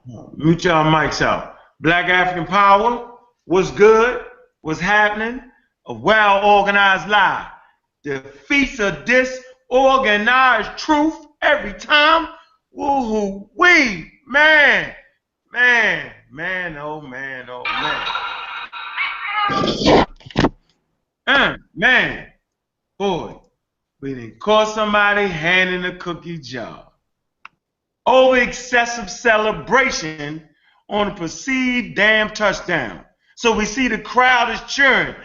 Mute y'all mics out. Black African Power, what's good? What's happening? A well-organized lie defeats a disorganized truth every time. Woohoo, wee, man, oh man, oh man. Man, boy, we done caught somebody handing a cookie jar. Over excessive celebration on a perceived damn touchdown. So we see the crowd is cheering,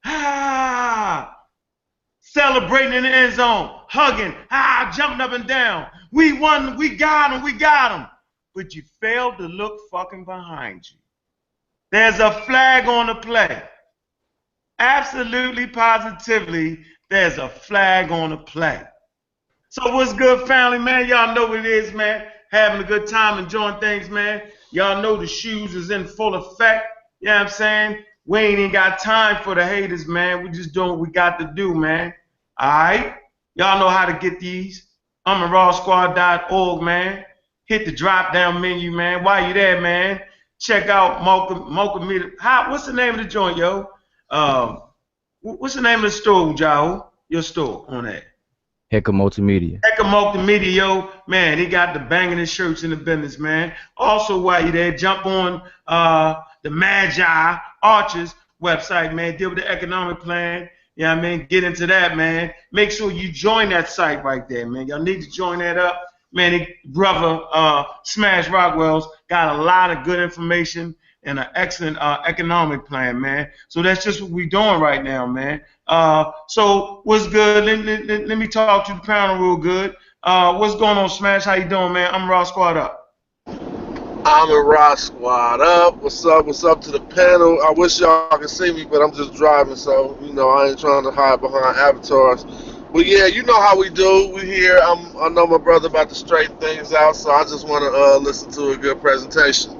ah, celebrating in the end zone, hugging, ah, jumping up and down. We won, we got him, we got him. But you failed to look fucking behind you. There's a flag on the play. Absolutely, positively, there's a flag on the play. So what's good, family, man? Y'all know what it is, man. Having a good time, enjoying things, man. Y'all know the shoes is in full effect. You know what I'm saying? We ain't even got time for the haters, man. We just doing what we got to do, man. All right? Y'all know how to get these. I'm at rawsquad.org, man. Hit the drop-down menu, man. While you there, man, check out Mocha Media. What's the name of the joint, yo? What's the name of the store, Wudjau? Your store on that? Hecka Multimedia. Hecka Multimedia, yo, man, he got the banging shirts in the business, man. Also, while you there, jump on the Magi Archers website, man. Deal with the economic plan. You know what I mean? Get into that, man. Make sure you join that site right there, man. Y'all need to join that up. Man, brother Smash Rockwell's got a lot of good information and an excellent economic plan, man. So that's just what we're doing right now, man. So what's good? Let me talk to the panel real good. What's going on, Smash? How you doing, man? I'm Raw Squad Up. I'm in Raw Squad Up. What's up? What's up to the panel? I wish y'all could see me, but I'm just driving, so you know I ain't trying to hide behind avatars. But yeah, you know how we do. We here. I know my brother about to straighten things out, so I just want to listen to a good presentation.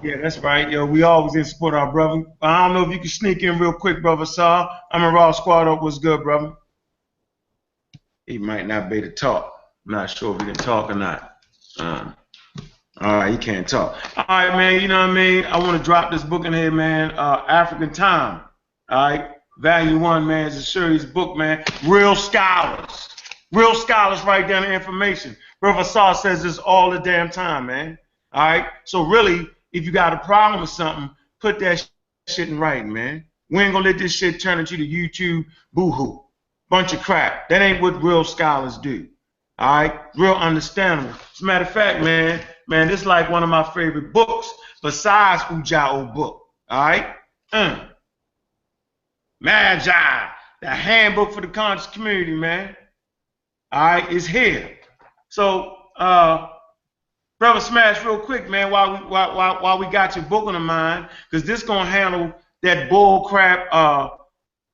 Yeah, that's right, yo. We always in support of our brother. I don't know if you can sneak in real quick, brother Saw. I'm in Raw Squad Up. What's good, brother? He might not be able to talk. I'm not sure if he can talk or not. All right, he can't talk. All right, man, you know what I mean? I want to drop this book in here, man. African Time. All right? Value 1, man, is a serious book, man. Real scholars. Real scholars write down the information. Brother Saw says this all the damn time, man. All right? So really, if you got a problem with something, put that shit in writing, man. We ain't going to let this shit turn into the YouTube boo-hoo. Bunch of crap. That ain't what real scholars do. All right? Real understandable. As a matter of fact, man, this is like one of my favorite books besides Wudjau book. All right? Magi, the handbook for the conscious community, man. All right, it's here. So, brother Smash, real quick, man, while we got your book on the mind, because this gonna handle that bull crap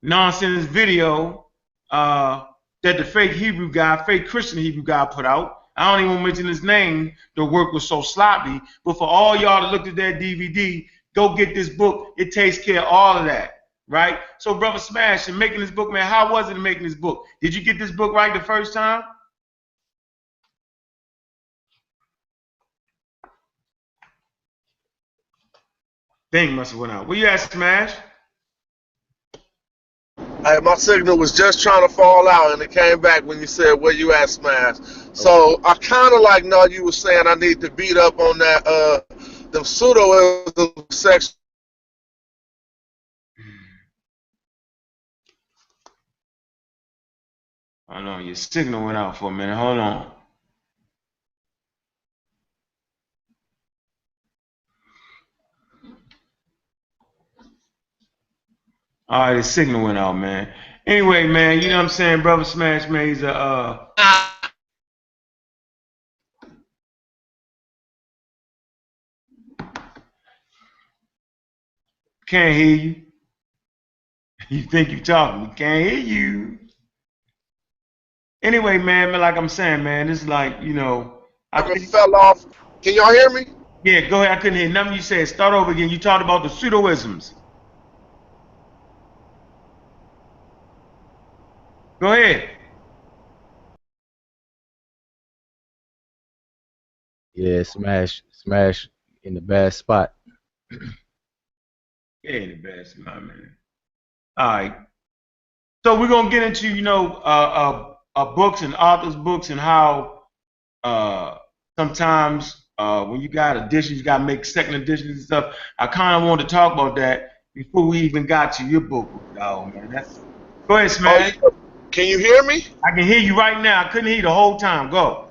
nonsense video that the fake Hebrew guy, fake Christian Hebrew guy put out. I don't even mention his name. The work was so sloppy. But for all y'all that looked at that DVD, go get this book. It takes care of all of that. Right? So, brother Smash, in making this book, man, how was it in making this book? Did you get this book right the first time? Thing must have went out. Where you at, Smash? Hey, my signal was just trying to fall out, and it came back when you said where you at, Smash. So I kind of like know you were saying I need to beat up on that the pseudo section. Hold on, your signal went out for a minute. Hold on. All right, the signal went out, man. Anyway, man, you know what I'm saying? Brother Smash, man, he's a can't hear you. You think you're talking. We can't hear you. Anyway, man, like I'm saying, man, it's like, you know, I fell off. Can y'all hear me? Yeah, go ahead. I couldn't hear nothing you said. Start over again. You talked about the pseudoisms. Go ahead. Yeah, Smash In the bad spot. Yeah, in the bad spot, man. All right. So we're gonna get into, books and authors' books and how sometimes when you got editions, you gotta make second editions and stuff. I kind of wanted to talk about that before we even got to your book, man. Go ahead, Smash. Oh, can you hear me? I can hear you right now. I couldn't hear you the whole time. Go.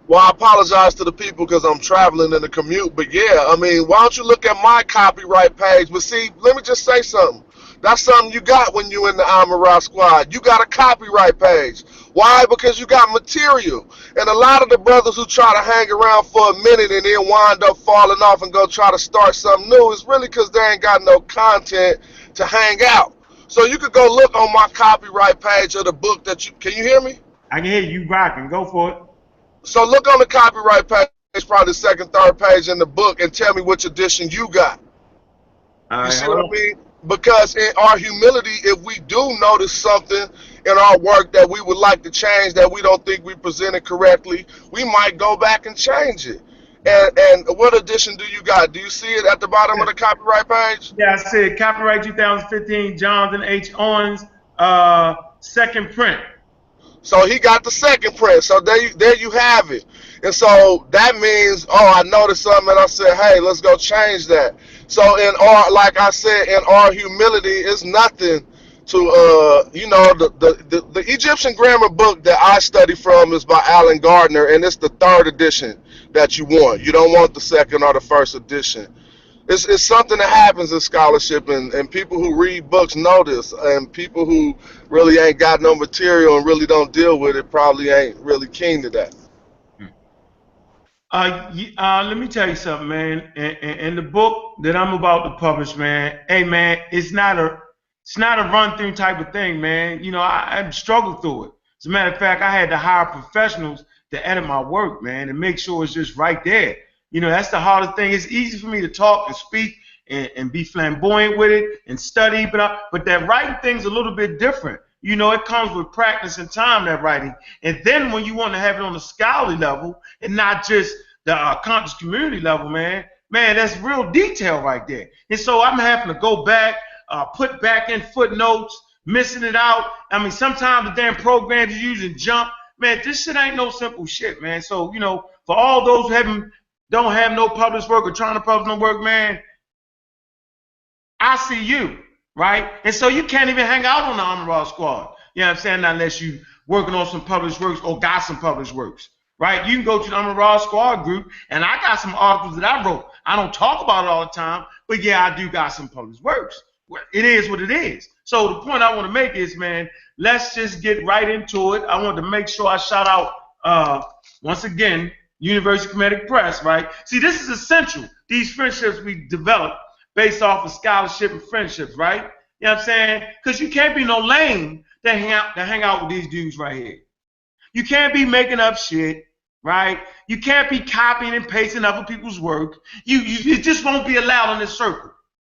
Well, I apologize to the people because I'm traveling in the commute. But yeah, I mean, why don't you look at my copyright page? But see, let me just say something. That's something you got when you in the Amara Squad. You got a copyright page. Why? Because you got material. And a lot of the brothers who try to hang around for a minute and then wind up falling off and go try to start something new is really because they ain't got no content to hang out. So you could go look on my copyright page of the book that you, can you hear me? I can hear you rocking. Go for it. So look on the copyright page, probably the second, third page in the book, and tell me which edition you got. You see what I mean? Because in our humility, if we do notice something in our work that we would like to change, that we don't think we presented correctly, we might go back and change it. And what edition do you got? Do you see it at the bottom of the copyright page? Yeah, I said copyright 2015, Jonathan H. Owens, second print. So he got the second print. So there you have it. And so that means, oh, I noticed something and I said, hey, let's go change that. So in our, like I said, in our humility, it's nothing to, the Egyptian grammar book that I study from is by Alan Gardner, and it's the third edition that you want. You don't want the second or the first edition. It's something that happens in scholarship, and people who read books know this, and people who really ain't got no material and really don't deal with it probably ain't really keen to that. Let me tell you something, man. In the book that I'm about to publish, man, hey, man, it's not a run-through type of thing, man. You know, I struggled through it. As a matter of fact, I had to hire professionals to edit my work, man, and make sure it's just right there. You know, that's the hardest thing. It's easy for me to talk and speak and be flamboyant with it and study, but that writing thing's a little bit different. You know, it comes with practice and time, that writing. And then when you want to have it on the scholarly level and not just the conscious community level, man, that's real detail right there. And so I'm having to go back, put back in footnotes, missing it out. I mean, sometimes the damn programs you're using jump. Man, this shit ain't no simple shit, man. So, you know, for all those who don't have no published work or trying to publish no work, man, I see you, right? And so you can't even hang out on the Amara Squad. You know what I'm saying? Unless you working on some published works or got some published works, right? You can go to the Amara Squad group, and I got some articles that I wrote. I don't talk about it all the time, but yeah, I do got some published works. It is what it is. So the point I want to make is, man, let's just get right into it. I want to make sure I shout out, once again, University of Comedic Press, right? See, this is essential. These friendships we develop based off of scholarship and friendships, right? You know what I'm saying? Because you can't be no lame that hang out with these dudes right here. You can't be making up shit, right? You can't be copying and pasting other people's work. You just won't be allowed in this circle.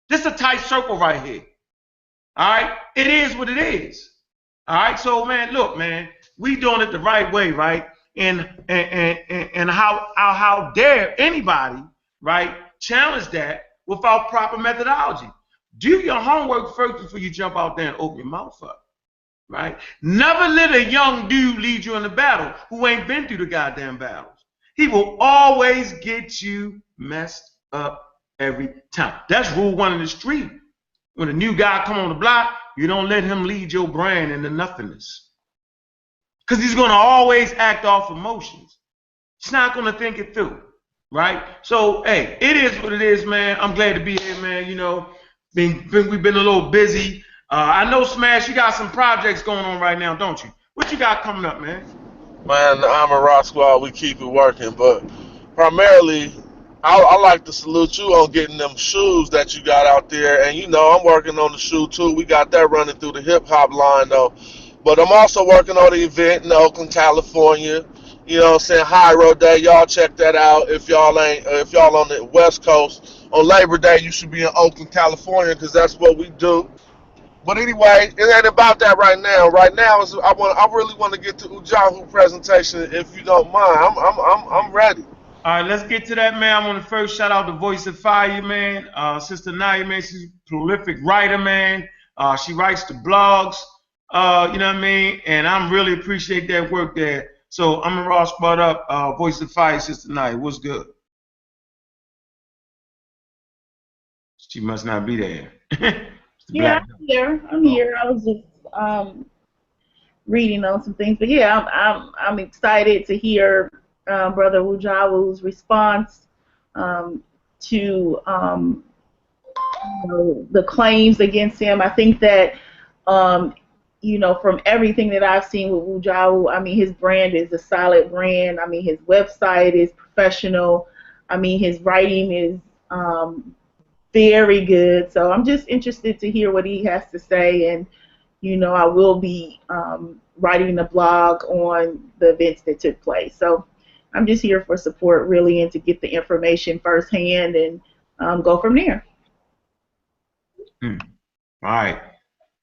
This is a tight circle right here. All right? It is what it is. All right? So, man, look, man, we doing it the right way, right? And how dare anybody, right, challenge that without proper methodology? Do your homework first before you jump out there and open your mouth up, right? Never let a young dude lead you in the battle who ain't been through the goddamn battles. He will always get you messed up every time. That's rule one in the street. When a new guy come on the block, you don't let him lead your brain into nothingness. Because he's going to always act off emotions. He's not going to think it through, right? So, hey, it is what it is, man. I'm glad to be here, man. You know, we've been a little busy. I know, Smash, you got some projects going on right now, don't you? What you got coming up, man? Man, the Amara Squad, we keep it working. But primarily, I like to salute you on getting them shoes that you got out there. And, you know, I'm working on the shoe, too. We got that running through the hip-hop line, though. But I'm also working on the event in Oakland, California. You know what I'm saying? High Road Day. Y'all check that out. If y'all on the West Coast, on Labor Day, you should be in Oakland, California, because that's what we do. But anyway, it ain't about that right now. Right now, I really want to get to Wudjau presentation, if you don't mind. I'm ready. All right, let's get to that, man. I want to first shout out the Voice of Fire, man. Sister Naya, man, she's a prolific writer, man. She writes the blogs, you know what I mean? And I'm really appreciate that work there. So I'm Ross brought up Voice of Fire, Sister Naya. What's good? She must not be there. Yeah, I'm here. I'm here. I was just reading on some things, but yeah, I'm excited to hear Brother Wudjau's response to the claims against him. I think that from everything that I've seen with Wudjau, I mean, his brand is a solid brand. I mean, his website is professional. I mean, his writing is very good. So I'm just interested to hear what he has to say, and I will be writing a blog on the events that took place. So I'm just here for support, really, and to get the information firsthand and go from there. All right.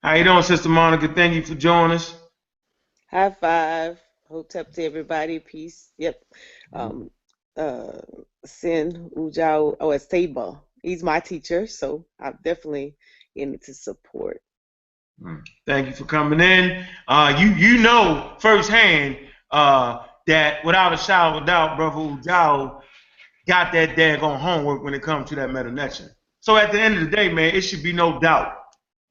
How you doing, Sister Monica? Thank you for joining us. High five. Hotep to everybody. Peace. Yep. Sin Wudjau. Oh, it's Taba. He's my teacher, so I'm definitely in it to support. Thank you for coming in. You know firsthand that without a shadow of a doubt, Brother Wudjau got that daggone homework when it comes to that Medew Netcher. So at the end of the day, man, it should be no doubt,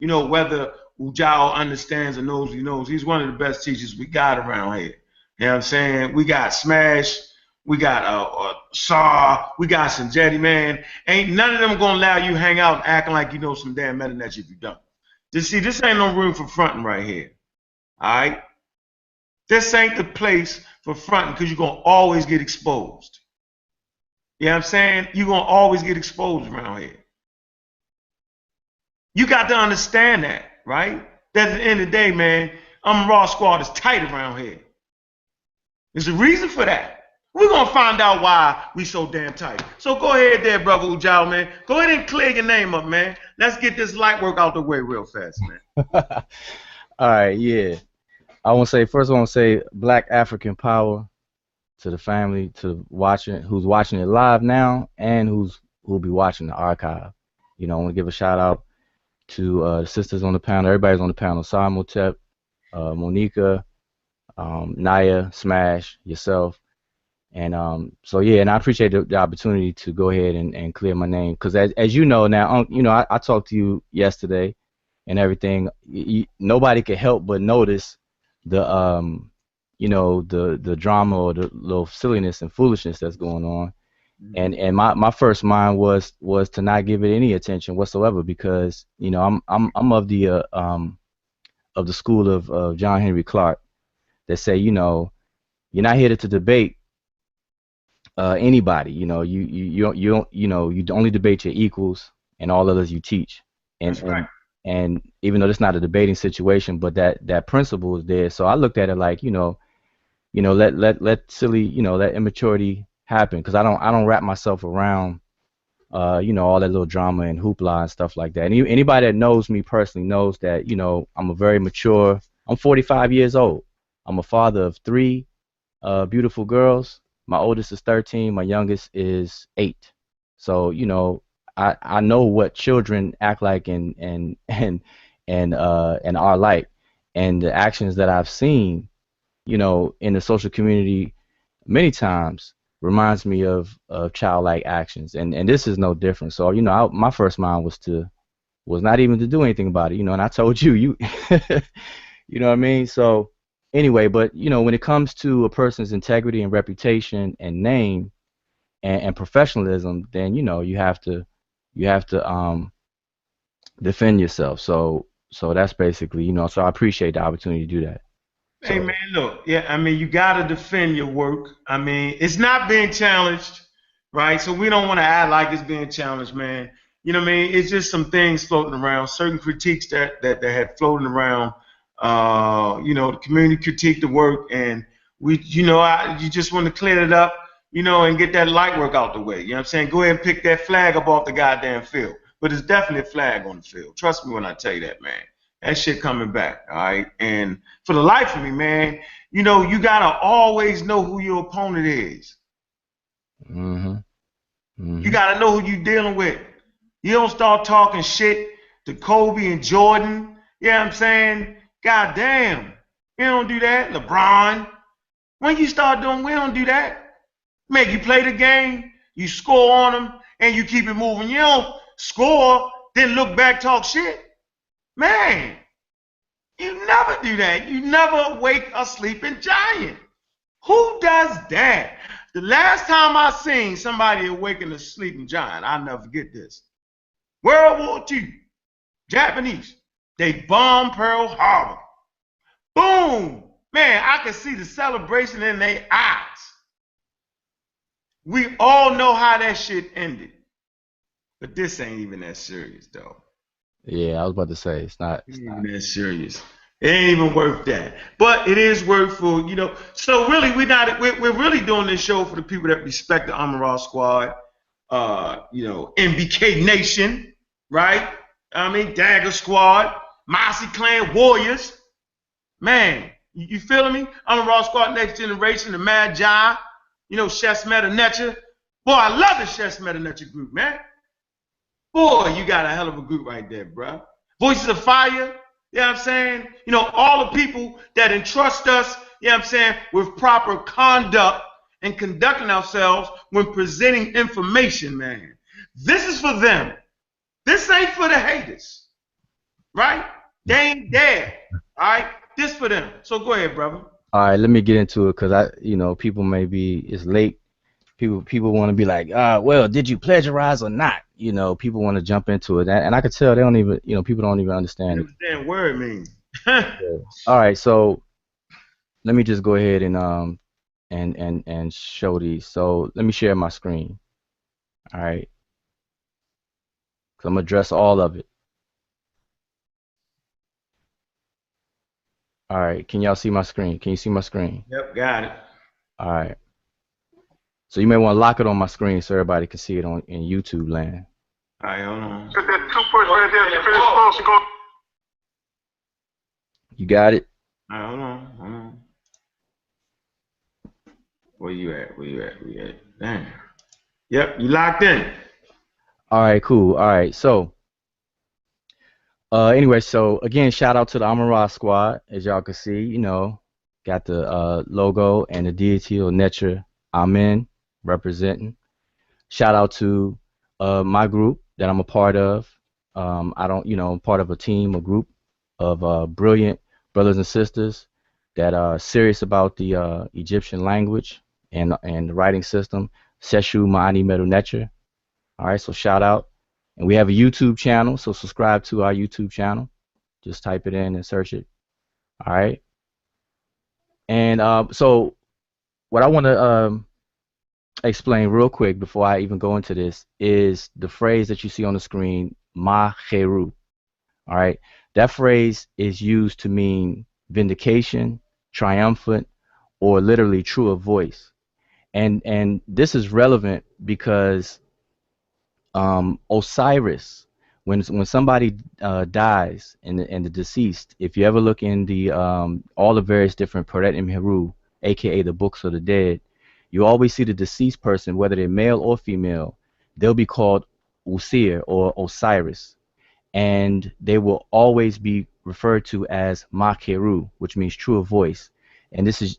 whether Wudjau understands or knows he knows. He's one of the best teachers we got around here. You know what I'm saying? We got Smash, we got Saw, we got Sanjetti, man. Ain't none of them gonna allow you hang out acting like you know some damn Medew Netcher if you don't. Just see, this ain't no room for fronting right here. All right? This ain't the place for fronting because you're gonna always get exposed. You know what I'm saying? You're gonna always get exposed around here. You got to understand that, right? That at the end of the day, man, Raw Squad is tight around here. There's a reason for that. We're going to find out why we so damn tight. So go ahead there, Brother Wudjau, man. Go ahead and clear your name up, man. Let's get this light work out the way real fast, man. All right, yeah. First I want to say Black African power to the family, who's watching it live now and who'll be watching the archive. I want to give a shout out to the sisters on the panel. Everybody's on the panel. Simotep, Monica, Naya, Smash, yourself. And so yeah, and I appreciate the opportunity to go ahead and clear my name, because as you know now, I talked to you yesterday and everything. Nobody could help but notice the the drama or the little silliness and foolishness that's going on. And my first mind was to not give it any attention whatsoever, because I'm of the school of John Henry Clark that say you're not here to debate anybody. You only debate your equals, and all others you teach. That's right. And even though it's not a debating situation, but that principle is there. So I looked at it like let silly let immaturity happen, because I don't wrap myself around all that little drama and hoopla and stuff like that. And anybody that knows me personally knows that I'm a very mature. I'm 45 years old. I'm a father of 3 beautiful girls. My oldest is 13. My youngest is 8. So I know what children act like and are like, and the actions that I've seen in the social community many times reminds me of childlike actions, and this is no different. So my first mind was not even to do anything about it, and I told you you know what I mean. So anyway, but when it comes to a person's integrity and reputation and name and professionalism, then you have to defend yourself. So that's basically so I appreciate the opportunity to do that. Hey, man, look, yeah, I mean, you got to defend your work. I mean, it's not being challenged, right? So we don't want to act like it's being challenged, man. You know what I mean? It's just some things floating around, certain critiques that had floating around. The community critique the work, and we, you just want to clear it up, and get that light work out the way. You know what I'm saying? Go ahead and pick that flag up off the goddamn field. But it's definitely a flag on the field. Trust me when I tell you that, man. That shit coming back, all right? And for the life of me, man, you got to always know who your opponent is. Mm-hmm. You Mm-hmm. gotta know who you dealing with. You don't start talking shit to Kobe and Jordan. You know what I'm saying? God damn. You don't do that. LeBron. When you start doing, we don't do that. Make you play the game, you score on them, and you keep it moving. You don't score, then look back, talk shit. Man, you never do that. You never wake a sleeping giant. Who does that? The last time I seen somebody awaken a sleeping giant, I'll never forget this. World War II, Japanese. They bombed Pearl Harbor. Boom! Man, I could see the celebration in their eyes. We all know how that shit ended. But this ain't even that serious, though. Yeah, I was about to say it's not. It ain't even that serious. It ain't even worth that. But it is worth for, you know. So really, we're really doing this show for the people that respect the Amara Squad, you know, MBK Nation, right? I mean, Dagger Squad, Mossy Clan Warriors. Man, you feeling me? Amara Squad, Next Generation, the Magi, you know, Medew Netcher. Boy, I love the Medew Netcher group, man. Boy, you got a hell of a group right there, bro. Voices of Fire, you know what I'm saying? You know, all the people that entrust us, you know what I'm saying, with proper conduct and conducting ourselves when presenting information, man. This is for them. This ain't for the haters, right? They ain't there, all right? This for them. So go ahead, brother. All right, let me get into it because people may be it's late. People want to be like, well, did you plagiarize or not? You know, people want to jump into it, and I could tell they don't even, people don't even understand You it. understand what it means. Yeah. All right, so let me just go ahead and show these. So let me share my screen. All right, so I'm gonna address all of it. All right, can y'all see my screen? Can you see my screen? Yep, got it. All right. So you may want to lock it on my screen so everybody can see it in YouTube land. All right, hold on. You got it? All right, hold on. Where you at? Where you at? Damn. Yep, you locked in. All right, cool. All right, so anyway, so again, shout out to the Amara Squad. As y'all can see, got the logo and the deity or Netcher. I'm in representing. Shout out to my group that I'm a part of. I'm part of a team, a group of brilliant brothers and sisters that are serious about the Egyptian language and the writing system. Seshew Medew Netcher. All right, so shout out. And we have a YouTube channel, so subscribe to our YouTube channel. Just type it in and search it. All right. And so what I want to explain real quick before I even go into this is the phrase that you see on the screen, ma cheru. All right. That phrase is used to mean vindication, triumphant, or literally true of voice. And this is relevant because Osiris, when somebody dies and the deceased, if you ever look in the all the various different Peret Imheru, aka the books of the dead, you always see the deceased person, whether they're male or female, they'll be called Usir or Osiris, and they will always be referred to as Makeru, which means true of voice. And this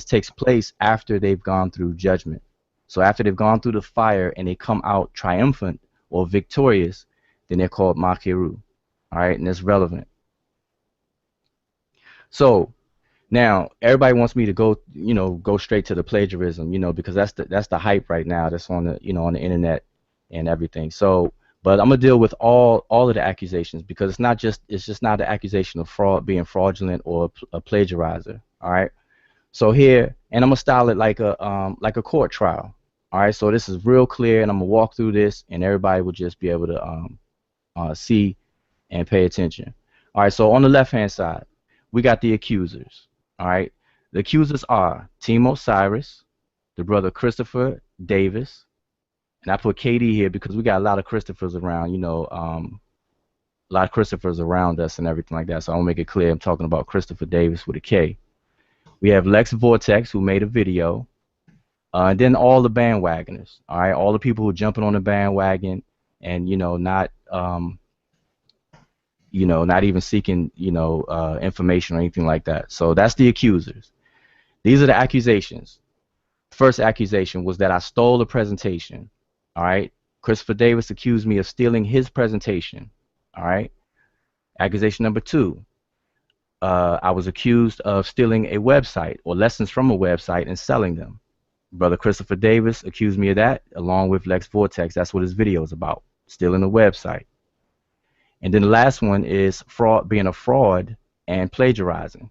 takes place after they've gone through judgment. So after they've gone through the fire and they come out triumphant or victorious, then they're called Makeru. All right, and that's relevant. So now everybody wants me to go straight to the plagiarism, because that's the hype right now. That's on on the internet and everything. So, but I'm gonna deal with all of the accusations because it's just not the accusation of being fraudulent or a plagiarizer. All right. So here, and I'm gonna style it like a court trial. All right. So this is real clear, and I'm gonna walk through this, and everybody will just be able to see and pay attention. All right. So on the left-hand side, we got the accusers. All right. The accusers are Team Osiris, the brother Christopher Davis, and I put KD here because we got a lot of Christophers around. A lot of Christophers around us and everything like that. So I'll make it clear I'm talking about Christopher Davis with a K. We have Lex Vortex, who made a video. And then all the bandwagoners, all right, all the people who are jumping on the bandwagon and not even seeking information or anything like that. So that's the accusers. These are the accusations. First accusation was that I stole a presentation. All right, Christopher Davis accused me of stealing his presentation. All right. Accusation number 2. I was accused of stealing a website or lessons from a website and selling them. Brother Christopher Davis accused me of that, along with Lex Vortex. That's what his video is about, stealing a website. And then the last one is fraud, being a fraud and plagiarizing.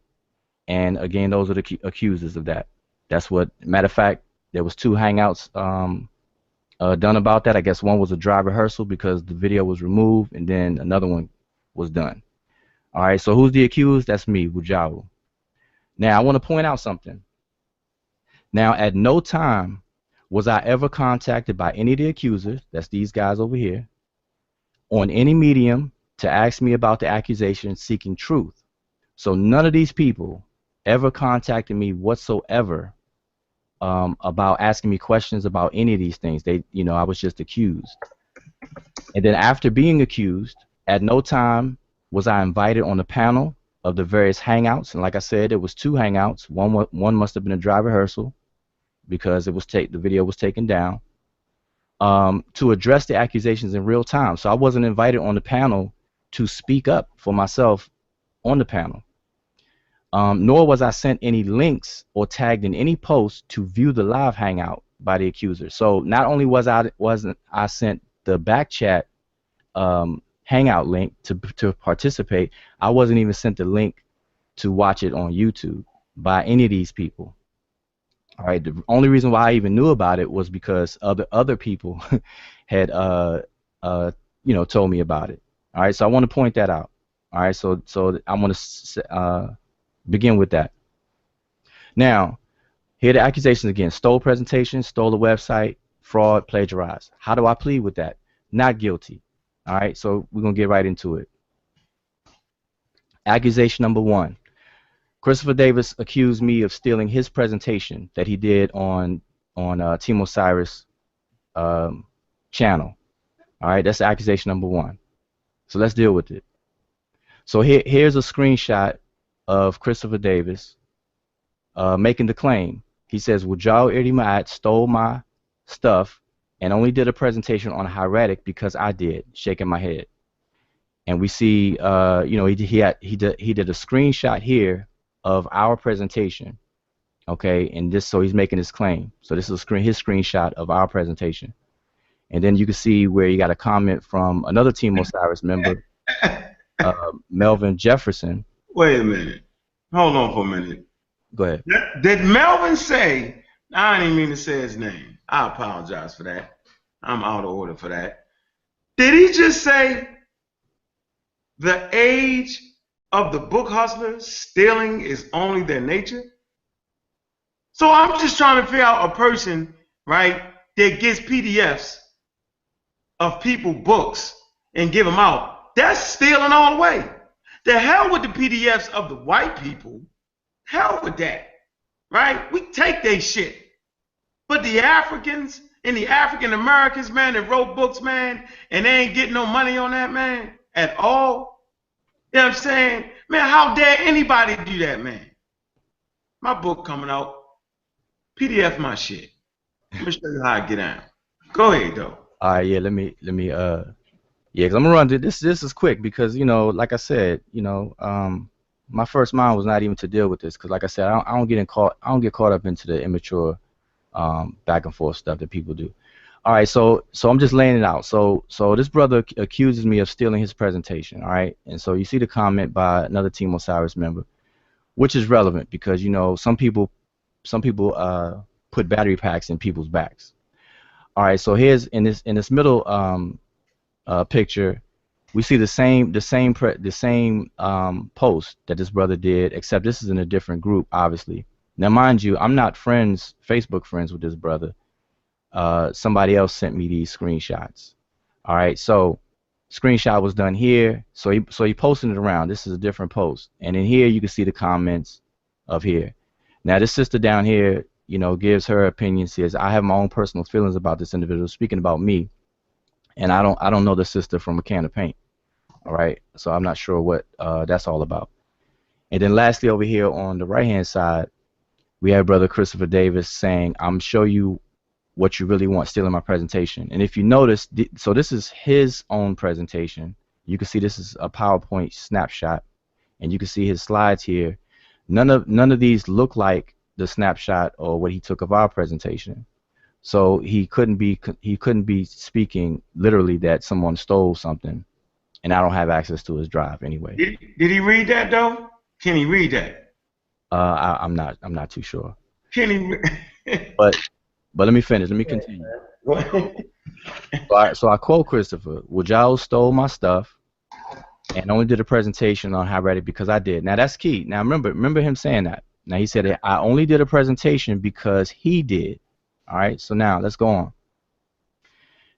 And again, those are the accusers of that. That's what, matter of fact, there was 2 hangouts done about that. I guess one was a dry rehearsal because the video was removed, and then another one was done. All right, so who's the accused? That's me, Wudjau. Now, I want to point out something. Now, at no time was I ever contacted by any of the accusers, that's these guys over here, on any medium to ask me about the accusation seeking truth. So none of these people ever contacted me whatsoever about asking me questions about any of these things. I was just accused. And then after being accused, at no time was I invited on the panel of the various hangouts. And like I said, it was 2 hangouts. One must have been a dry rehearsal because the video was taken down, to address the accusations in real time. So I wasn't invited on the panel to speak up for myself on the panel. Nor was I sent any links or tagged in any post to view the live hangout by the accuser. So not only wasn't I sent the back chat hangout link to participate, I wasn't even sent the link to watch it on YouTube by any of these people. All right, the only reason why I even knew about it was because other people had told me about it. All right, so I want to point that out. All right, so I want to begin with that. Now, here are the accusations again: stole presentation, stole a website, fraud, plagiarized. How do I plead with that? Not guilty. All right, so we're gonna get right into it. Accusation number 1. Christopher Davis accused me of stealing his presentation that he did on Team Osiris channel. All right, that's accusation number 1. So let's deal with it. So here's a screenshot of Christopher Davis making the claim. He says, Wudjau Irdimaat stole my stuff and only did a presentation on hieratic because I did, shaking my head. And we see, he did a screenshot here of our presentation, okay, and so he's making his claim. So this is his screenshot of our presentation, and then you can see where you got a comment from another Team Osiris member, Melvin Jefferson. Wait a minute, hold on for a minute. Go ahead. Did Melvin say? I didn't mean to say his name. I apologize for that. I'm out of order for that. Did he just say the age of the book hustlers stealing is only their nature? So I'm just trying to figure out a person, right, that gets PDFs of people books and give them out. That's stealing all the way. The hell with the PDFs of the white people. Hell with that, right? We take their shit. But the Africans and the African Americans, man, that wrote books, man, and they ain't getting no money on that, man, at all. You know what I'm saying? Man, how dare anybody do that, man? My book coming out. PDF my shit. Let me show you how I get out. Go ahead, though. All right, yeah, let me yeah, because I'm gonna run through this. This is quick because, like I said, my first mind was not even to deal with this because, like I said, I don't get caught up into the immature back and forth stuff that people do. All right, so I'm just laying it out. So this brother accuses me of stealing his presentation. All right, and so you see the comment by another Team Osiris member, which is relevant because some people put battery packs in people's backs. All right, so here's in this middle picture, we see the same post that this brother did, except this is in a different group, obviously. Now, mind you, I'm not Facebook friends with this brother. Somebody else sent me these screenshots. All right, so screenshot was done here. So he posted it around. This is a different post, and in here you can see the comments of here. Now this sister down here, gives her opinion, says, I have my own personal feelings about this individual, speaking about me, and I don't know the sister from a can of paint. All right, so I'm not sure what that's all about. And then lastly, over here on the right hand side, we have Brother Christopher Davis saying, I'm show you what you really want still in my presentation. And if you notice, so this is his own presentation. You can see this is a PowerPoint snapshot, and you can see his slides here. None of these look like the snapshot or what he took of our presentation. So he couldn't be speaking literally that someone stole something, and I don't have access to his drive anyway. Did he read that though? Can he read that? I'm not too sure. Can he? But let me finish. Let me continue. So I quote Christopher: Wudjau stole my stuff and only did a presentation on how I read it because I did. Now that's key. Now remember him saying that. Now he said I only did a presentation because he did. All right. So now let's go on.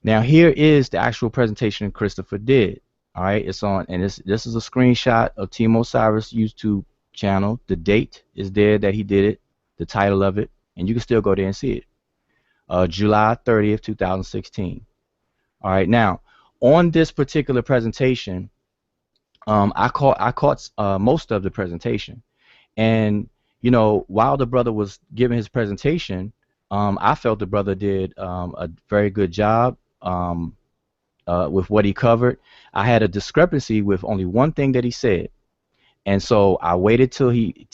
Now here is the actual presentation Christopher did. All right. It's on, and this is a screenshot of Team Osiris YouTube channel. The date is there that he did it, the title of it, and you can still go there and see it. July 30th, 2016. All right, now on this particular presentation, I caught most of the presentation, and while the brother was giving his presentation, I felt the brother did a very good job with what he covered. I had a discrepancy with only one thing that he said. And so I waited till he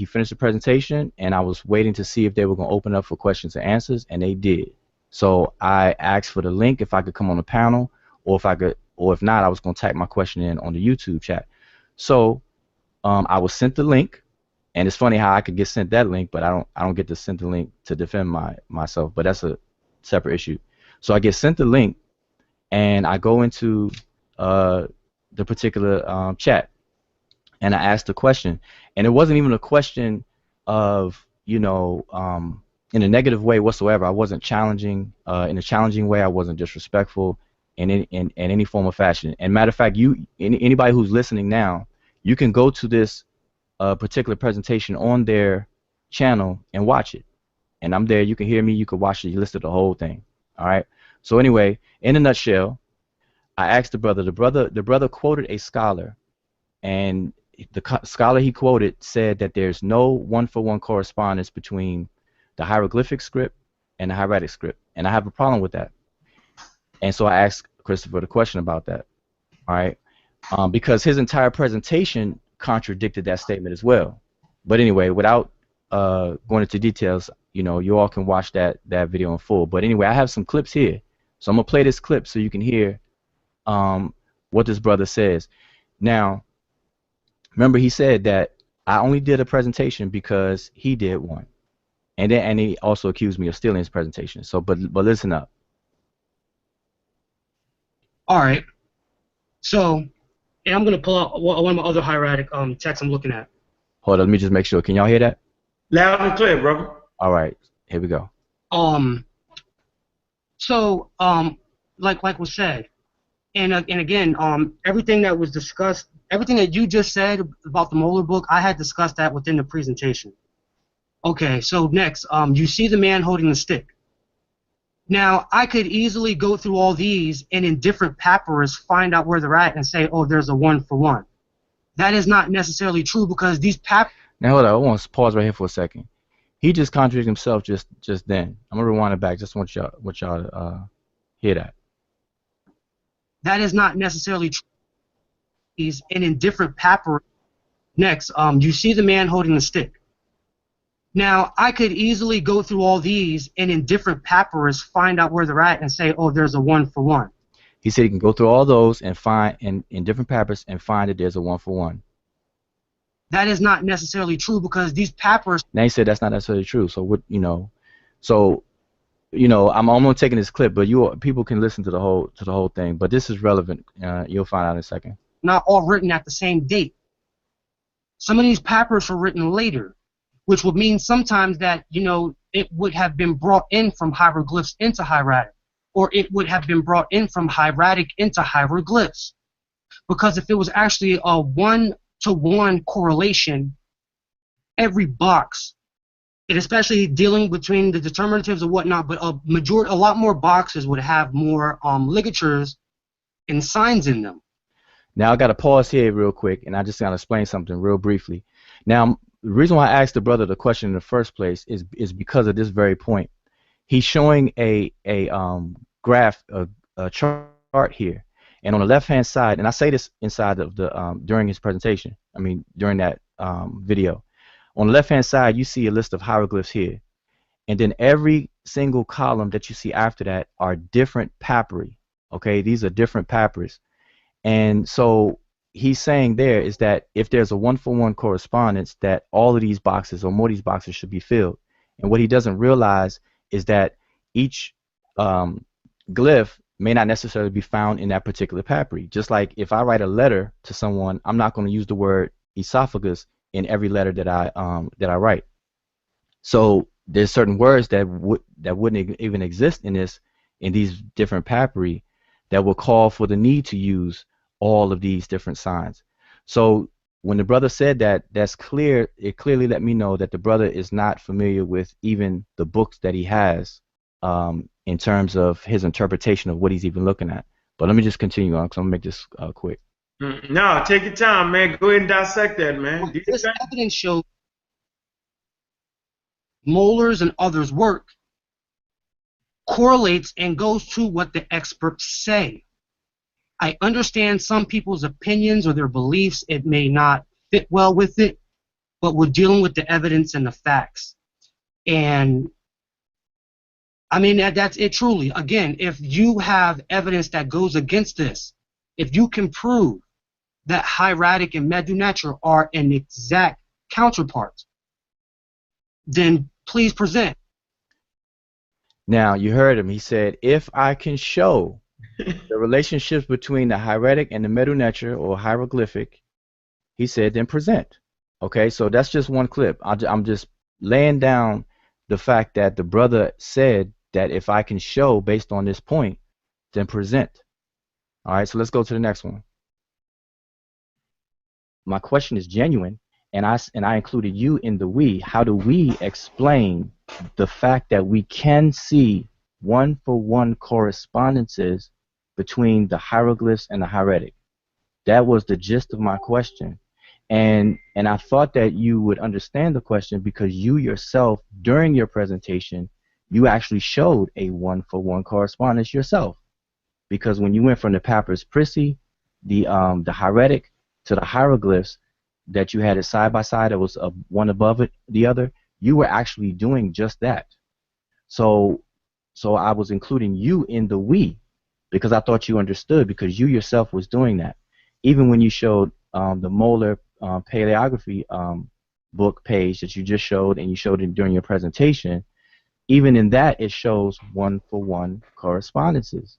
finished the presentation, and I was waiting to see if they were going to open up for questions and answers, and they did. So I asked for the link if I could come on the panel, or if not, I was going to type my question in on the YouTube chat. So I was sent the link, and it's funny how I could get sent that link, but I don't get to send the link to defend myself. But that's a separate issue. So I get sent the link, and I go into the particular chat. And I asked a question, and it wasn't even a question of, in a negative way whatsoever. I wasn't challenging in a challenging way. I wasn't disrespectful in any form or fashion. And matter of fact, anybody who's listening now, you can go to this particular presentation on their channel and watch it. And I'm there. You can hear me. You can watch it. You listen to the whole thing. All right. So anyway, in a nutshell, I asked the brother. The brother quoted a scholar, and the scholar he quoted said that there's no one-for-one correspondence between the hieroglyphic script and the hieratic script, and I have a problem with that. And so I asked Christopher the question about that, all right, because his entire presentation contradicted that statement as well. But anyway, without going into details, you all can watch that video in full. But anyway, I have some clips here, so I'm gonna play this clip so you can hear what this brother says. Now, remember, he said that I only did a presentation because he did one, and he also accused me of stealing his presentation. So, but listen up. All right. So, and I'm gonna pull out one of my other hieratic texts I'm looking at. Hold on, let me just make sure. Can y'all hear that? Loud and clear, brother. All right, here we go. So, like was said, and again, everything that was discussed, everything that you just said about the Moeller book, I had discussed that within the presentation. Okay, so next, you see the man holding the stick. Now, I could easily go through all these and in different papyrus find out where they're at and say, oh, there's a one-for-one. That is not necessarily true because these papyrus... Now, hold on, I want to pause right here for a second. He just contradicted himself just then. I'm going to rewind it back. Just want y'all to hear that. That is not necessarily true. And in different papyrus. Next, you see the man holding the stick. Now, I could easily go through all these and in different papyrus find out where they're at and say, oh, there's a one-for-one. He said he can go through all those and find in different papyrus and find that there's a one-for-one. That is not necessarily true because these papyrus... Now he said that's not necessarily true. So what, I'm only taking this clip, but people can listen to the whole thing. But this is relevant. You'll find out in a second. Not all written at the same date. Some of these papyrus were written later, which would mean sometimes that, it would have been brought in from hieroglyphs into hieratic, or it would have been brought in from hieratic into hieroglyphs. Because if it was actually a one-to-one correlation, every box and especially dealing between the determinatives and whatnot. But a lot more boxes would have more ligatures and signs in them. Now I got to pause here real quick, and I just got to explain something real briefly. Now, the reason why I asked the brother the question in the first place is because of this very point. He's showing a graph, a chart here, and on the left-hand side, and I say this inside of the during his presentation. I mean, during that video, on the left-hand side, you see a list of hieroglyphs here, and then every single column that you see after that are different papyri. Okay, these are different papyri. And so he's saying there is that if there's a one-for-one correspondence, that all of these boxes or more of these boxes should be filled. And what he doesn't realize is that each glyph may not necessarily be found in that particular papyri. Just like if I write a letter to someone, I'm not going to use the word esophagus in every letter that I write. So there's certain words that wouldn't even exist in these different papyri that will call for the need to use all of these different signs. So when the brother said that, that's clear. It clearly let me know that the brother is not familiar with even the books that he has in terms of his interpretation of what he's even looking at. But let me just continue on because I'm going to make this quick. No, take your time, man. Go ahead and dissect that, man. This evidence shows Molars and others' work correlates and goes to what the experts say. I understand some people's opinions or their beliefs, it may not fit well with it, but we're dealing with the evidence and the facts. And I mean, that's it truly. Again, if you have evidence that goes against this, if you can prove that hieratic and Medew Netcher are an exact counterpart, then please present. Now, you heard him. He said, if I can show the relationships between the hieratic and the Medew Netcher or hieroglyphic, he said, then present. Okay, so that's just one clip. I'm just laying down the fact that the brother said that if I can show based on this point, then present. All right, so let's go to the next one. My question is genuine, and I included you in the we. How do we explain the fact that we can see one-for-one correspondences between the hieroglyphs and the hieratic? That was the gist of my question. And I thought that you would understand the question because you yourself, during your presentation, you actually showed a one-for-one correspondence yourself. Because when you went from the papyrus prissy, the hieratic, to the hieroglyphs that you had it side by side, that was one above it, the other, you were actually doing just that. So I was including you in the we because I thought you understood because you yourself was doing that. Even when you showed the molar paleography book page that you just showed and you showed it during your presentation, even in that it shows one-for-one correspondences.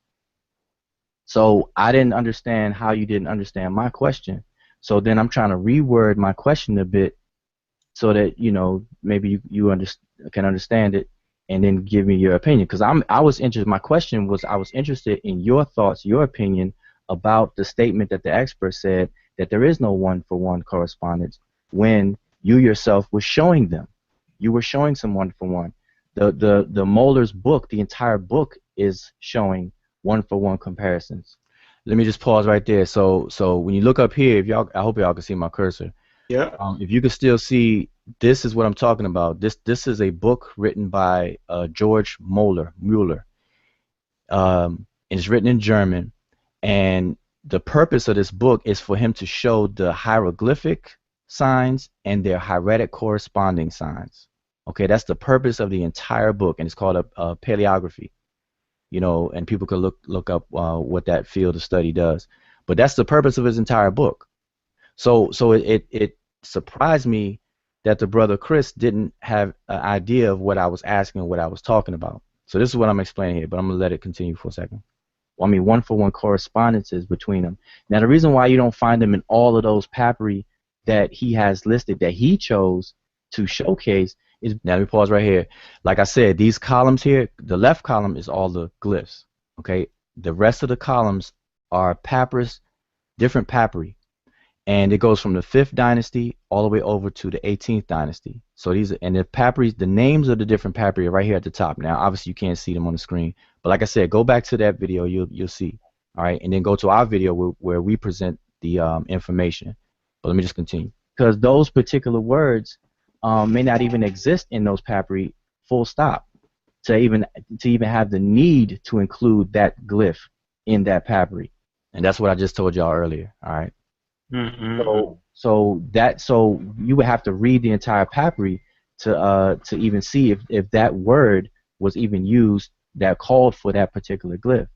So I didn't understand how you didn't understand my question. So then I'm trying to reword my question a bit so that, you know, maybe you can understand it and then give me your opinion. Because I was interested, my question was, I was interested in your thoughts, your opinion about the statement that the expert said that there is no one-for-one correspondence when you yourself were showing them. You were showing some one-for-one. The Molar's book, the entire book is showing one-for-one comparisons. Let me just pause right there. So when you look up here, if y'all, I hope y'all can see my cursor. Yeah. If you can still see, this is what I'm talking about. This is a book written by George Mueller. And it's written in German. And the purpose of this book is for him to show the hieroglyphic signs and their hieratic corresponding signs. Okay, that's the purpose of the entire book, and it's called a paleography. You know, and people can look up what that field of study does. But that's the purpose of his entire book. So it surprised me that the brother Chris didn't have an idea of what I was asking or what I was talking about. So this is what I'm explaining here, but I'm going to let it continue for a second. Well, I mean, one-for-one correspondences between them. Now, the reason why you don't find them in all of those papyri that he has listed that he chose to showcase is, now let me pause right here. Like I said, these columns here, the left column is all the glyphs. Okay, the rest of the columns are papyrus, different papyri, and it goes from the 5th dynasty all the way over to the 18th dynasty. So these are, and the papyri, the names of the different papyri are right here at the top. Now, obviously, you can't see them on the screen, but like I said, go back to that video, you'll see. All right, and then go to our video where we present the information. But let me just continue, because those particular words may not even exist in those papyri, full stop, to even have the need to include that glyph in that papyri, and that's what I just told y'all earlier. All right. So you would have to read the entire papyri to even see if that word was even used that called for that particular glyph.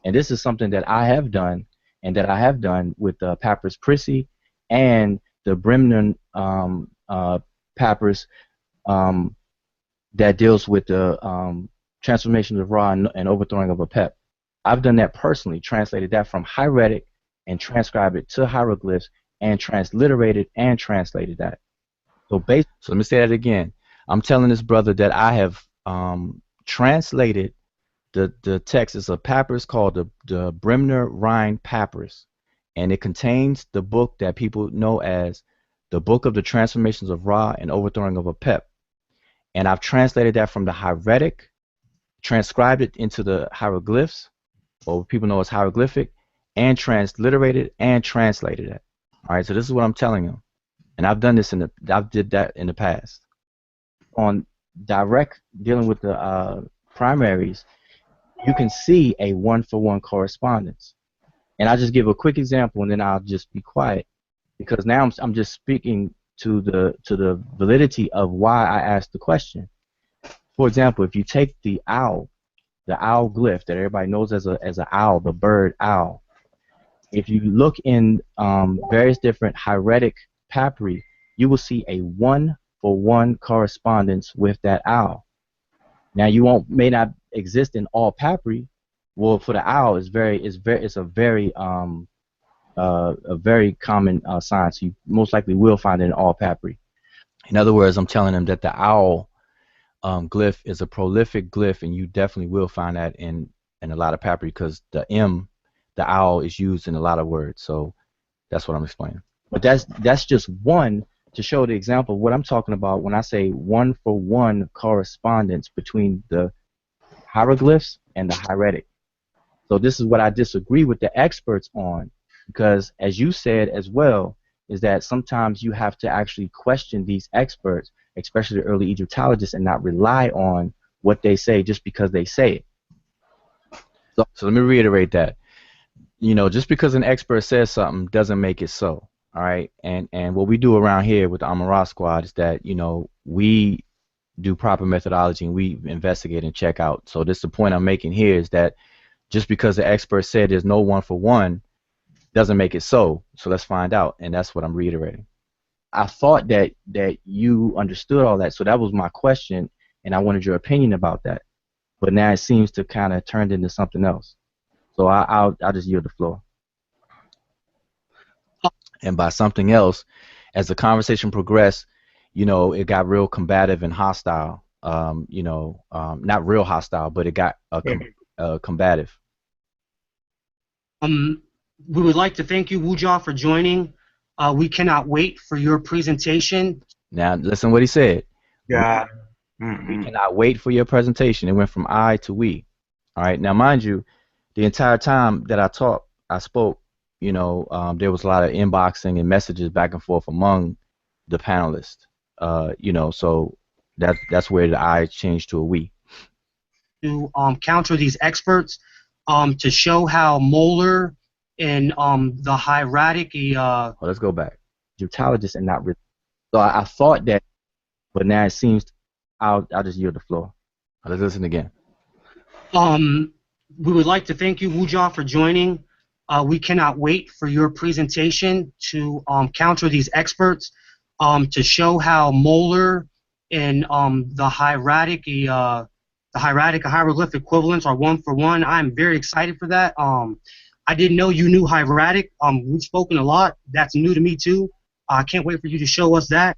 And this is something that I have done, and that I have done with the Papyrus Prissy and the Bremner papyrus that deals with the transformation of Ra and overthrowing of Apep. I've done that personally, translated that from hieratic and transcribed it to hieroglyphs and transliterated and translated that. So let me say that again. I'm telling this brother that I have translated the text. Is a papyrus called the Bremner Rhine Papyrus, and it contains the book that people know as the Book of the Transformations of Ra and Overthrowing of Apep. And I've translated that from the hieratic, transcribed it into the hieroglyphs, or what people know as hieroglyphic, and transliterated and translated it. All right, so this is what I'm telling him, and I've done this I've did that in the past. On direct dealing with the primaries, you can see a one-for-one correspondence. And I'll just give a quick example, and then I'll just be quiet, because now I'm just speaking to the validity of why I asked the question. For example, if you take the owl glyph that everybody knows as a owl, the bird owl. If you look in various different hieratic papyri, you will see a one-for-one correspondence with that owl. Now, may not exist in all papyri. Well, for the owl, it's a very common sign. So you most likely will find it in all papyri. In other words, I'm telling them that the owl glyph is a prolific glyph, and you definitely will find that in a lot of papyri, because the owl is used in a lot of words. So that's what I'm explaining. But that's just one to show the example of what I'm talking about when I say one-for-one correspondence between the hieroglyphs and the hieratic. So this is what I disagree with the experts on, because as you said as well, is that sometimes you have to actually question these experts, especially the early Egyptologists, and not rely on what they say just because they say it. So let me reiterate that. You know, just because an expert says something doesn't make it so. All right, and what we do around here with the Amara Squad is that, you know, we do proper methodology and we investigate and check out. So this is the point I'm making here, is that just because the expert said there's no one-for-one doesn't make it so. So let's find out, and that's what I'm reiterating. I thought that you understood all that, so that was my question, and I wanted your opinion about that. But now it seems to kind of turned into something else. So I'll just yield the floor. And by something else, as the conversation progressed, you know, it got real combative and hostile. You know, not real hostile, but it got combative. We would like to thank you, Wudjau, for joining. We cannot wait for your presentation. Now, listen what he said. Yeah. We cannot wait for your presentation. It went from I to we. All right. Now, mind you, the entire time that I spoke, you know, there was a lot of inboxing and messages back and forth among the panelists. You know, so that's where the I changed to a we. To counter these experts, to show how molar and the hieratic. Well, let's go back. Egyptologists and not. So I thought that, but now it seems. I'll just yield the floor. Let's listen again. We would like to thank you, Wudjau, for joining. We cannot wait for your presentation to counter these experts, to show how molar and the hieratic hieroglyph equivalents are one-for-one. I'm very excited for that. I didn't know you knew hieratic. We've spoken a lot. That's new to me too. I can't wait for you to show us that.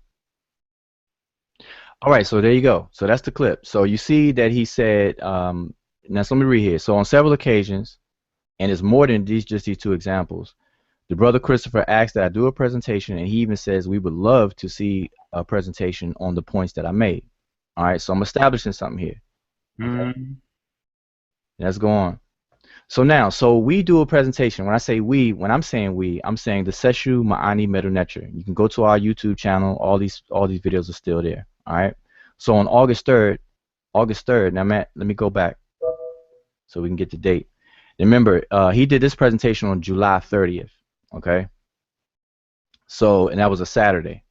All right, so there you go. So that's the clip. So you see that he said, now so let me read here. So on several occasions, and it's more than just these two examples, The brother Christopher asked that I do a presentation, and he even says we would love to see a presentation on the points that I made. All right, so I'm establishing something here. Okay? Let's go on. So now, we do a presentation. When I say we, when I'm saying we, I'm saying the Seshew Medew Netcher. You can go to our YouTube channel. All these videos are still there. All right. So on August 3rd. Now, Matt, let me go back so we can get the date. Remember, he did this presentation on July 30th. Okay. So, and that was a Saturday.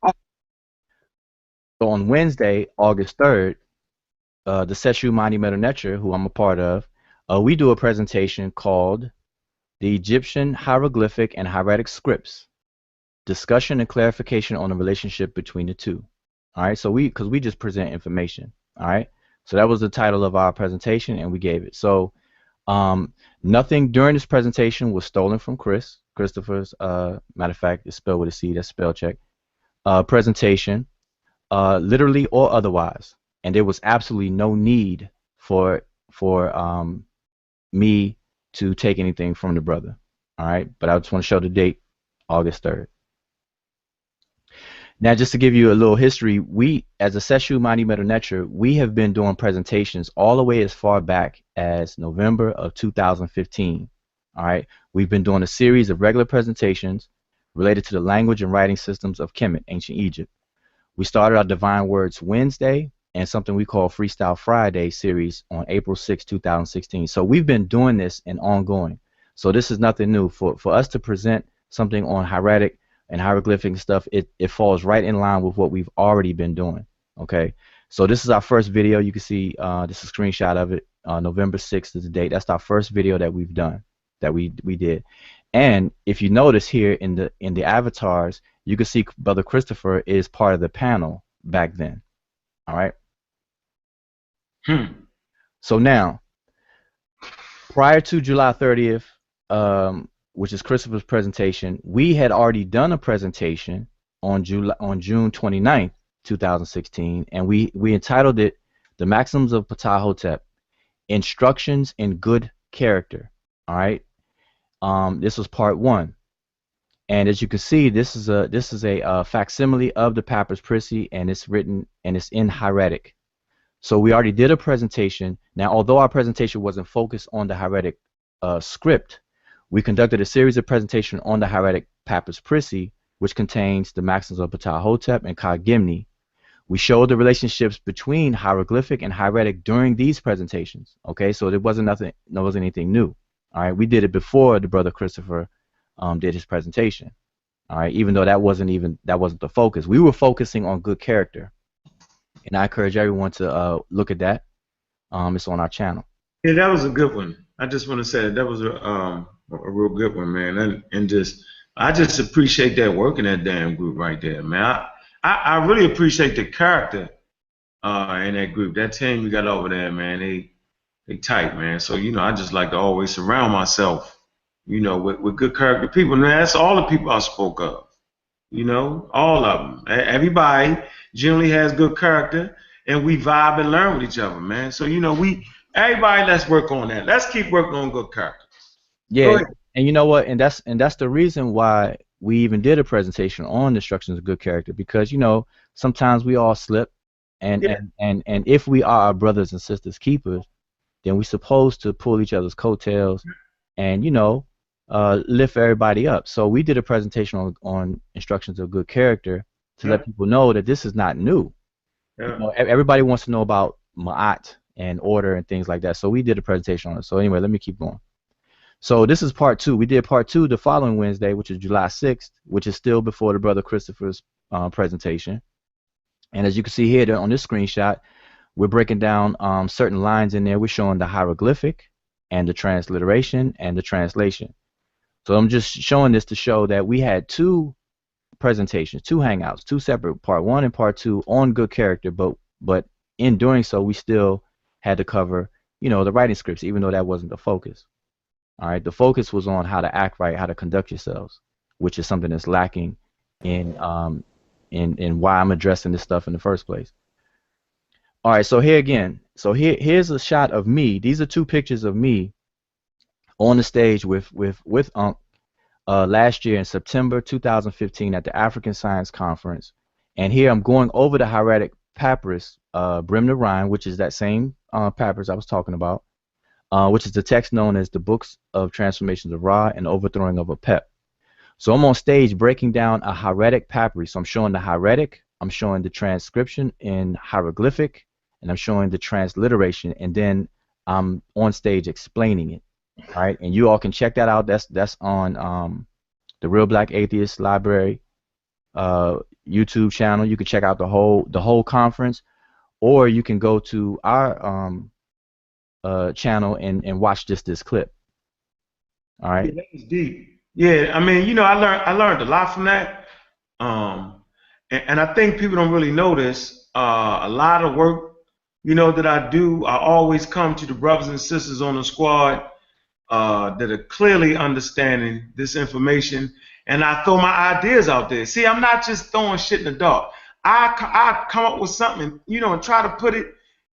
So on Wednesday, August 3rd, the Seshew Medew Netcher, who I'm a part of, we do a presentation called The Egyptian Hieroglyphic and Hieratic Scripts, Discussion and Clarification on the Relationship Between the Two. All right, so because we just present information. All right, so that was the title of our presentation, and we gave it. So nothing during this presentation was stolen from Christopher's. Matter of fact, it's spelled with a C. That's spell check. Presentation, literally or otherwise, and there was absolutely no need for me to take anything from the brother. All right, but I just want to show the date, August 3rd. Now, just to give you a little history, we, as a Seshew Medew Netcher, we have been doing presentations all the way as far back as November of 2015. All right, we've been doing a series of regular presentations related to the language and writing systems of Kemet, ancient Egypt. We started our Divine Words Wednesday and something we call Freestyle Friday series on April 6, 2016. So we've been doing this and ongoing. So this is nothing new. For us to present something on hieratic and hieroglyphic stuff, it falls right in line with what we've already been doing. Okay, so this is our first video. You can see this is a screenshot of it. November 6th is the date. That's our first video that we've done, that we did. And if you notice here in the avatars, you can see Brother Christopher is part of the panel back then. All right. So now, prior to July 30th, which is Christopher's presentation, we had already done a presentation on June 29th, 2016, and we entitled it "The Maxims of Ptah-hotep: Instructions in Good Character." All right. This was part 1, and as you can see, this is a facsimile of the Papyrus Prissy, and it's written and it's in hieratic. So we already did a presentation. Now, although our presentation wasn't focused on the hieratic script, we conducted a series of presentations on the hieratic Papyrus Prissy, which contains the maxims of Ptah-hotep and Ka-Gimni. We showed the relationships between hieroglyphic and hieratic during these presentations. Okay, so there wasn't anything new. All right, we did it before the brother Christopher did his presentation. All right, even though that wasn't the focus. We were focusing on good character, and I encourage everyone to look at that. It's on our channel. Yeah, that was a good one. I just want to say that was a real good one, man. I just appreciate that work in that damn group right there, man. I really appreciate the character in that group. That team we got over there, man. They tight, man. So I just like to always surround myself, with good character people. Man, that's all the people I spoke of. All of them. Everybody generally has good character, and we vibe and learn with each other, man. So everybody, let's work on that. Let's keep working on good character. Yeah, and you know what? And that's the reason why we even did a presentation on instructions of good character, because sometimes we all slip, and if we are our brothers and sisters keepers, then we're supposed to pull each other's coattails and lift everybody up. So we did a presentation on instructions of good character to let people know that this is not new. Everybody wants to know about ma'at and order and things like that. So we did a presentation on it. So anyway, let me keep going. So this is part 2. We did part 2 the following Wednesday, which is July 6th, which is still before the brother Christopher's presentation. And as you can see here on this screenshot, we're breaking down certain lines in there. We're showing the hieroglyphic and the transliteration and the translation. So I'm just showing this to show that we had 2 presentations, 2 hangouts, 2 separate, part 1 and part 2, on good character, but in doing so, we still had to cover, the writing scripts, even though that wasn't the focus. All right, the focus was on how to act right, how to conduct yourselves, which is something that's lacking in why I'm addressing this stuff in the first place. All right, so here again, here's a shot of me. These are 2 pictures of me on the stage with Unc. last year in September 2015 at the African Science Conference. And here I'm going over the hieratic papyrus, Brim to Rhyme, which is that same papyrus I was talking about, which is the text known as the Books of Transformations of Ra and Overthrowing of Apep. So I'm on stage breaking down a hieratic papyrus. So I'm showing the hieratic, I'm showing the transcription in hieroglyphic, and I'm showing the transliteration, and then I'm on stage explaining it. All right, and you all can check that out. That's on the Real Black Atheist Library YouTube channel. You can check out the whole conference, or you can go to our channel and watch just this clip. All right. Yeah, that was deep. Yeah, I mean, you know, I learned a lot from that. And I think people don't really know this. A lot of work, you know, that I do, I always come to the brothers and sisters on the squad that are clearly understanding this information, and I throw my ideas out there. See, I'm not just throwing shit in the dark. I come up with something, you know, and try to put it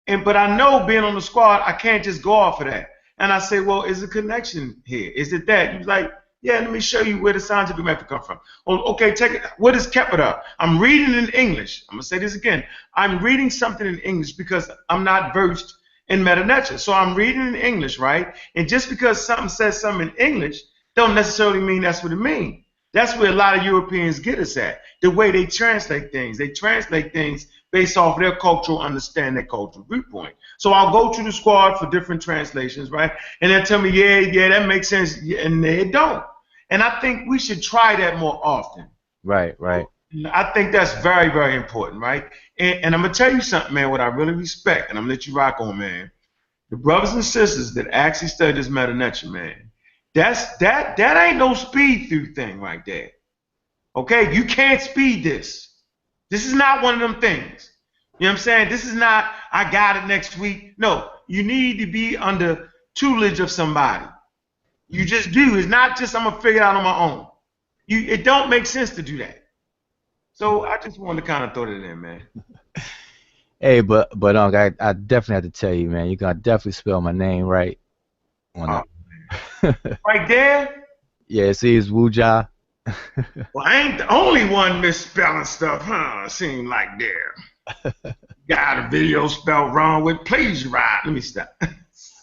in, but I know being on the squad, I can't just go off of that. And I say, well, is a connection here? Is it that? He's like, yeah, let me show you where the scientific method come from. Oh, okay, take it. What is Kepler? I'm reading in English. I'm going to say this again. I'm reading something in English because I'm not versed in Medew Netcher. So I'm reading in English, right? And just because something says something in English don't necessarily mean that's what it means. That's where a lot of Europeans get us at, the way they translate things. They translate things based off their cultural understanding, their cultural viewpoint. So I'll go to the squad for different translations, right? And they'll tell me, yeah, that makes sense, and they don't. And I think we should try that more often. Right, right. I think that's very, very important, right? And I'm going to tell you something, man, what I really respect, and I'm going to let you rock on, man. The brothers and sisters that actually study this Medew Netcher, man, that ain't no speed through thing right there. Okay? You can't speed this. This is not one of them things. You know what I'm saying? This is not, I got it next week. No, you need to be under tutelage of somebody. You just do. It's not just I'm going to figure it out on my own. It don't make sense to do that. So I just wanted to kind of throw that in, man. Hey, but I definitely have to tell you, man, you gotta definitely spell my name right. Right there? Yeah, see, it's Wudjau. Well, I ain't the only one misspelling stuff, huh? Seem like there. Got a video spelled wrong with plagiarize. Let me stop.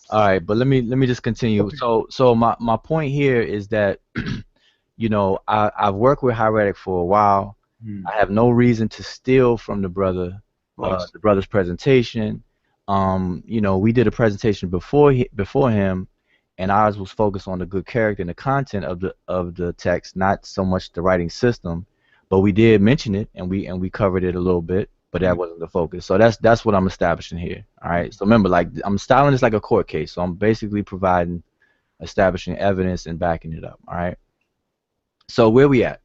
All right, but let me just continue. So my point here is that you know, I've worked with hieratic for a while. I have no reason to steal from the brother's presentation. You know, we did a presentation before him, and ours was focused on the good character and the content of the text, not so much the writing system. But we did mention it, and we covered it a little bit, but that wasn't the focus. So that's what I'm establishing here. All right. So remember, like, I'm styling this like a court case. So I'm basically establishing evidence and backing it up. All right. So where we at?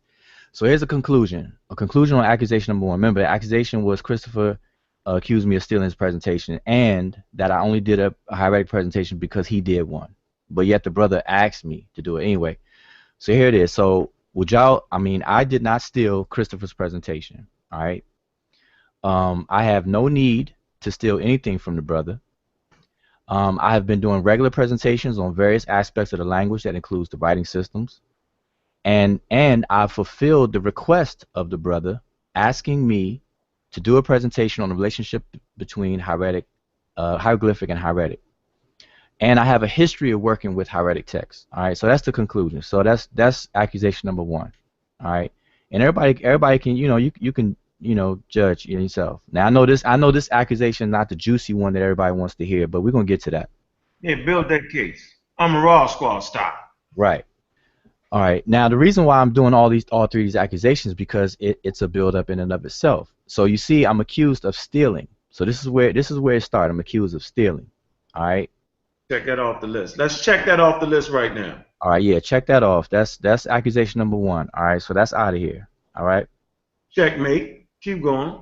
So here's a conclusion. A conclusion on accusation number 1. Remember, the accusation was Christopher accused me of stealing his presentation, and that I only did a hieratic presentation because he did one. But yet the brother asked me to do it anyway. So here it is. So Wudjau, I mean, I did not steal Christopher's presentation. All right. I have no need to steal anything from the brother. I have been doing regular presentations on various aspects of the language that includes the writing systems. And I fulfilled the request of the brother asking me to do a presentation on the relationship between hieroglyphic and hieratic. And I have a history of working with hieratic text. All right, so that's the conclusion. So that's accusation number 1. All right, and everybody can, you know, you can, you know, judge yourself. Now I know this accusation is not the juicy one that everybody wants to hear, but we're gonna get to that. Yeah, build that case. I'm a raw squad style. Right. All right. Now the reason why I'm doing all 3 of these accusations is because it's a build up in and of itself. So you see, I'm accused of stealing. So this is where it started. I'm accused of stealing. All right. Check that off the list. Let's check that off the list right now. All right. Yeah. Check that off. That's accusation number 1. All right. So that's out of here. All right. Checkmate. Keep going.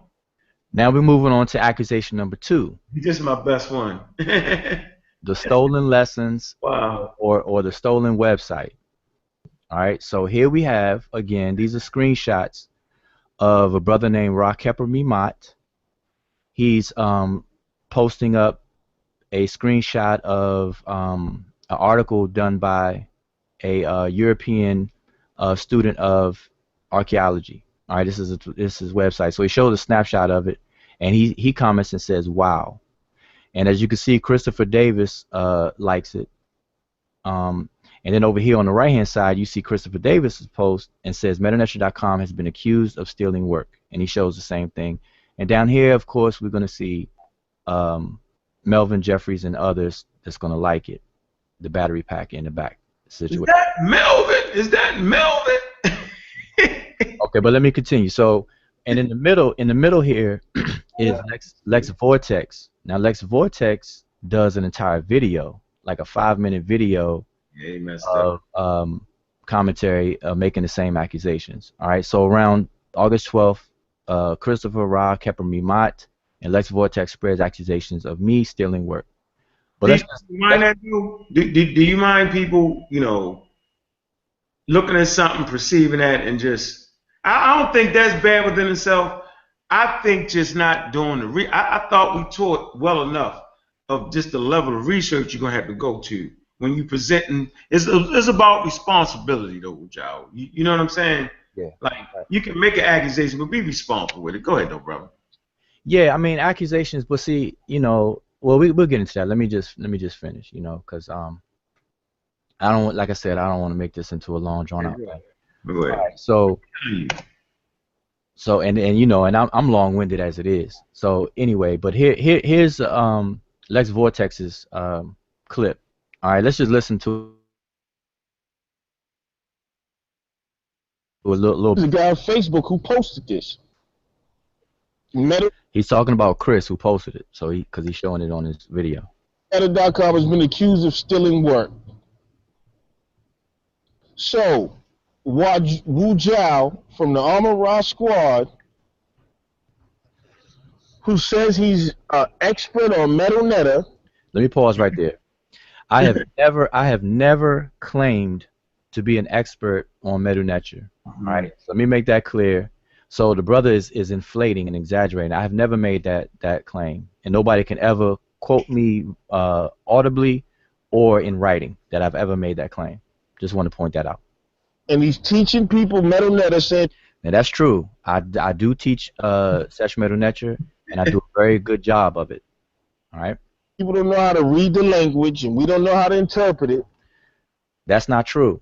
Now we're moving on to accusation number 2. This is my best one. The stolen lessons. Wow. Or the stolen website. All right, so here we have, again, these are screenshots of a brother named Rakepper Mimat. He's posting up a screenshot of an article done by a European student of archaeology. All right, this is his website. So he shows a snapshot of it, and he comments and says, "Wow." And as you can see, Christopher Davis likes it. And then over here on the right-hand side, you see Christopher Davis's post and says, MedewNetcher.com has been accused of stealing work. And he shows the same thing. And down here, of course, we're going to see Melvin Jeffries and others that's going to like it. The battery pack in the back situation. Is that Melvin? Is that Melvin? Okay, but let me continue. So, and in the middle here is Lex Vortex. Now, Lex Vortex does an entire video, like a 5-minute video of commentary making the same accusations. All right, so around August 12th, Christopher Ra Kepper-Mimat and Lex Vortex spreads accusations of me stealing work. But do you mind people, looking at something, perceiving that, and just, I don't think that's bad within itself. I think just not doing I thought we taught well enough of just the level of research you're gonna have to go to when you presenting. It's about responsibility, though, Wudjau. You know what I'm saying? Yeah. Like, you can make an accusation, but be responsible with it. Go ahead, though, brother. Yeah, I mean accusations, but see, well, we'll get into that. Let me just finish, because I don't, like I said, I don't want to make this into a long drawn out thing. Go ahead. All right, so and I'm long-winded as it is. So anyway, but here's Lex Vortex's clip. All right, let's just listen to a little. There's a guy on Facebook who posted this. He's talking about Chris who posted it, so because he's showing it on his video. Medew.com has been accused of stealing work. So, Wudjau from the Armor Ra squad, who says he's an expert on Medew Netcher. Let me pause right there. I have never claimed to be an expert on Medew Netcher. All right, so let me make that clear. So the brother is inflating and exaggerating. I have never made that claim, and nobody can ever quote me audibly or in writing that I've ever made that claim. Just want to point that out. And he's teaching people Medew Netcher. Said, now that's true. I do teach Seshew Medew Netcher, and I do a very good job of it. All right. People don't know how to read the language, and we don't know how to interpret it. That's not true.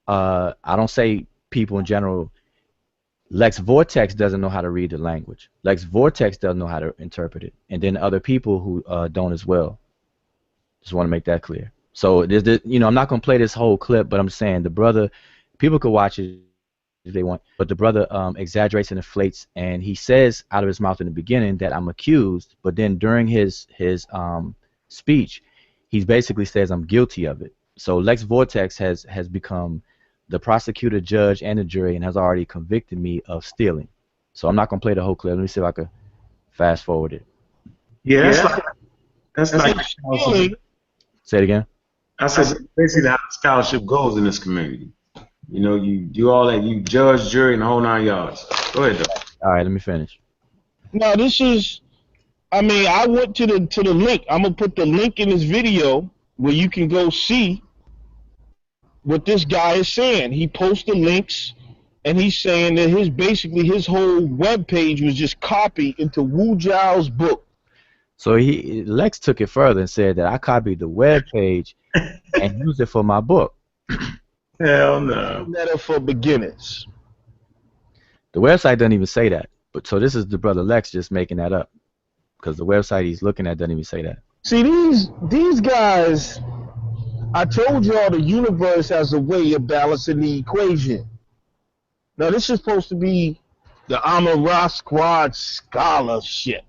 I don't say people in general. Lex Vortex doesn't know how to read the language. Lex Vortex doesn't know how to interpret it, and then other people who don't as well. Just want to make that clear. So I'm not gonna play this whole clip, but I'm saying the brother, people could watch it if they want, but the brother exaggerates and inflates, and he says out of his mouth in the beginning that I'm accused, but then during his speech, he basically says I'm guilty of it. So Lex Vortex has become the prosecutor, judge, and the jury, and has already convicted me of stealing. So I'm not gonna play the whole clip. Let me see if I can fast forward it. Yeah, that's like Say it again. I said basically how scholarship goes in this community. You do all that. You judge, jury, and the whole 9 yards. Go ahead, though. All right, let me finish. Now this is, I went to the link. I'm gonna put the link in this video where you can go see what this guy is saying. He posted links, and he's saying that his whole web page was just copied into Wudjau's book. So Lex took it further and said that I copied the web page and used it for my book. Hell no. Letter for beginners. The website doesn't even say that. But so this is the brother Lex just making that up, because the website he's looking at doesn't even say that. See, these guys, I told y'all the universe has a way of balancing the equation. Now this is supposed to be the Armor Ra squad scholarship.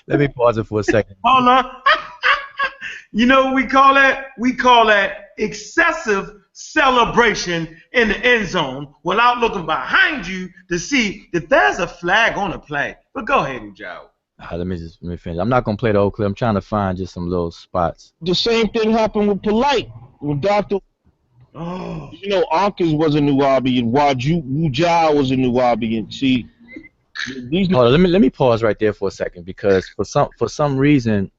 Let me pause it for a second. Hold on. You know what we call that? We call that excessive celebration in the end zone without looking behind you to see that there's a flag on the play. But go ahead, Wudjau. Let me finish. I'm not gonna play the whole clip. I'm trying to find just some little spots. The same thing happened with Polite. When Dr. Ankers was a Nubian, Wudjau was a Nubian. See, let me pause right there for a second, because for some reason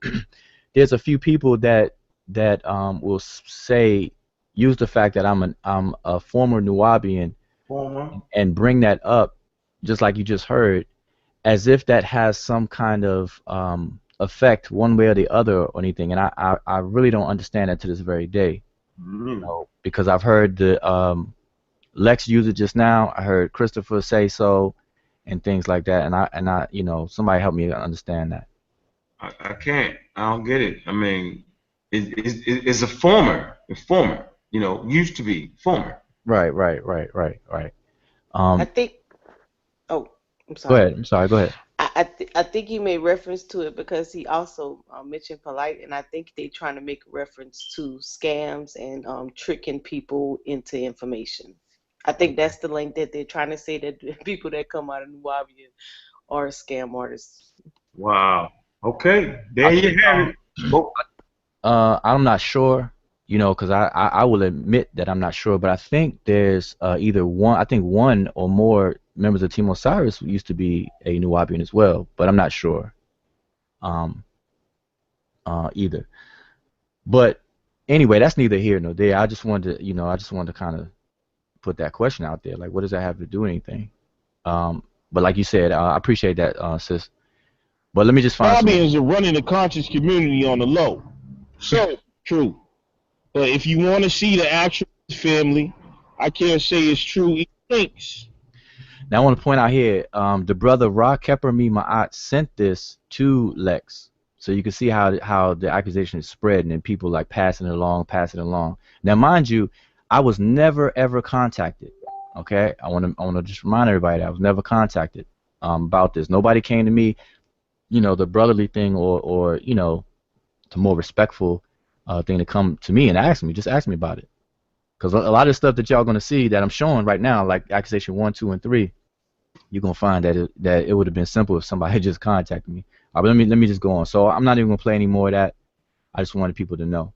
there's a few people that that will say use the fact that I'm a former Nubian and bring that up, just like you just heard, as if that has some kind of effect one way or the other or anything. And I really don't understand that to this very day. You know, because I've heard the Lex use it just now. I heard Christopher say so, and things like that. And I, you know, somebody help me understand that. I can't. I don't get it. I mean, it's a former. A former. You know, used to be former. Right. I think. Oh, I'm Go sorry. ahead. I'm sorry. Go ahead. I think he made reference to it because he also mentioned polite, and I think they trying to make reference to scams and tricking people into information. I think that's the link that they're trying to say that people that come out of New Orleans are scam artists. Wow. Okay. I There you think have it. Oh, I'm not sure, you know, because I will admit that I'm not sure, but I think there's either one, I think one or more members of Team Osiris who used to be a Nubian as well, but I'm not sure um, either. But anyway, that's neither here nor there. I just wanted to, you know, I just wanted to kind of put that question out there, like, what does that have to do with anything? But like you said, I appreciate that, sis. But let me just find some. Nubians are running a conscious community on the low. So true. But if you want to see the actual family, I can't say it's true. He thinks. Now I want to point out here, the brother Ra Kepper Me Ma'at sent this to Lex, so you can see how the accusation is spreading and people like passing it along, passing it along. Now, mind you, I was never ever contacted. Okay, I want to just remind everybody that I was never contacted about this. Nobody came to me, you know, the brotherly thing or you know, the more respectful thing to come to me and ask me, just ask me about it. Because a lot of stuff that y'all gonna see that I'm showing right now, like accusation 1, 2, and 3, you're gonna find that it would have been simple if somebody had just contacted me. But let me just go on. So I'm not even gonna play any more of that. I just wanted people to know.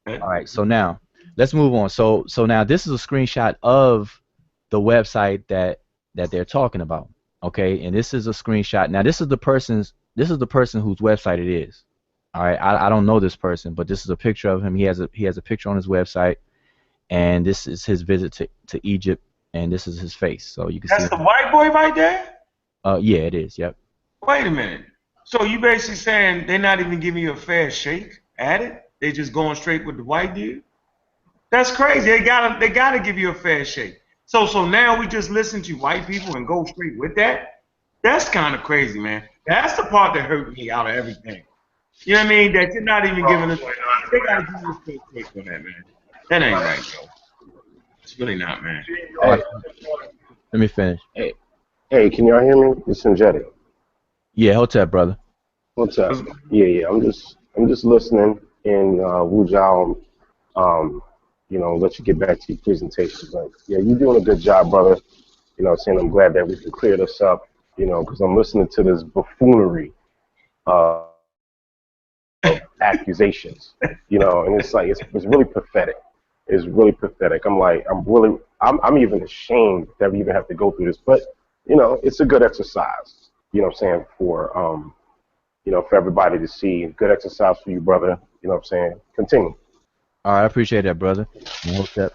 All right. So now let's move on. So now this is a screenshot of the website that they're talking about. Okay, and this is a screenshot. Now this is the person whose website it is. All right. I don't know this person, but this is a picture of him. He has a picture on his website, and this is his visit to Egypt, and this is his face. So you can that's see. the white boy right there? Yeah, it is. Yep. Wait a minute. So you basically saying they're not even giving you a fair shake at it? They just going straight with the white dude? That's crazy. They gotta give you a fair shake. So now we just listen to white people and go straight with that? That's kind of crazy, man. That's the part that hurt me out of everything. You know what I mean? That you're not even giving us. They gotta give you a fair shake on that, man. That ain't right, bro. It's really not, man. Let me finish. Hey, can y'all hear me? It's Sinjetti. Yeah, Hotep, brother. What's up? Yeah. I'm just listening in Wudjau. You know, let you get back to your presentation. But yeah, you're doing a good job, brother. You know, saying I'm glad that we can clear this up. You know, because I'm listening to this buffoonery of accusations. You know, and it's like it's really pathetic. It's really pathetic. I'm even ashamed that we even have to go through this. But you know, it's a good exercise. You know what I'm saying, for you know, for everybody to see. Good exercise for you, brother. You know what I'm saying? Continue. All right, I appreciate that, brother. Hotep.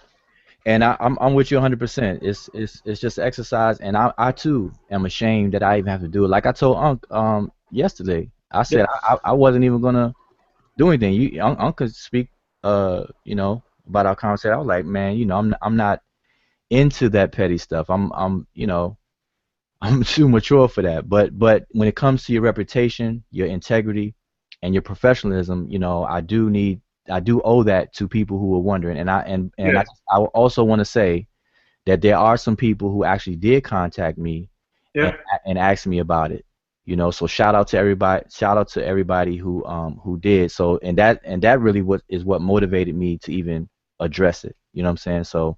And I'm with you 100%. It's just exercise, and I too am ashamed that I even have to do it. Like I told Unc yesterday, I said I wasn't even gonna do anything. Unc could speak you know, about our conversation. I was like, man, you know, I'm not into that petty stuff. I'm you know, I'm too mature for that. But when it comes to your reputation, your integrity, and your professionalism, you know, I do owe that to people who are wondering. And I also want to say that there are some people who actually did contact me and asked me about it. You know, so shout out to everybody who did. So and that really is what motivated me to even address it. You know what I'm saying? So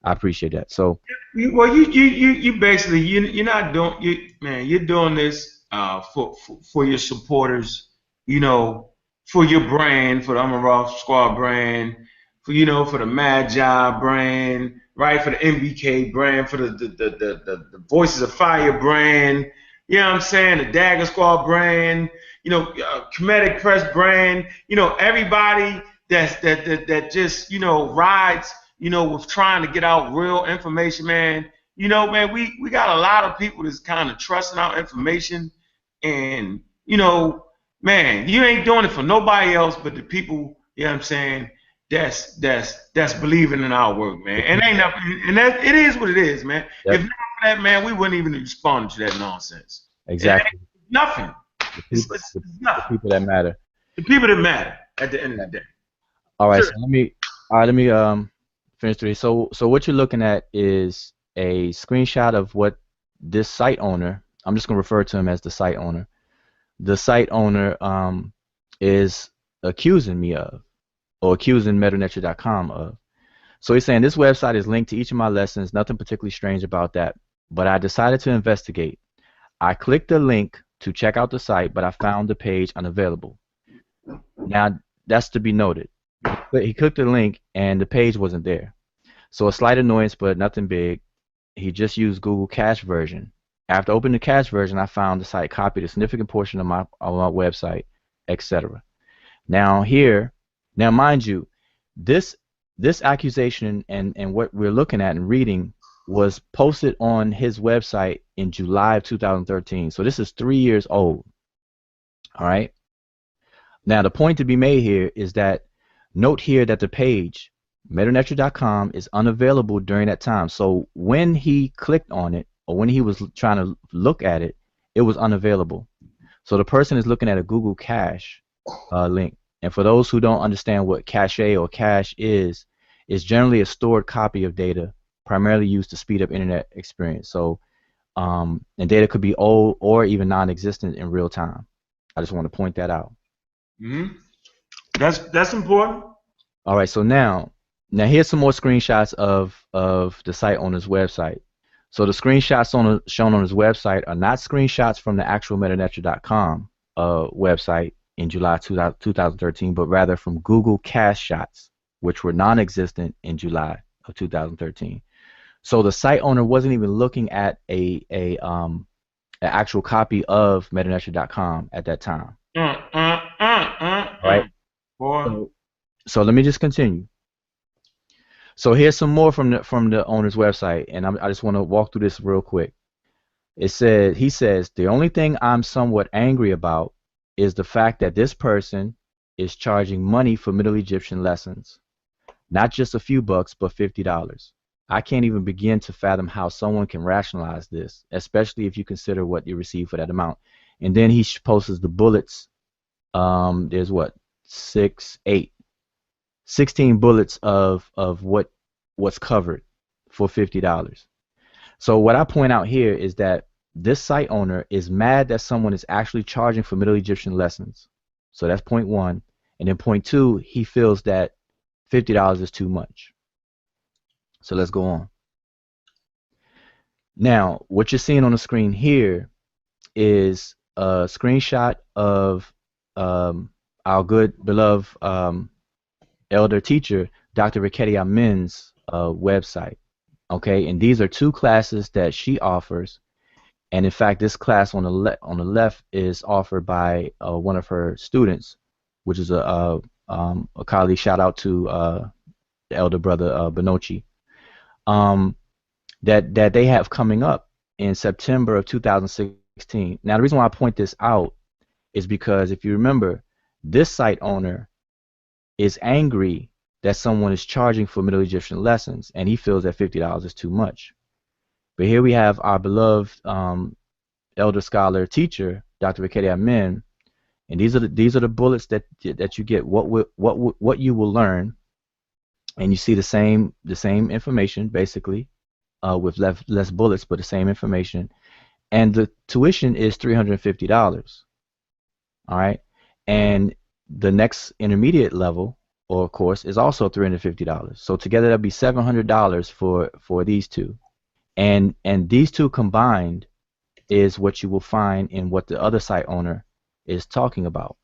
I appreciate that. So You basically you're not doing you're doing this for your supporters, you know, for your brand, for the Amarov Squad brand, for for the Magi brand, right? For the MBK brand, for the Voices of Fire brand, you know what I'm saying? The Dagger Squad brand, Comedic Press brand, everybody that just rides with trying to get out real information, man. Man, we got a lot of people that's kind of trusting our information, and man, you ain't doing it for nobody else but the people. You know what I'm saying? That's believing in our work, man. And ain't nothing, and that it is what it is, man. Yep. If not for that, man, we wouldn't even respond to that nonsense. Exactly. Nothing. It's The nothing. people that matter. The people that matter at the end of the day. All right. Sure. So let me finish through. So what you're looking at is a screenshot of what this site owner. I'm just gonna refer to him as the site owner. The site owner is accusing me of, or accusing MedewNetcher.com of. So he's saying this website is linked to each of my lessons. Nothing particularly strange about that. But I decided to investigate. I clicked the link to check out the site, but I found the page unavailable. Now, that's to be noted. He clicked the link, and the page wasn't there. So a slight annoyance, but nothing big. He just used Google Cache version. After opening the cache version, I found the site copied a significant portion of my website, etc. Now mind you, this accusation and what we're looking at and reading was posted on his website in July of 2013. So this is 3 years old. All right. Now the point to be made here is that note here that the page MedewNetcher.com is unavailable during that time. So when he clicked on it, or when he was trying to look at it, it was unavailable. So the person is looking at a Google Cache link. And for those who don't understand what cache or cache is generally a stored copy of data primarily used to speed up internet experience. So and data could be old or even non-existent in real time. I just want to point that out. Mm-hmm. That's important. All right, so now here's some more screenshots of the site owner's website. So the screenshots shown on his website are not screenshots from the actual MedewNetcher.com website in July 2013, but rather from Google Cache shots, which were non-existent in July of 2013. So the site owner wasn't even looking at an actual copy of MedewNetcher.com at that time. Right? So let me just continue. So here's some more from the owner's website, and I just want to walk through this real quick. He says, the only thing I'm somewhat angry about is the fact that this person is charging money for Middle Egyptian lessons. Not just a few bucks, but $50. I can't even begin to fathom how someone can rationalize this, especially if you consider what you receive for that amount. And then he posts the bullets. There's what? 16 bullets of what's covered for $50. So what I point out here is that this site owner is mad that someone is actually charging for Middle Egyptian lessons. So that's point one. And then point two, he feels that $50 is too much. So let's go on. Now, what you're seeing on the screen here is a screenshot of our good beloved elder teacher, Dr. Riketti Amin's website. Okay, and these are two classes that she offers, and in fact, this class on the left is offered by one of her students, which is a colleague. Shout out to the elder brother Benochi. That they have coming up in September of 2016. Now, the reason why I point this out is because if you remember, this site owner is angry that someone is charging for Middle Egyptian lessons, and he feels that $50 is too much. But here we have our beloved elder scholar teacher, Dr. Riketti Amin, and these are the bullets that you get. What you will learn, and you see the same information basically, with less bullets, but the same information, and the tuition is $350. All right, and the next intermediate level, or course, is also $350. So together that'll be $700 for these two, and these two combined is what you will find in what the other site owner is talking about.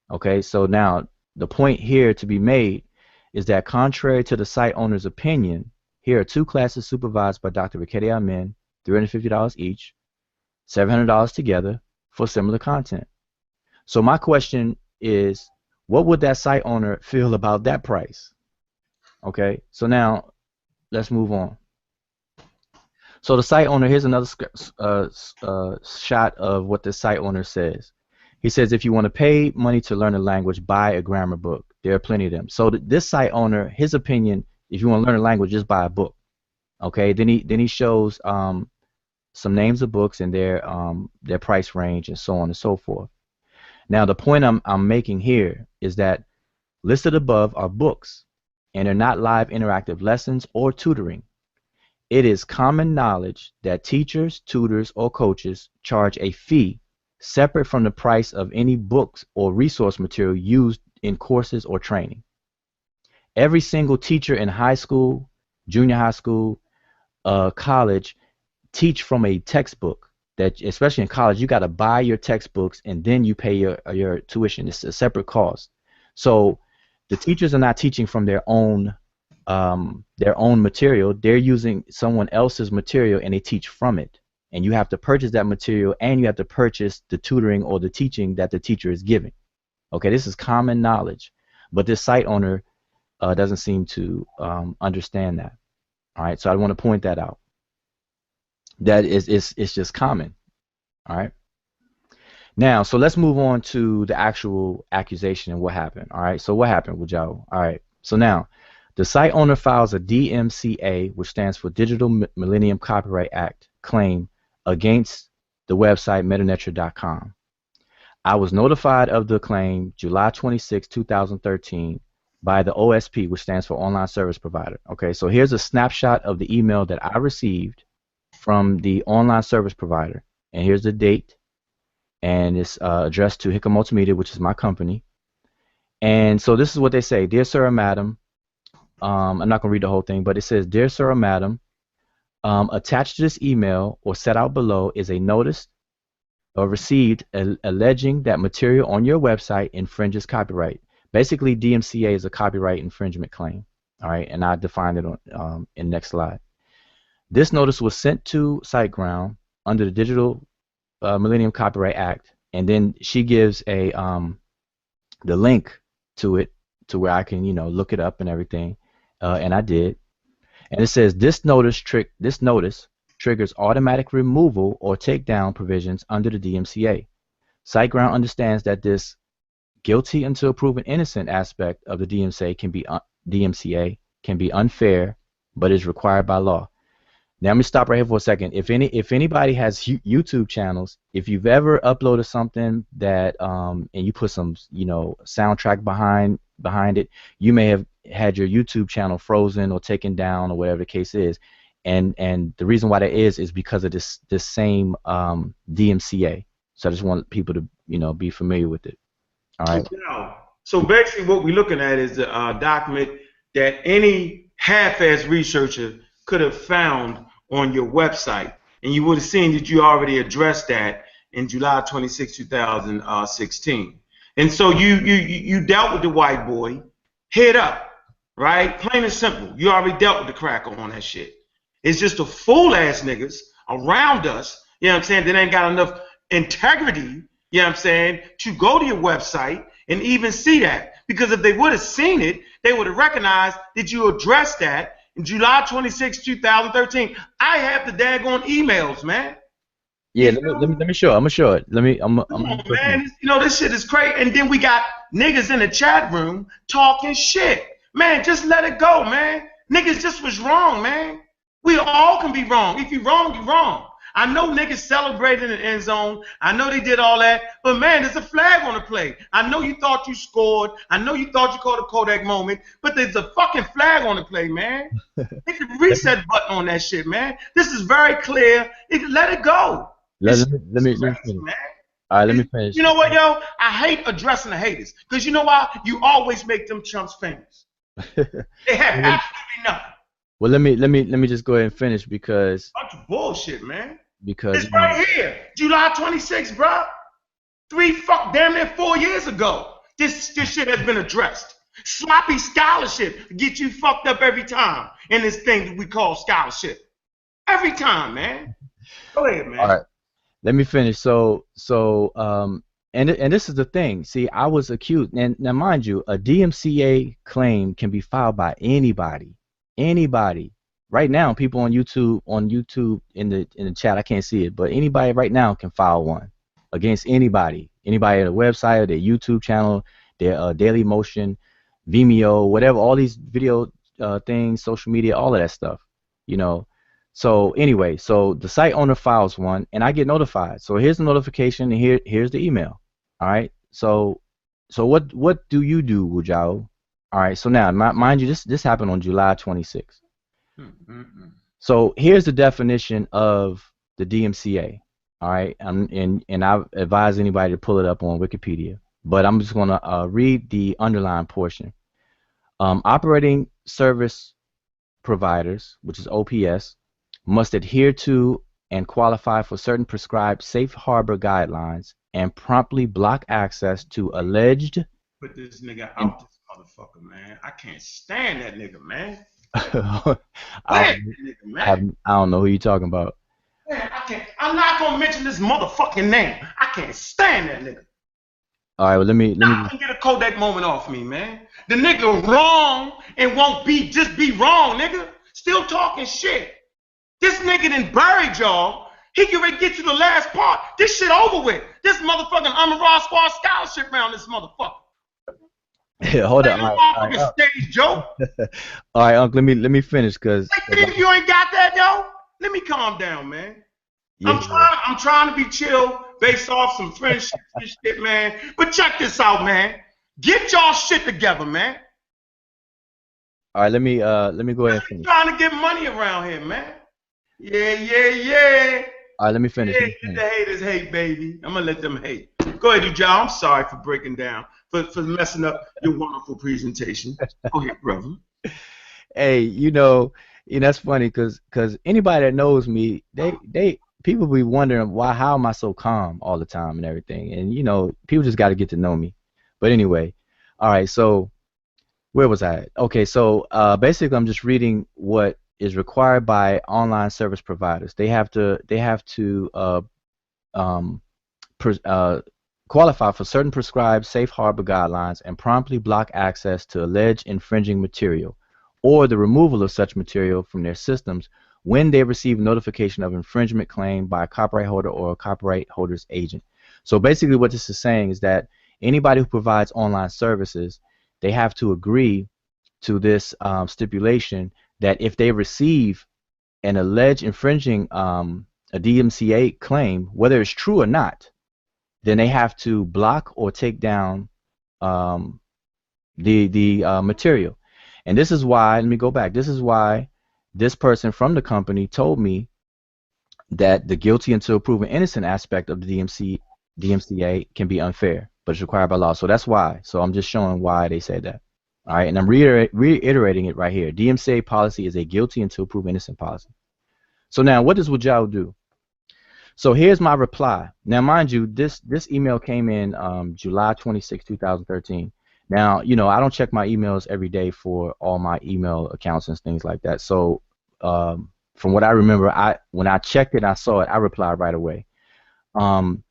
Okay, so now the point here to be made is that contrary to the site owner's opinion, here are two classes supervised by Dr. Riketti Amin, $350 each, $700 together for similar content. So my question is, What would that site owner feel about that price? Okay, so now let's move on. So the site owner, here's another shot of what the site owner says. He says, if you want to pay money to learn a language, buy a grammar book. There are plenty of them. So this site owner, his opinion, if you want to learn a language, just buy a book. Okay, then he shows some names of books and their price range and so on and so forth. Now the point I'm making here is that listed above are books, and they're not live interactive lessons or tutoring. It is common knowledge that teachers, tutors, or coaches charge a fee separate from the price of any books or resource material used in courses or training. Every single teacher in high school, junior high school, college teach from a textbook. That especially in college, you got to buy your textbooks and then you pay your tuition. It's a separate cost. So the teachers are not teaching from their own material. They're using someone else's material and they teach from it. And you have to purchase that material and you have to purchase the tutoring or the teaching that the teacher is giving. Okay, this is common knowledge, but this site owner doesn't seem to understand that. All right, so I want to point that out. That it's just common. All right. Now, so let's move on to the actual accusation and what happened. All right, so what happened, Wudjau? All right, so now the site owner files a DMCA, which stands for Digital Millennium Copyright Act, claim against the website MedewNetcher.com. I was notified of the claim July 26, 2013 by the OSP, which stands for Online Service Provider. Okay, so here's a snapshot of the email that I received from the online service provider, and here's the date, and it's addressed to Hickam Multimedia, which is my company. And so this is what they say: Dear Sir or Madam, I'm not going to read the whole thing, but it says, Dear Sir or Madam, attached to this email or set out below is a notice or received alleging that material on your website infringes copyright. Basically, DMCA is a copyright infringement claim. All right, and I defined it on in the next slide. This notice was sent to SiteGround under the Digital Millennium Copyright Act, and then she gives a the link to it to where I can look it up and everything, and I did. And it says this notice triggers automatic removal or takedown provisions under the DMCA. SiteGround understands that this guilty until proven innocent aspect of the DMCA can be unfair, but is required by law. Now let me stop right here for a second. If anybody has YouTube channels, if you've ever uploaded something that and you put some soundtrack behind it, you may have had your YouTube channel frozen or taken down or whatever the case is, and the reason why that is because of this same DMCA. So I just want people to be familiar with it. All right. So basically, what we're looking at is a document that any half-ass researcher could have found on your website, and you would have seen that you already addressed that in July 26, 2016. And so you dealt with the white boy head up, right? Plain and simple. You already dealt with the cracker on that shit. It's just the fool-ass niggas around us, you know what I'm saying, that ain't got enough integrity, you know what I'm saying, to go to your website and even see that. Because if they would have seen it, they would have recognized that you addressed that in July 26, 2013. I have the daggone emails, man. Yeah, let me show it. I'm gonna show it. Come on, man. This shit is crazy. And then we got niggas in the chat room talking shit. Man, just let it go, man. Niggas just was wrong, man. We all can be wrong. If you're wrong, you're wrong. I know niggas celebrated in the end zone. I know they did all that. But, man, there's a flag on the play. I know you thought you scored. I know you thought you caught a Kodak moment. But there's a fucking flag on the play, man. Hit the reset button on that shit, man. This is very clear. Let it go. Let me finish. Man. All right, let me finish. You know what, yo? I hate addressing the haters. Because you know why? You always make them chumps famous. They have absolutely nothing. Well, let me just go ahead and finish because bunch of bullshit, man. Because it's right here, July 26th, bro. Damn near 4 years ago. This shit has been addressed. Sloppy scholarship get you fucked up every time in this thing that we call scholarship. Every time, man. Go ahead, man. All right, let me finish. So and this is the thing. See, I was accused, and now mind you, a DMCA claim can be filed by anybody. Anybody. Right now, people on YouTube in the chat, I can't see it, but anybody right now can file one against anybody. Anybody at a website, their YouTube channel, their Daily Motion, Vimeo, whatever, all these video things, social media, all of that stuff. You know. So anyway, so the site owner files one, and I get notified. So here's the notification, and here's the email. All right. So what do you do, Wudjau? All right. So now, mind you, this happened on July 26th. So here's the definition of the DMCA. All right. And I advise anybody to pull it up on Wikipedia. But I'm just gonna read the underlined portion. Operating service providers, which is OPS, must adhere to and qualify for certain prescribed safe harbor guidelines and promptly block access to alleged. Put this nigga out, this motherfucker, man. I can't stand that nigga, man. I don't know who you're talking about. Man, I'm not gonna mention this motherfucking name. I can't stand that nigga. All right, well let me get a Kodak moment off me, man. The nigga wrong and won't just be wrong, nigga. Still talking shit. This nigga done buried y'all. He can ready to get to the last part. This shit over with. This motherfucking I'm a Raw Squad scholarship round this motherfucker. Yeah, hold on. All right, stage joke. All right, Uncle, let me finish, cause if you ain't got that though, let me calm down, man. Yeah. I'm trying to be chill based off some friendship and shit, man. But check this out, man. Get y'all shit together, man. All right, let me go ahead and finish. Trying to get money around here, man. Yeah. All right, let me finish. Yeah, let the haters hate, baby. I'm gonna let them hate. Go ahead, Wudjau. I'm sorry for breaking down, for messing up your wonderful presentation. Go ahead, brother. Hey, you know that's funny, cause anybody that knows me, people be wondering how am I so calm all the time and everything, and people just got to get to know me. But anyway, all right. So where was I at? Okay, so basically I'm just reading what is required by online service providers. They have to qualify for certain prescribed safe harbor guidelines and promptly block access to alleged infringing material or the removal of such material from their systems when they receive notification of infringement claim by a copyright holder or a copyright holder's agent. So basically what this is saying is that anybody who provides online services, they have to agree to this stipulation that if they receive an alleged infringing a DMCA claim, whether it's true or not, then they have to block or take down the material. And this is why, let me go back, this is why this person from the company told me that the guilty until proven innocent aspect of the DMCA can be unfair, but it's required by law. So that's why. So I'm just showing why they said that. All right, and I'm reiterating it right here. DMCA policy is a guilty until proven innocent policy. So now, what does Wudjau do? So here's my reply. Now, mind you, this email came in July 26, 2013. Now, I don't check my emails every day for all my email accounts and things like that. So from what I remember, when I checked it and I saw it, I replied right away. When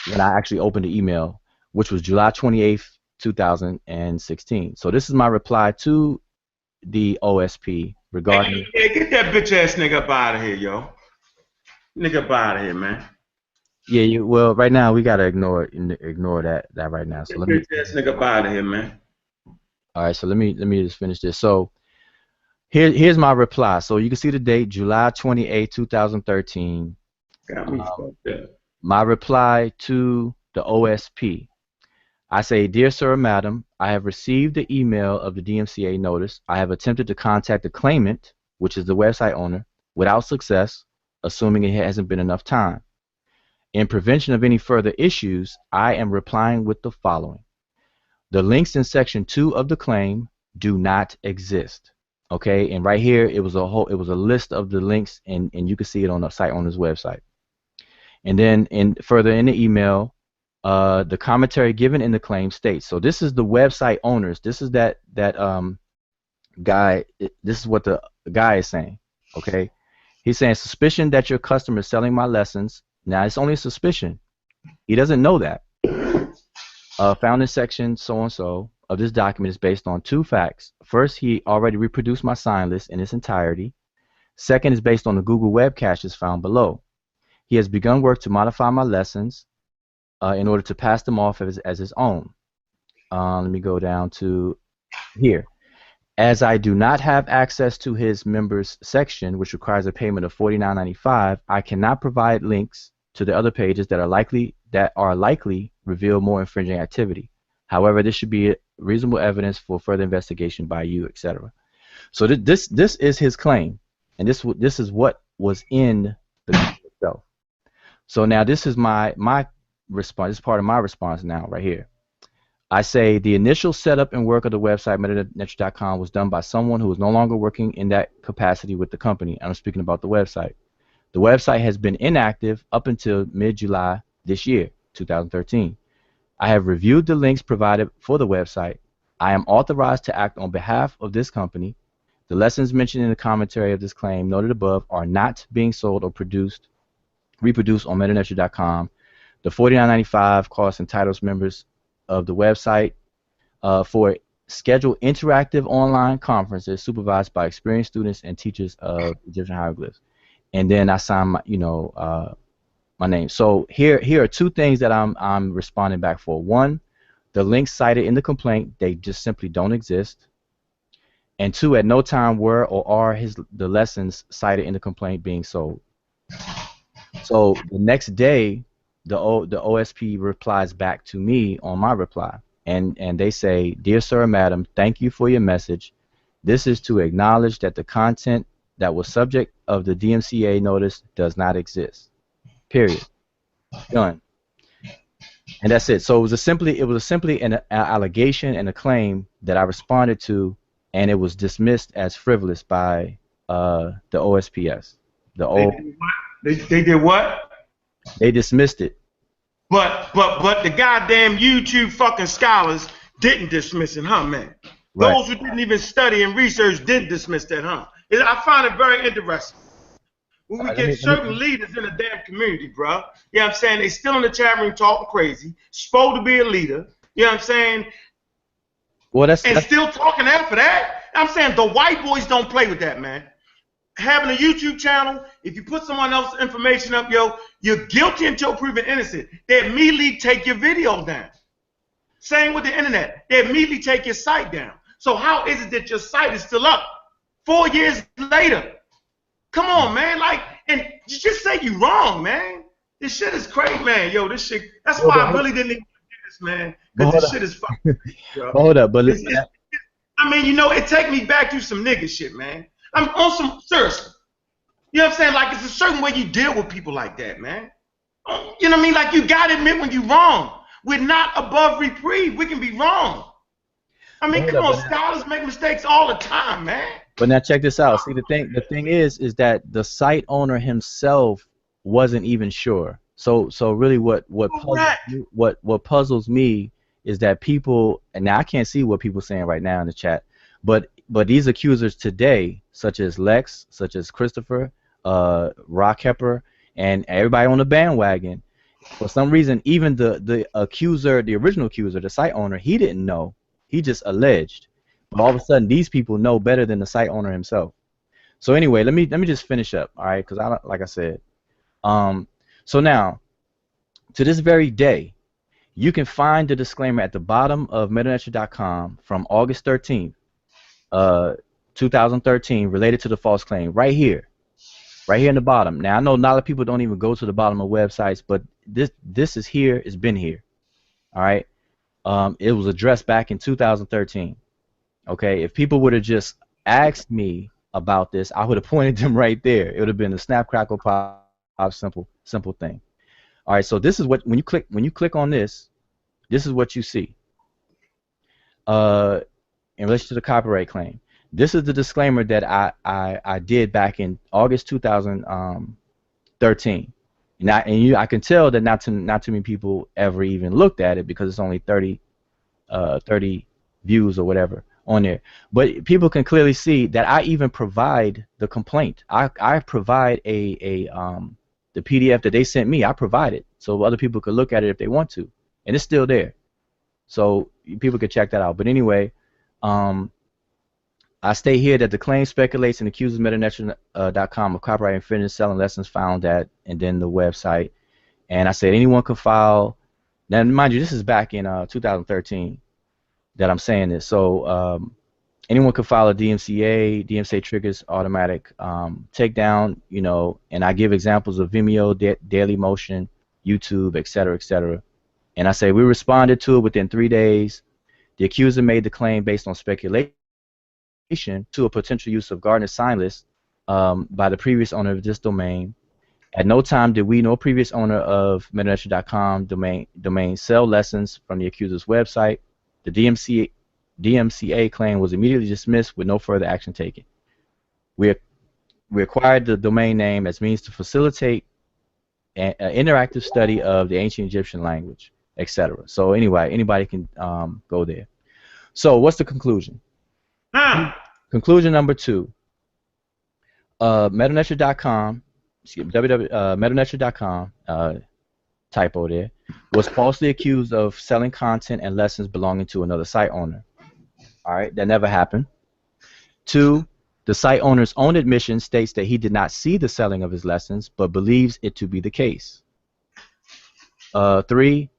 I actually opened the email, which was July 28th, 2016. So this is my reply to the OSP regarding. Hey, get that bitch ass nigga up out of here, yo. Nigga up out of here, man. Yeah, well, right now we gotta ignore that right now. So let me. Bitch ass nigga up out of here, man. All right, so let me just finish this. So here's my reply. So you can see the date, July 28, 2013. Got me fucked up. My reply to the OSP. I say, dear sir or madam, I have received the email of the DMCA notice. I have attempted to contact the claimant, which is the website owner, without success, assuming it hasn't been enough time. In prevention of any further issues, I am replying with the following. The links in section 2 of the claim do not exist. Okay, and right here it was a list of the links, and you can see it on the site owner's website. And then further in the email, the commentary given in the claim states. So this is the website owners. This is that guy. This is what the guy is saying. Okay, he's saying suspicion that your customer is selling my lessons. Now it's only a suspicion. He doesn't know that. Found in section so-and-so of this document is based on two facts. First, he already reproduced my sign list in its entirety. Second is based on the Google web caches found below. He has begun work to modify my lessons in order to pass them off as his own. Let me go down to here. As I do not have access to his members section, which requires a payment of $49.95, I cannot provide links to the other pages that are likely reveal more infringing activity. However, this should be reasonable evidence for further investigation by you, etc. So this is his claim, and this is what was in the claim itself. So now this is my response. This is part of my response now, right here. I say the initial setup and work of the website MedewNetcher.com was done by someone who is no longer working in that capacity with the company. I'm speaking about the website. The website has been inactive up until mid-July this year, 2013. I have reviewed the links provided for the website. I am authorized to act on behalf of this company. The lessons mentioned in the commentary of this claim noted above are not being sold or reproduced on MedewNetcher.com. The $49.95 cost entitles members of the website for scheduled interactive online conferences supervised by experienced students and teachers of Egyptian hieroglyphs. And then I sign my, my name. So here are two things that I'm responding back for. One, the links cited in the complaint, they just simply don't exist. And two, at no time were or are the lessons cited in the complaint being sold. So the next day, the OSP replies back to me on my reply, and they say, "Dear Sir or Madam, thank you for your message. This is to acknowledge that the content that was subject of the DMCA notice does not exist. Period. Done." And that's it. So it was simply an allegation and a claim that I responded to, and it was dismissed as frivolous by the OSPS. They did what? They dismissed it. But the goddamn YouTube fucking scholars didn't dismiss it, huh, man? Right. Those who didn't even study and research didn't dismiss that, huh? I find it very interesting. When we get certain leaders in the damn community, bro, you know what I'm saying? They still in the chat room talking crazy, supposed to be a leader, you know what I'm saying? Well, still talking after that. I'm saying the white boys don't play with that, man. Having a YouTube channel, if you put someone else's information up, you're guilty until proven innocent. They immediately take your video down. Same with the internet. They immediately take your site down. So how is it that your site is still up 4 years later? Come on, man. And you just say you're wrong, man. This shit is crazy, man. Yo, this shit. That's why I really didn't even do this, man. Because this shit is fucking. Hold up, but I mean, it take me back to some nigga shit, man. I'm on some, seriously. You know what I'm saying? Like, it's a certain way you deal with people like that, man. You know what I mean? Like, you gotta admit when you're wrong. We're not above reprieve. We can be wrong. I mean, come on, scholars make mistakes all the time, man. But now check this out. See, the thing is that the site owner himself wasn't even sure. So really, what puzzles me is that people, and now I can't see what people are saying right now in the chat, but these accusers today, such as Lex, such as Christopher, Rock Hepper, and everybody on the bandwagon, for some reason, even the accuser, the original accuser, the site owner, he didn't know. He just alleged. But all of a sudden, these people know better than the site owner himself. So anyway, let me just finish up, all right? Because like I said, so now, to this very day, you can find the disclaimer at the bottom of MedewNetcher.com from August 13th, 2013, related to the false claim, right here in the bottom. Now I know a lot of people don't even go to the bottom of websites, but this is here. It's been here, all right. It was addressed back in 2013. Okay, if people would have just asked me about this, I would have pointed them right there. It would have been a snap, crackle, pop, simple thing. All right, so this is what when you click on this is what you see. In relation to the copyright claim, this is the disclaimer that I did back in August 2013. I can tell that not too many people ever even looked at it because it's only 30 views or whatever on there. But people can clearly see that I even provide the complaint. I provide the PDF that they sent me. I provide it so other people could look at it if they want to, and it's still there. So people could check that out. But anyway, I state here that the claim speculates and accuses MedewNetcher.com of copyright infringement, selling lessons found at, and then the website. And I said anyone can file. Now, mind you, this is back in 2013 that I'm saying this. So anyone can file a DMCA. DMCA triggers automatic takedown, you know, and I give examples of Vimeo, Dailymotion, YouTube, etc., etc. And I say we responded to it within 3 days. The accuser made the claim based on speculation to a potential use of Gartner's sign list by the previous owner of this domain. At no time did we nor previous owner of MedewNetcher.com domain sell lessons from the accuser's website. The DMCA claim was immediately dismissed with no further action taken. We acquired the domain name as means to facilitate an interactive study of the ancient Egyptian language, etc. So anyway, anybody can go there. So what's the conclusion? Conclusion number 2. MedewNetcher.com, MedewNetcher.com, typo there, was falsely accused of selling content and lessons belonging to another site owner. All right, that never happened. 2, the site owner's own admission states that he did not see the selling of his lessons, but believes it to be the case. 3,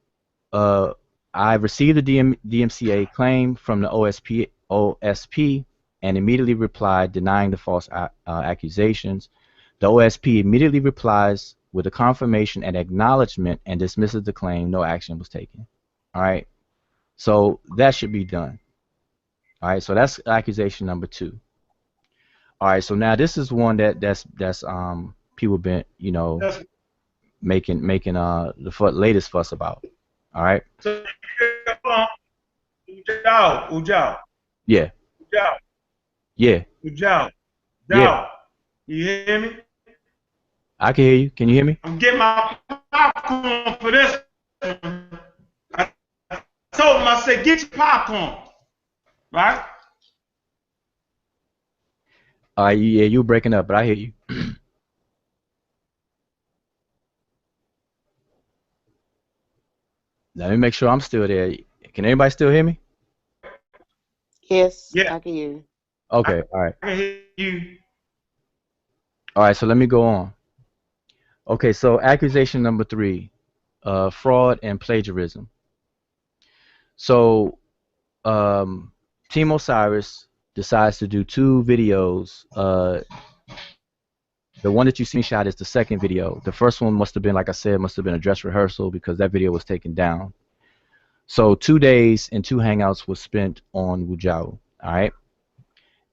I received a DMCA claim from the OSP and immediately replied denying the false accusations. The OSP immediately replies with a confirmation and acknowledgement and dismisses the claim. No action was taken. All right, so that should be done. All right, so that's accusation number 2. All right, so now this is one that's people been, you know, making the latest fuss about. All right. So, Wudjau. Yeah. Wudjau. Yeah. Wudjau. Yeah. You hear me? I can hear you. Can you hear me? I'm getting my popcorn for this. I told him, I said, get your popcorn. Right? Yeah, you were breaking up, but I hear you. Let me make sure I'm still there. Can anybody still hear me? Yes, Yeah. I can hear you. Okay, all right. I can hear you. All right, so let me go on. Okay, so accusation number 3, fraud and plagiarism. So, Team Osiris decides to do 2 videos. The one that you see shot is the second video. The first one must have been, like I said, must have been a dress rehearsal because that video was taken down. So 2 days and 2 hangouts was spent on Wudjau. All right,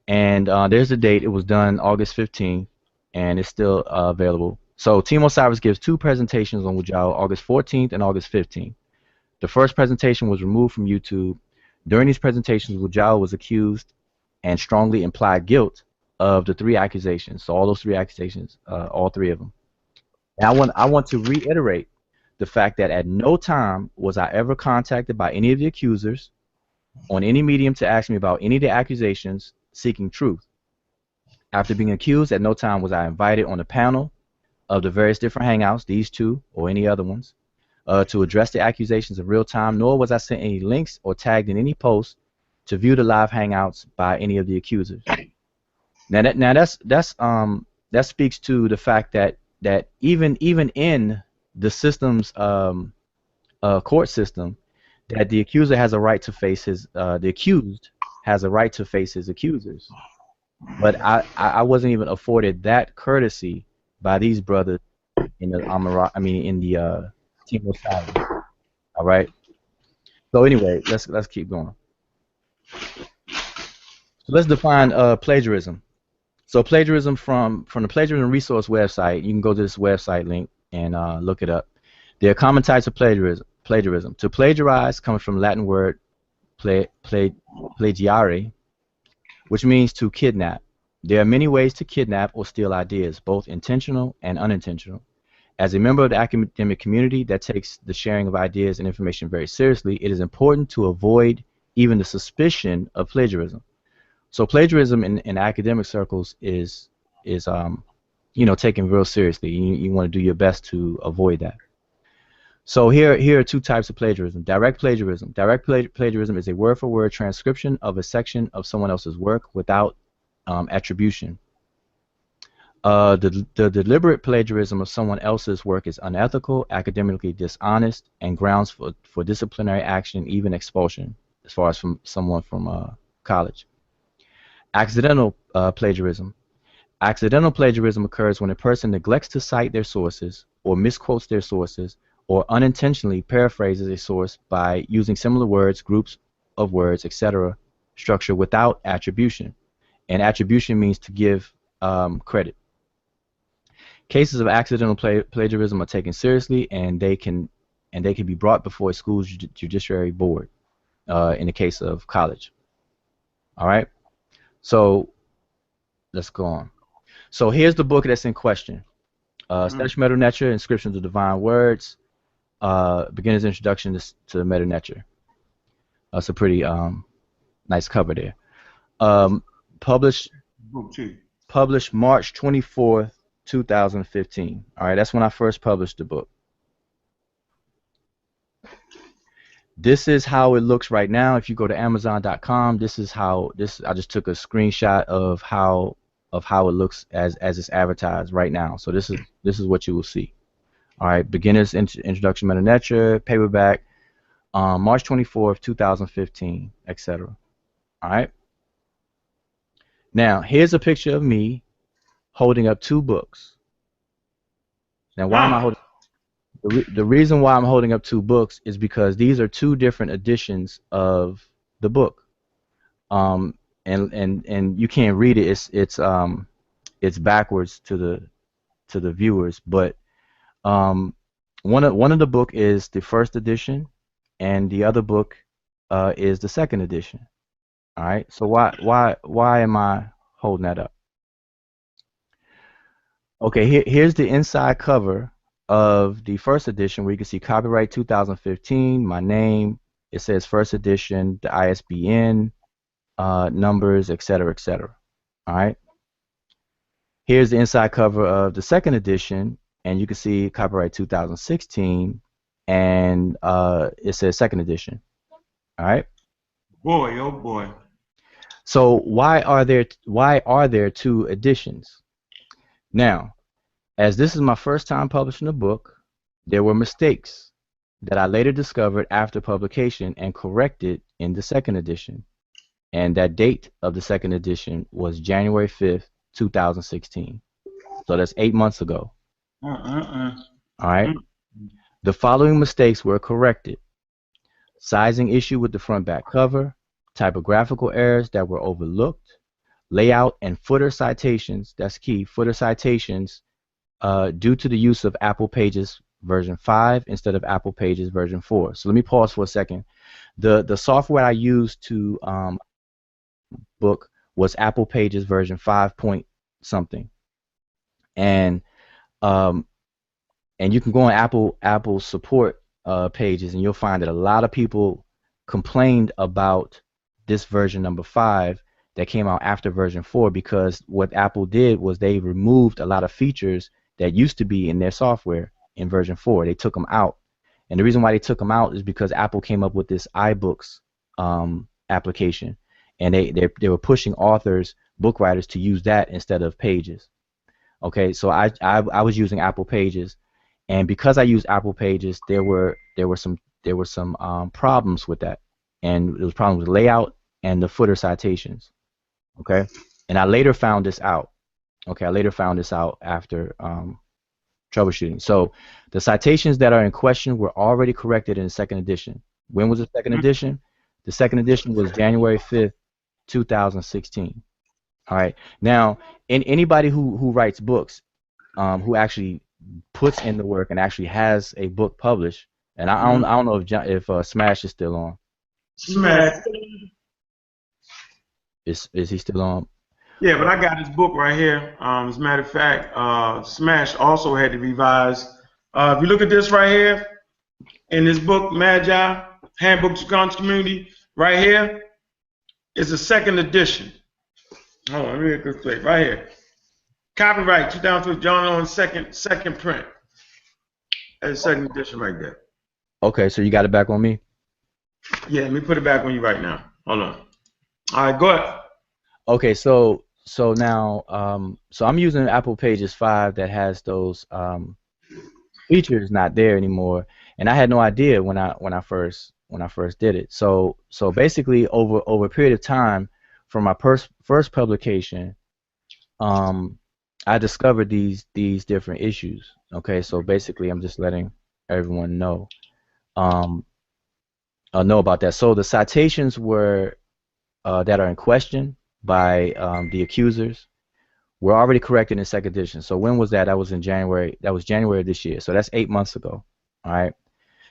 and there's the date. It was done August 15th, and it's still available. So Team Osiris gives 2 presentations on Wudjau, August 14th and August 15th. The first presentation was removed from YouTube. During these presentations, Wudjau was accused and strongly implied guilt of the 3 accusations. So all those 3 accusations, all 3 of them. And I want to reiterate the fact that at no time was I ever contacted by any of the accusers on any medium to ask me about any of the accusations seeking truth. After being accused, at no time was I invited on a panel of the various different hangouts, these 2 or any other ones, to address the accusations in real time, nor was I sent any links or tagged in any posts to view the live hangouts by any of the accusers. Now that speaks to the fact that even in the system's court system, that the accuser has a right to face his the accused has a right to face his accusers. But I wasn't even afforded that courtesy by these brothers in the Team Osiris. All right. So anyway, let's keep going. So let's define plagiarism. So plagiarism from the Plagiarism Resource website, you can go to this website link and look it up. There are common types of plagiarism. To plagiarize comes from Latin word plagiare, which means to kidnap. There are many ways to kidnap or steal ideas, both intentional and unintentional. As a member of the academic community that takes the sharing of ideas and information very seriously, it is important to avoid even the suspicion of plagiarism. So plagiarism in academic circles is taken real seriously. You want to do your best to avoid that. So here are two types of plagiarism. Direct plagiarism. Plagiarism is a word-for-word transcription of a section of someone else's work without attribution. The deliberate plagiarism of someone else's work is unethical, academically dishonest, and grounds for disciplinary action, even expulsion, as far as from someone from college. Accidental plagiarism. Accidental plagiarism occurs when a person neglects to cite their sources, or misquotes their sources, or unintentionally paraphrases a source by using similar words, groups of words, etc., structure without attribution. And attribution means to give credit. Cases of accidental plagiarism are taken seriously, and they can be brought before a school's judiciary board in the case of college. All right, so let's go on. So here's the book that's in question. Seshew Medew Netcher, Inscriptions of Divine Words, Beginner's Introduction to Medew Netcher. That's a pretty nice cover there. Published March 24th, 2015. All right, that's when I first published the book. This is how it looks right now. If you go to Amazon.com, this is how I just took a screenshot of how it looks as it's advertised right now. So this is what you will see. All right, Beginner's Introduction to Medew Netcher, paperback, March 24th, 2015, etc. All right. Now here's a picture of me holding up two books. Now why am I holding? The reason why I'm holding up two books is because these are two different editions of the book. And you can't read it. It's backwards to the viewers, but one of the book is the first edition, and the other book is the second edition. All right. So why am I holding that up? Okay. Here's the inside cover of the first edition, where you can see copyright 2015, my name. It says first edition, the ISBN. Numbers, etc., etc. All right. Here's the inside cover of the second edition, and you can see copyright 2016, and it says second edition. All right. Boy, oh boy. So why are there two editions? Now, as this is my first time publishing a book, there were mistakes that I later discovered after publication and corrected in the second edition. And that date of the second edition was January 5th, 2016. So that's 8 months ago. All right. The following mistakes were corrected: sizing issue with the front back cover, typographical errors that were overlooked, layout and footer citations, that's key, footer citations due to the use of Apple Pages version 5 instead of Apple Pages version 4. So let me pause for a second. The software I used to book was Apple Pages version 5 point something, and you can go on Apple support pages, and you'll find that a lot of people complained about this version number 5 that came out after version 4, because what Apple did was they removed a lot of features that used to be in their software in version 4. They took them out, and the reason why they took them out is because Apple came up with this iBooks application. And they were pushing authors, book writers, to use that instead of Pages. Okay, so I was using Apple Pages, and because I used Apple Pages, there were some problems with that, and there was problems with layout and the footer citations. Okay, and I later found this out. Okay, I later found this out after troubleshooting. So the citations that are in question were already corrected in the second edition. When was the second edition? The second edition was January 5th. 2016. All right. Now, anybody who writes books, who actually puts in the work and actually has a book published, and I don't know if Smash is still on. Smash. Is he still on? Yeah, but I got his book right here. As a matter of fact, Smash also had to revise. If you look at this right here, in this book, Magi, Handbook to College Community, right here, it's a second edition. Hold on, let me get this straight. Right here. Copyright 2002, John Owen, second print. That's the second edition right there. Okay, so you got it back on me? Yeah, let me put it back on you right now. Hold on. All right, go ahead. Okay, so now so I'm using Apple Pages 5 that has those features not there anymore, and I had no idea when I first did it. So basically over a period of time from my first publication, um I discovered these different issues. Okay, so basically I'm just letting everyone um know about that. So the citations were that are in question by the accusers were already corrected in second edition. So when was that? That was in January. That was January of this year. So that's 8 months ago. All right.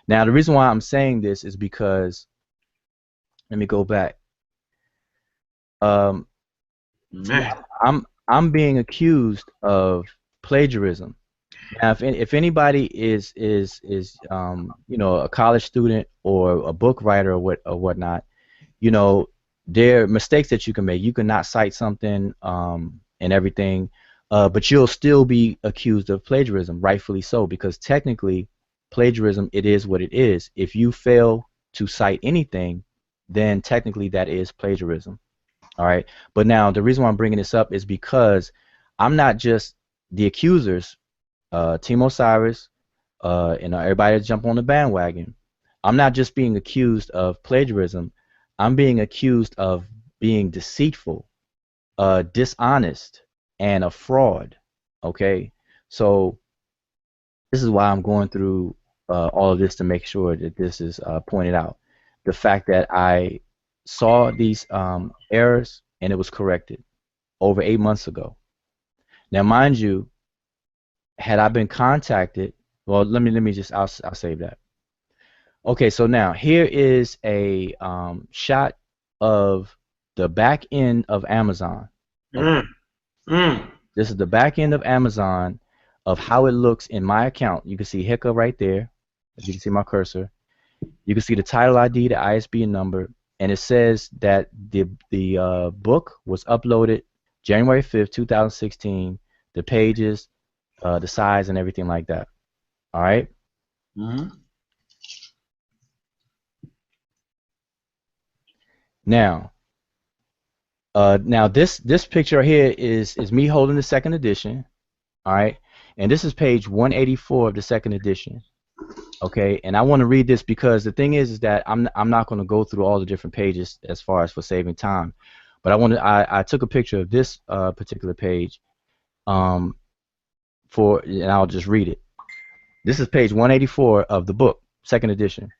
Now the reason why I'm saying this is because let me go back. Um, see, Man. I'm being accused of plagiarism. Now, if anybody is you know, a college student or a book writer or whatnot, you know, there are mistakes that you can make. You cannot cite something and everything, but you'll still be accused of plagiarism, rightfully so, because technically, plagiarism, it is what it is. If you fail to cite anything, then technically that is plagiarism. All right. But now the reason why I'm bringing this up is because I'm not just the accusers, Team Osiris, and everybody that jump on the bandwagon. I'm not just being accused of plagiarism. I'm being accused of being deceitful, dishonest, and a fraud. Okay, so this is why I'm going through all of this to make sure that this is pointed out. The fact that I saw these errors and it was corrected over 8 months ago. Now, mind you, had I been contacted, well, let me just I'll save that. Okay, so now here is a shot of the back end of Amazon. Okay, Mm. Mm. this is the back end of Amazon of how it looks in my account. You can see Hiccup right there. As you can see my cursor. You can see the title ID, the ISBN number, and it says that the book was uploaded January 5th, 2016. The pages, the size, and everything like that. All right. Mm. Now, now this picture here is me holding the second edition. All right, and this is page 184 of the second edition. Okay, and I want to read this because the thing is that I'm not going to go through all the different pages as far as for saving time, but I took a picture of this particular page and I'll just read it. This is page 184 of the book, second edition.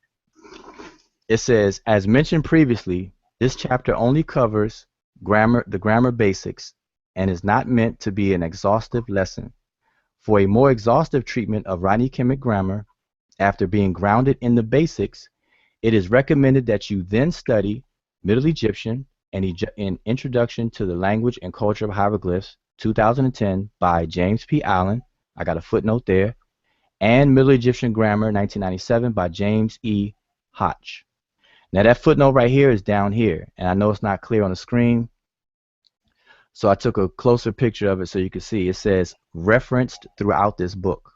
It says, as mentioned previously, this chapter only covers the grammar basics and is not meant to be an exhaustive lesson. For a more exhaustive treatment of Rani-Kemet grammar, after being grounded in the basics, it is recommended that you then study Middle Egyptian and an Introduction to the Language and Culture of Hieroglyphs, 2010, by James P. Allen. I got a footnote there. And Middle Egyptian Grammar, 1997, by James E. Hotch. Now that footnote right here is down here, and I know it's not clear on the screen, so I took a closer picture of it so you can see. It says referenced throughout this book.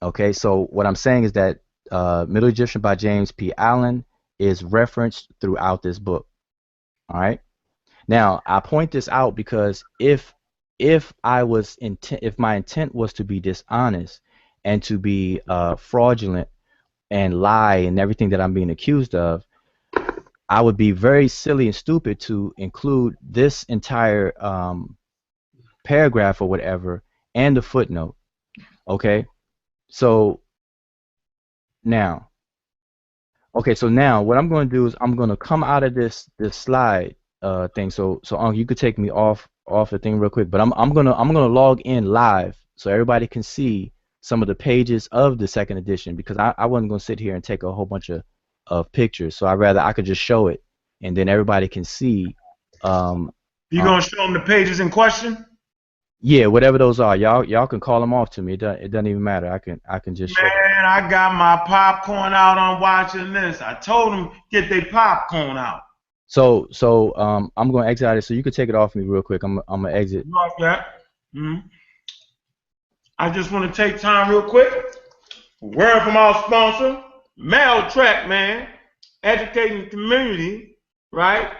Okay, so what I'm saying is that Middle Egyptian by James P. Allen is referenced throughout this book. All right. Now I point this out because if my intent was to be dishonest and to be fraudulent and lie and everything that I'm being accused of, I would be very silly and stupid to include this entire paragraph or whatever and the footnote. Okay, so now, what I'm going to do is I'm going to come out of this slide thing. So you could take me off the thing real quick, but I'm gonna log in live so everybody can see some of the pages of the second edition, because I wasn't going to sit here and take a whole bunch of pictures. So I could just show it, and then everybody can see. You gonna show them the pages in question? Yeah, whatever those are, y'all can call them off to me. It doesn't even matter. I can just show. Man, I got my popcorn out on watching this. I told them get their popcorn out. So I'm going to exit out of it, so you can take it off me real quick. I'm going to exit. Off that. Mm-hmm. I just want to take time real quick. Word from our sponsor, Track, man, educating the community, right,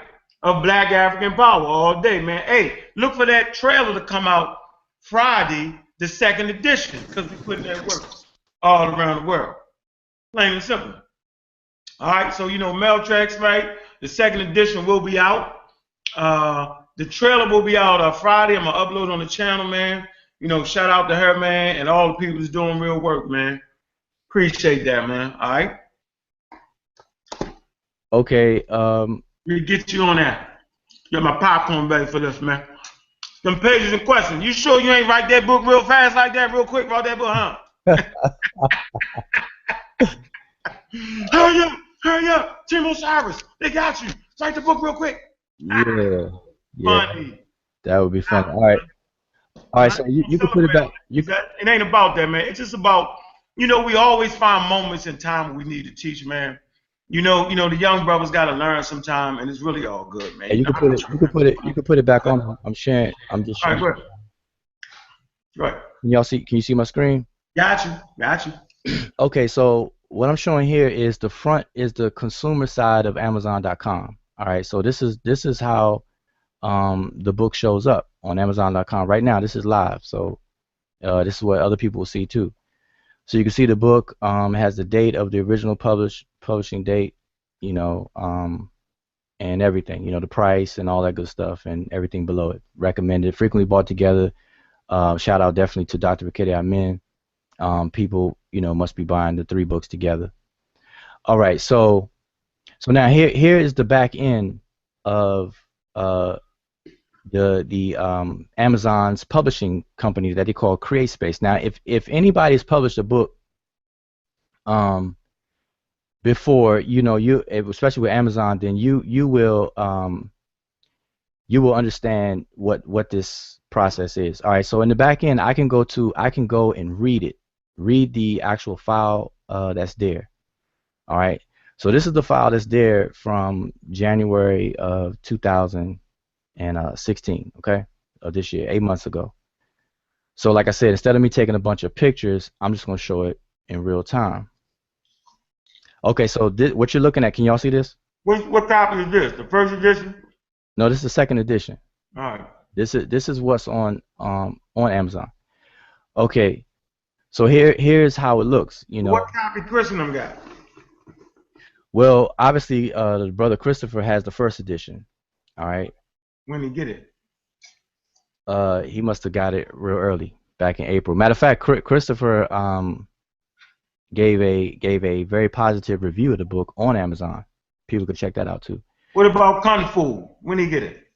of Black African power all day, man. Hey, look for that trailer to come out Friday, the second edition, because we putting that work all around the world. Plain and simple. All right, so Tracks, right? The second edition will be out. The trailer will be out Friday. I'm gonna upload on the channel, man. Shout out to her, man, and all the people that's doing real work, man. Appreciate that, man. All right. Okay. We get you on that. Get my popcorn ready for this, man. Them pages in question. You sure you ain't write that book real fast like that, real quick? Wrote that book, huh? Hurry up, Team Osiris. They got you. Write the book real quick. Yeah. Funny. That would be fun. All right. So you can put it back. It ain't about that, man. It's just about, we always find moments in time when we need to teach, man. The young brothers got to learn sometime, and it's really all good, man. Hey, you can put it back on. I'm sharing. I'm just sharing. All right, right. Can you see my screen? Got you. Okay, so what I'm showing here is the front is the consumer side of Amazon.com. All right, so this is how the book shows up on Amazon.com right now. This is live, so this is what other people will see too. So you can see the book has the date of the original publishing date, and everything, the price and all that good stuff, and everything below it. Recommended, frequently bought together. Shout out definitely to Dr. Bakedi Amin. People, must be buying the 3 books together. All right, so now here is the back end of the Amazon's publishing company that they call CreateSpace. Now, if anybody's published a book before, especially with Amazon, then you will understand what this process is. All right, so in the back end, I can go and read the actual file that's there. All right, so this is the file that's there from January of 2016, okay, of this year, 8 months ago. So like I said, instead of me taking a bunch of pictures, I'm just going to show it in real time. Okay, so what you're looking at, can y'all see this? What copy is this? The first edition? No, this is the second edition. All right. This is what's on Amazon. Okay, so here's how it looks. What copy Christendom got? Well, obviously, the brother Christopher has the first edition. All right. When did he get it? He must have got it real early, back in April. Matter of fact, Christopher gave a very positive review of the book on Amazon. People could check that out too. What about Kung Fu? When did he get it?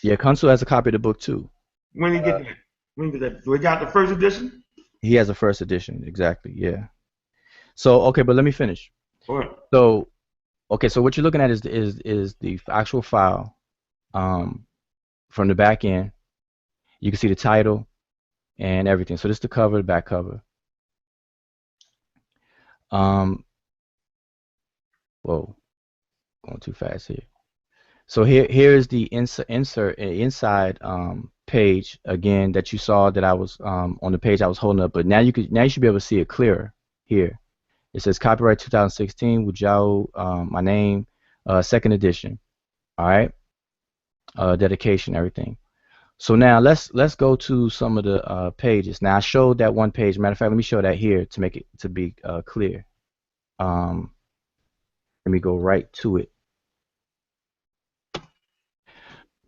Yeah, Kung Fu has a copy of the book too. When did he get that? When did that? So he got the first edition? He has a first edition, exactly. Yeah. So okay, but let me finish. All right. So okay, so what you're looking at is the actual file from the back end. You can see the title and everything. So this is the cover, the back cover. Whoa, going too fast here. So here's the inside page again that you saw that I was on the page I was holding up, but now you should be able to see it clearer here. It says copyright 2016 Wudjau, my name, second edition. All right, dedication, everything. So now let's go to some of the pages. Now I showed that one page. Matter of fact, let me show that here to make it to be clear. Let me go right to it.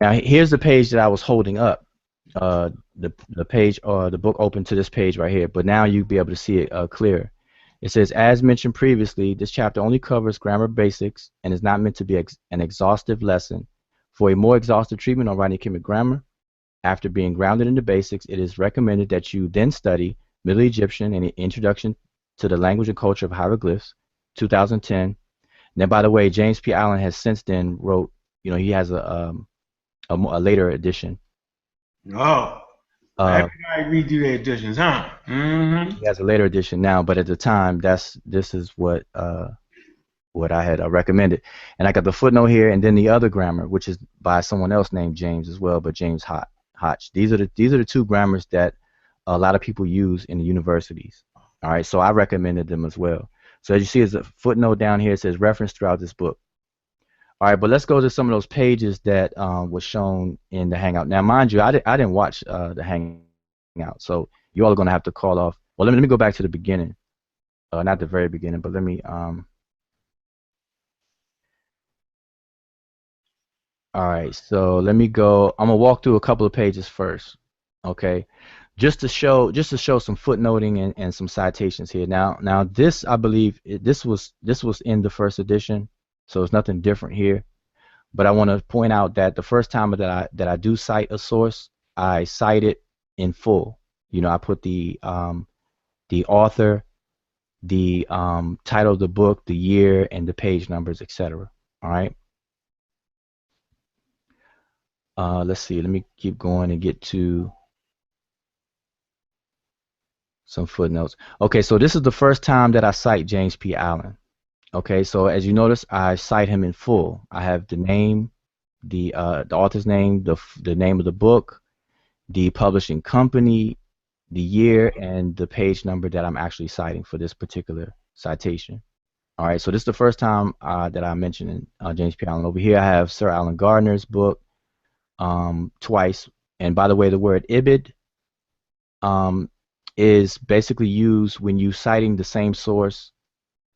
Now here's the page that I was holding up. The page or the book open to this page right here. But now you'll be able to see it clear. It says, as mentioned previously, this chapter only covers grammar basics and is not meant to be an exhaustive lesson. For a more exhaustive treatment on writing Kemet grammar, after being grounded in the basics, it is recommended that you then study Middle Egyptian and Introduction to the Language and Culture of Hieroglyphs, 2010. Now, by the way, James P. Allen has since then wrote, he has a later edition. Oh, everybody redo their editions, huh? Mm-hmm. He has a later edition now, but at the time, this is what I had recommended. And I got the footnote here, and then the other grammar, which is by someone else named James as well, but James Hodge. These are the two grammars that a lot of people use in the universities. All right, so I recommended them as well. So as you see, there's a footnote down here. It says reference throughout this book. All right, but let's go to some of those pages that was shown in the Hangout. Now, mind you, I didn't watch the Hangout, so you all are going to have to call off. Well, let me go back to the beginning, not the very beginning, but let me. All right, so let me go. I'm gonna walk through a couple of pages first, okay? Just to show some footnoting and some citations here. Now this, I believe this was in the first edition, so it's nothing different here. But I want to point out that the first time that I do cite a source, I cite it in full. You know, I put the author, the title of the book, the year, and the page numbers, etc. All right. Let's see. Let me keep going and get to some footnotes. Okay, so this is the first time that I cite James P. Allen. Okay, so as you notice, I cite him in full. I have the name, the author's name, the name of the book, the publishing company, the year, and the page number that I'm actually citing for this particular citation. All right, so this is the first time that I mentioned James P. Allen. Over here, I have Sir Alan Gardner's book twice. And by the way, the word ibid is basically used when you citing the same source,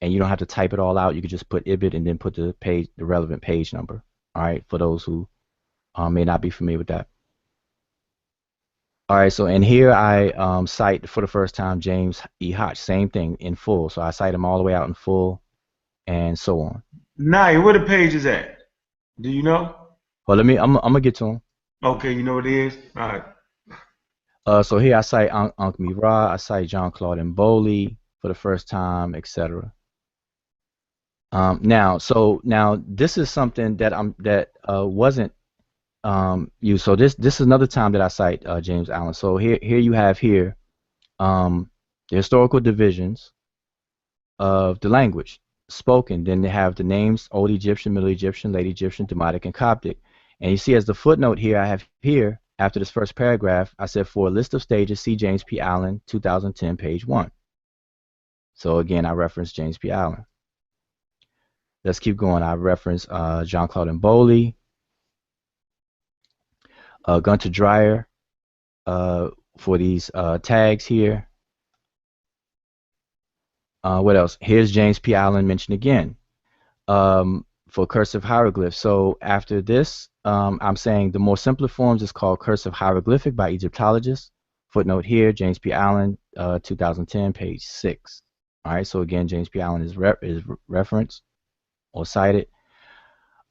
and you don't have to type it all out. You could just put ibid and then put the relevant page number. All right, for those who may not be familiar with that. All right, so and here I cite for the first time James E. Hodge, same thing in full. So I cite him all the way out in full, and so on. Naya, where the page is at? Do you know? Well, I'm gonna get to him. Okay, you know what it is. All right. So here I cite Ankh Mira, I cite John Claude Mboli for the first time, etc. Now this is something that wasn't used. So this is another time that I cite James Allen. So here you have here the historical divisions of the language spoken. Then they have the names: Old Egyptian, Middle Egyptian, Late Egyptian, Demotic, and Coptic. And you see as the footnote here, I have here after this first paragraph, I said for a list of stages, see James P. Allen, 2010, page 1. So again, I reference James P. Allen. Let's keep going. I reference John Claude Mboli, Gunter Dreyer for these tags here. What else? Here's James P. Allen mentioned again for cursive hieroglyphs. So after this, I'm saying the more simpler forms is called cursive hieroglyphic by Egyptologists. Footnote here, James P. Allen, 2010, page 6. All right, so again, James P. Allen is referenced or cited.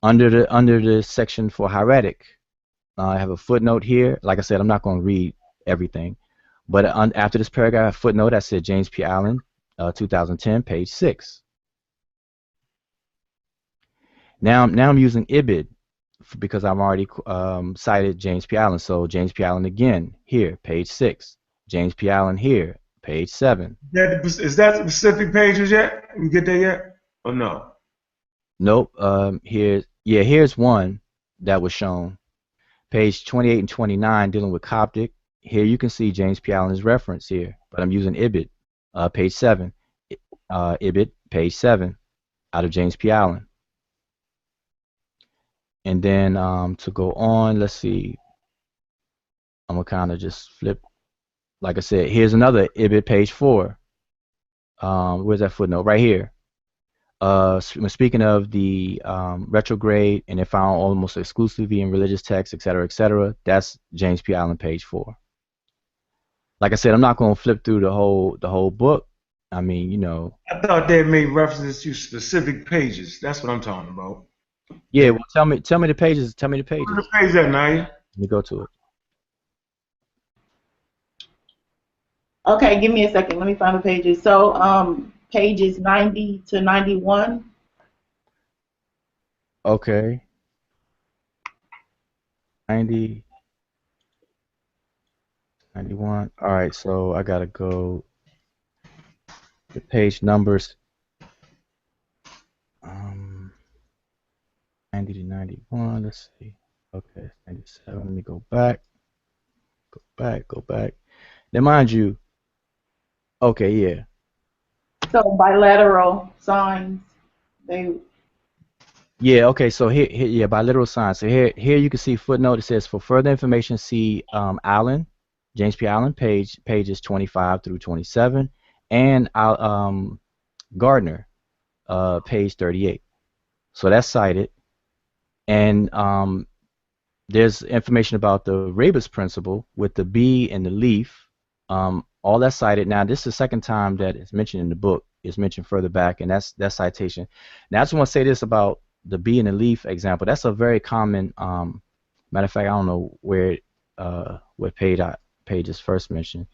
Under the section for hieratic, I have a footnote here. Like I said, I'm not going to read everything, but after this paragraph footnote, I said James P. Allen, 2010, page 6. Now I'm using ibid because I've already cited James P. Allen. So James P. Allen again here, page 6. James P. Allen here, page 7. Is that specific pages yet? You get there yet? Or no? Nope. Here's one that was shown. Page 28 and 29 dealing with Coptic. Here you can see James P. Allen's reference here, but I'm using ibid, page 7. Ibid, page 7, out of James P. Allen. And then to go on, let's see. I'm gonna kind of just flip. Like I said, here's another ibid, page 4. Where's that footnote? Right here. Speaking of the retrograde, and it found almost exclusively in religious texts, etc., that's James P. Allen, page 4. Like I said, I'm not going to flip through the whole book. I mean, you know. I thought they made references to specific pages. That's what I'm talking about. Yeah, well, tell me the pages. Tell me the pages. Where's the page at, Naya? Let me go to it. Okay, give me a second. Let me find the pages. So, pages 90 to 91. Okay. 90, 91. All right, so I gotta go. The page numbers. 90 to 91. Let's see. Okay, 97. Let me go back. Go back. Now, mind you. Okay, yeah. So bilateral signs, they. Yeah, okay, so here yeah, bilateral signs. So here you can see footnote. It says for further information, see Allen, James P. Allen, pages 25 through 27, and Gardner, page 38. So that's cited, and there's information about the rebus principle with the bee and the leaf. All that's cited. Now, this is the second time that it's mentioned in the book. It's mentioned further back, and that's citation. Now, I just want to say this about the bee and the leaf example. That's a very common. Matter of fact, I don't know where what page is first mentioned.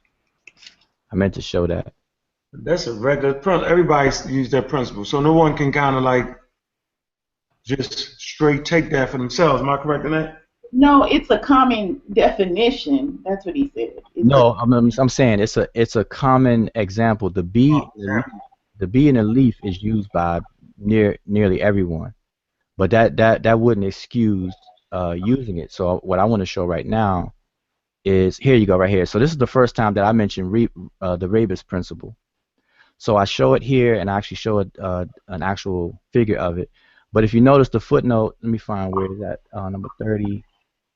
I meant to show that. That's a regular principle. Everybody's used that principle, so no one can kind of like just straight take that for themselves. Am I correct in that? No, it's a common definition. That's what he said. No, I'm saying it's a common example. The bee and the leaf is used by nearly everyone, but that wouldn't excuse using it. So what I want to show right now is here you go right here. So this is the first time that I mentioned the rebus principle. So I show it here, and I actually show it an actual figure of it. But if you notice the footnote, let me find where is that number 30.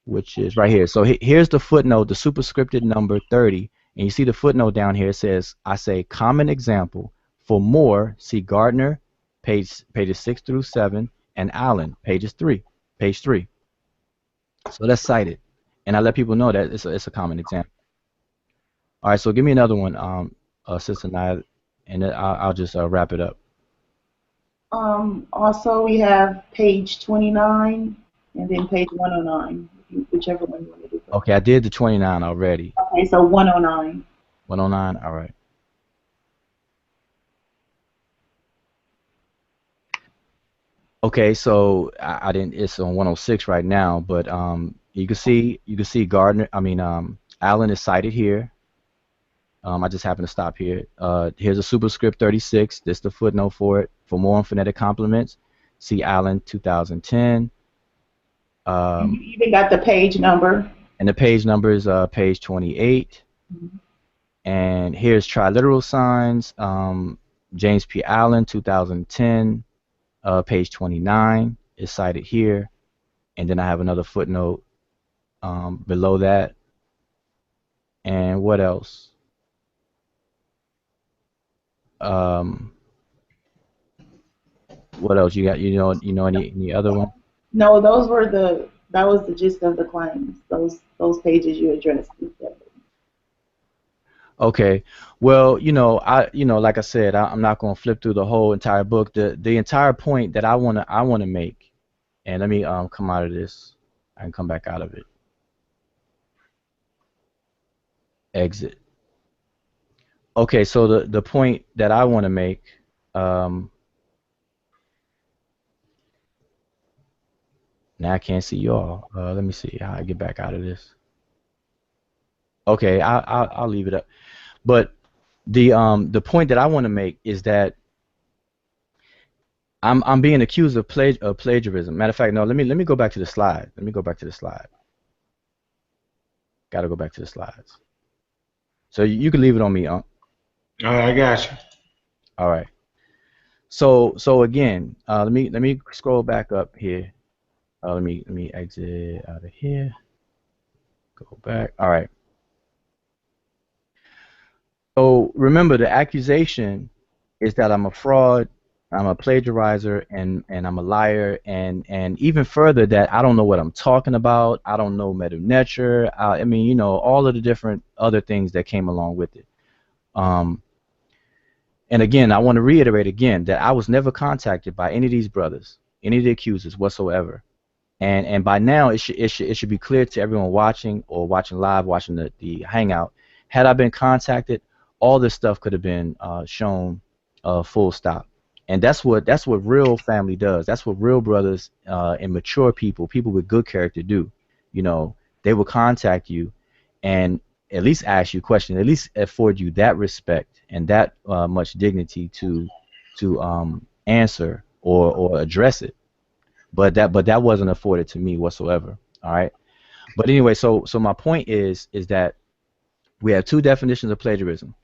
Which is right here. So here's the footnote, the superscripted number 30, and you see the footnote down here. It says, I say common example. For more, see Gardner, pages 6 through 7, and Allen, page 3. So that's cited, and I let people know that it's a common example. All right, so give me another one, Sister Nia, and then I'll just wrap it up. Also, we have page 29 and then page 109. Whichever one you want to do. Okay, I did the 29 already. Okay, so 109. 109, all right. Okay, so I didn't. It's on 106 right now, but you can see Gardner. Allen is cited here. I just happened to stop here. Here's a superscript 36. This is the footnote for it. For more on phonetic complements, see Allen 2010. And you even got the page number. And the page number is page 28. Mm-hmm. And here's triliteral signs. James P. Allen, 2010, page 29 is cited here. And then I have another footnote below that. And what else? What else you got? You know any other one? No, that was the gist of the claims. Those pages you addressed. Okay. Well, like I said, I'm not going to flip through the whole entire book. The entire point that I wanna make, and let me come out of this. I can come back out of it. Exit. Okay, so the point that I want to make. Now I can't see y'all. Let me see how I get back out of this. Okay, I'll leave it up. But the point that I want to make is that I'm being accused of plagiarism. Matter of fact, no. Let me go back to the slide. Let me go back to the slide. Got to go back to the slides. So you can leave it on me, Unc. All right, I got you. All right. So again, let me scroll back up here. Let me exit out of here. Go back. All right. So remember, the accusation is that I'm a fraud, I'm a plagiarizer, and I'm a liar, and even further that I don't know what I'm talking about. I don't know Medew Netcher. All of the different other things that came along with it. And again, I want to reiterate again that I was never contacted by any of these brothers, any of the accusers whatsoever. And by now it should be clear to everyone watching or watching live, watching the hangout. Had I been contacted, all this stuff could have been shown full stop. And that's what real family does. That's what real brothers and mature people with good character do. They will contact you and at least ask you questions, at least afford you that respect and that much dignity to answer or address it. But that wasn't afforded to me whatsoever. All right. But anyway, so my point is that we have two definitions of plagiarism.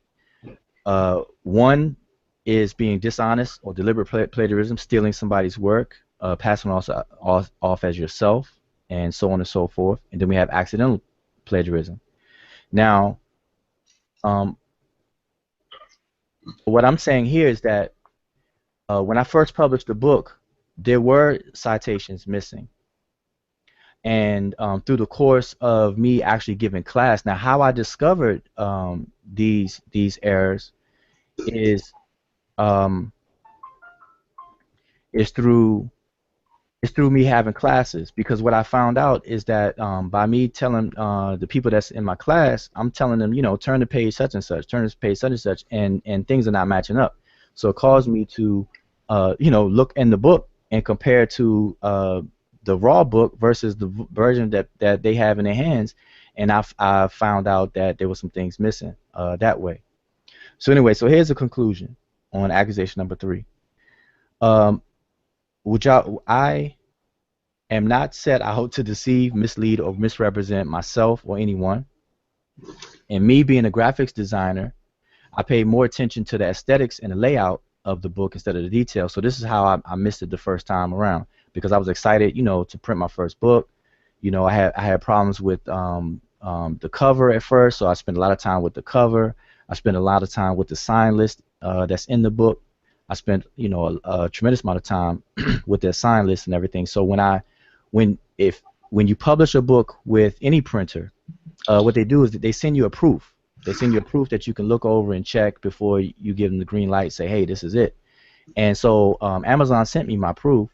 One is being dishonest or deliberate plagiarism, stealing somebody's work, passing off as yourself, and so on and so forth. And then we have accidental plagiarism. Now, what I'm saying here is that when I first published the book, there were citations missing. And through the course of me actually giving class, now how I discovered these errors is through me having classes, because what I found out is that by me telling the people that's in my class, I'm telling them, turn to page such and such, turn to page such and such, and things are not matching up. So it caused me to look in the book and compare to the raw book versus the version that they have in their hands, and I found out that there were some things missing that way. So anyway, so here's the conclusion on accusation number 3. I am not set out to deceive, mislead, or misrepresent myself or anyone. And me being a graphics designer, I pay more attention to the aesthetics and the layout of the book instead of the details. So this is how I missed it the first time around, because I was excited, to print my first book. I had problems with the cover at first, so I spent a lot of time with the cover. I spent a lot of time with the sign list that's in the book. I spent a tremendous amount of time with their sign list and everything. So when you publish a book with any printer, what they do is that they send you a proof. They send you a proof that you can look over and check before you give them the green light. Say, hey, this is it. And so Amazon sent me my proof,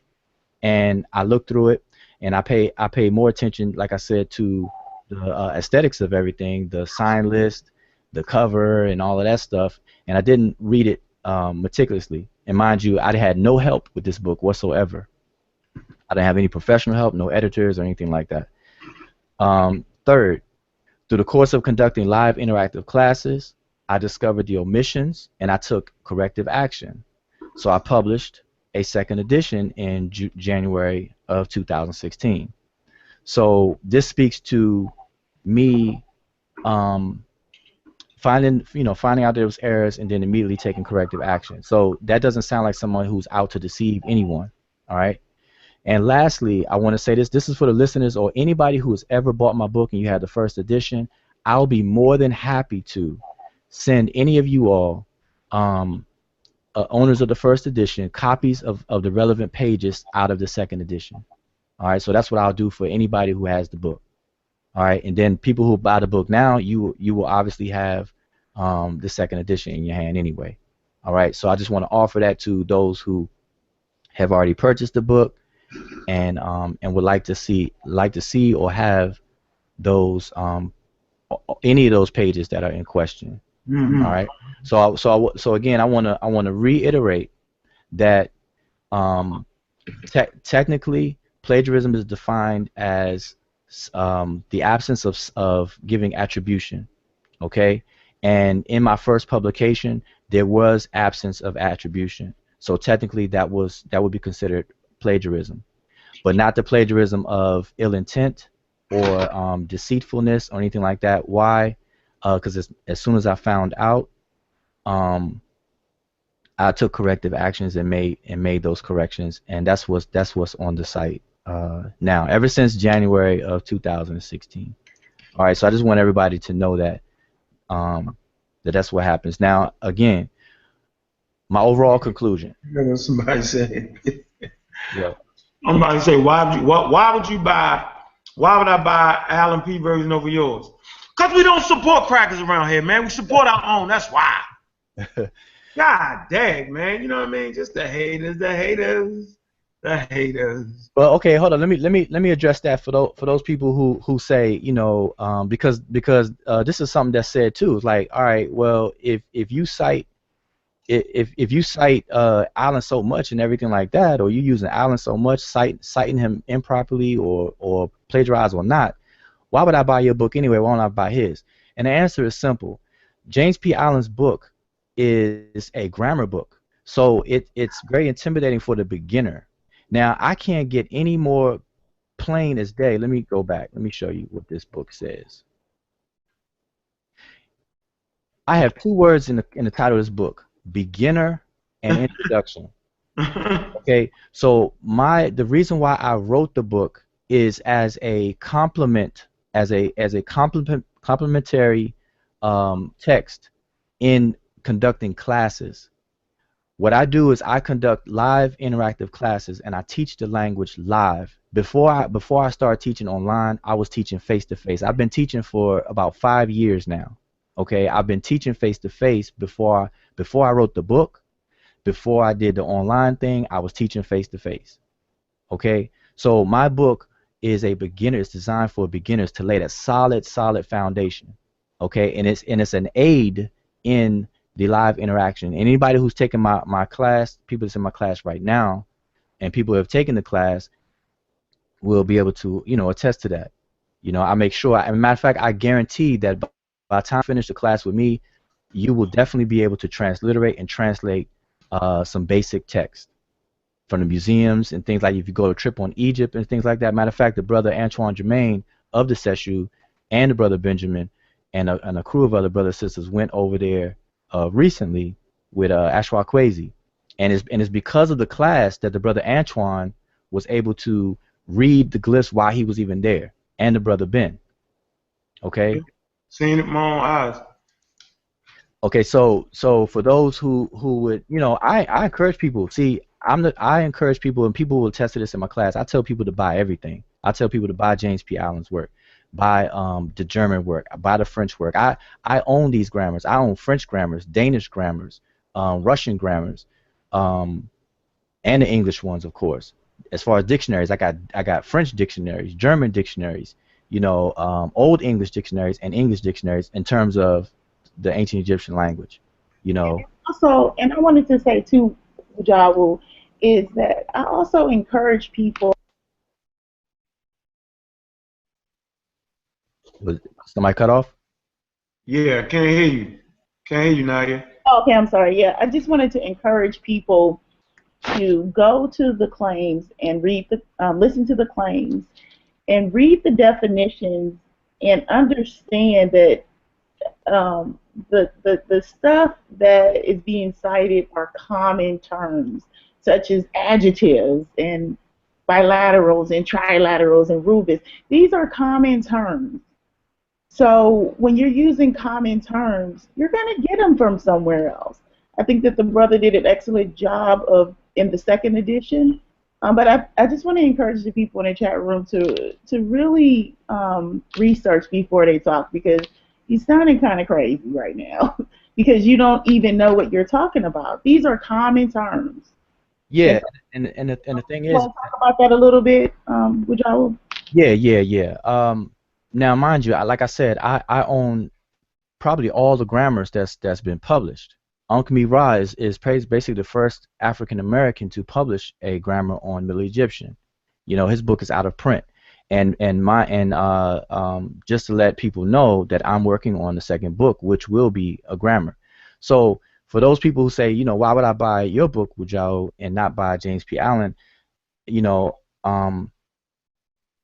and I looked through it, and I pay more attention, like I said, to the aesthetics of everything, the sign list, the cover, and all of that stuff. And I didn't read it meticulously. And mind you, I had no help with this book whatsoever. I didn't have any professional help, no editors or anything like that. Third, through the course of conducting live interactive classes, I discovered the omissions and I took corrective action. So I published a second edition in January of 2016. So this speaks to me finding out there was errors and then immediately taking corrective action. So that doesn't sound like someone who's out to deceive anyone. All right. And lastly, I want to say this. This is for the listeners or anybody who has ever bought my book and you had the first edition. I'll be more than happy to send any of you all, owners of the first edition, copies of the relevant pages out of the second edition. All right. So that's what I'll do for anybody who has the book. All right. And then people who buy the book now, you will obviously have the second edition in your hand anyway. All right. So I just want to offer that to those who have already purchased the book and would like to see or have those any of those pages that are in question. Mm-hmm. All right. So again, I want to reiterate that technically plagiarism is defined as the absence of giving attribution. Okay. And in my first publication, there was absence of attribution. So technically, that would be considered plagiarism, but not the plagiarism of ill intent or deceitfulness or anything like that. Why? Because as soon as I found out, I took corrective actions and made those corrections, and that's what's on the site now, ever since January of 2016. All right, so I just want everybody to know that that's what happens. Now, again, my overall conclusion. Somebody said. Yeah. I'm about to say, why would I buy Alan P version over yours? Because we don't support crackers around here, man. We support our own. That's why. God dang, man. You know what I mean? Just the haters. Well, okay, hold on. Let me address that for those people who say, because this is something that's said too. It's like, all right, well, if you cite Allen so much and everything like that, or you using Allen so much, citing him improperly or plagiarized or not, why would I buy your book anyway? Why don't I buy his? And the answer is simple. James P. Allen's book is a grammar book, so it's very intimidating for the beginner. Now, I can't get any more plain as day. Let me go back. Let me show you what this book says. I have two words in the title of this book: beginner and introduction. Okay, so the reason why I wrote the book is as a complement, as a complementary text in conducting classes. What I do is I conduct live interactive classes and I teach the language live. Before I started teaching online, I was teaching face to face. I've been teaching for about 5 years now. Okay, I've been teaching face to face before I wrote the book. Before I did the online thing, I was teaching face to face. Okay, so my book is a beginner. It's designed for beginners to lay that solid foundation. Okay, and it's an aid in the live interaction. Anybody who's taken my class, people that's in my class right now, and people who have taken the class will be able to attest to that. I make sure. As a matter of fact, I guarantee that by the time you finish the class with me, you will definitely be able to transliterate and translate some basic text from the museums and things like if you go to a trip on Egypt and things like that. Matter of fact, the brother Antoine Germain of the Seshew and the brother Benjamin and a crew of other brothers and sisters went over there recently with Ashwa Kwesi. And it's because of the class that the brother Antoine was able to read the glyphs while he was even there, and the brother Ben. Okay? Seen it with my own eyes. Okay, so for those who would, I encourage people. See, I encourage people, and people will attest to this in my class. I tell people to buy everything. I tell people to buy James P. Allen's work, buy the German work, buy the French work. I own these grammars. I own French grammars, Danish grammars, Russian grammars, and the English ones, of course. As far as dictionaries, I got French dictionaries, German dictionaries, Old English dictionaries, and English dictionaries in terms of the ancient Egyptian language, Also, and I wanted to say too, Wudjau, is that I also encourage people. Was somebody cut off? Yeah, can't hear you. Can't hear you, Nadia. Okay, I'm sorry. Yeah, I just wanted to encourage people to go to the claims and listen to the claims and read the definitions and understand that the stuff that is being cited are common terms, such as adjectives and bilaterals and trilaterals and rubits. These are common terms. So when you're using common terms, you're going to get them from somewhere else. I think that the brother did an excellent job in the second edition. But I just want to encourage the people in the chat room to really research before they talk, because you're sounding kind of crazy right now because you don't even know what you're talking about. These are common terms. Yeah, and the thing is, want to talk about that a little bit, Wudjau? Yeah. Now, mind you, like I said, I own probably all the grammars that's been published. Ankh-Me Ra is basically the first African American to publish a grammar on Middle Egyptian. His book is out of print. And just to let people know that I'm working on the second book, which will be a grammar. So for those people who say, why would I buy your book, Wudjau, and not buy James P. Allen? The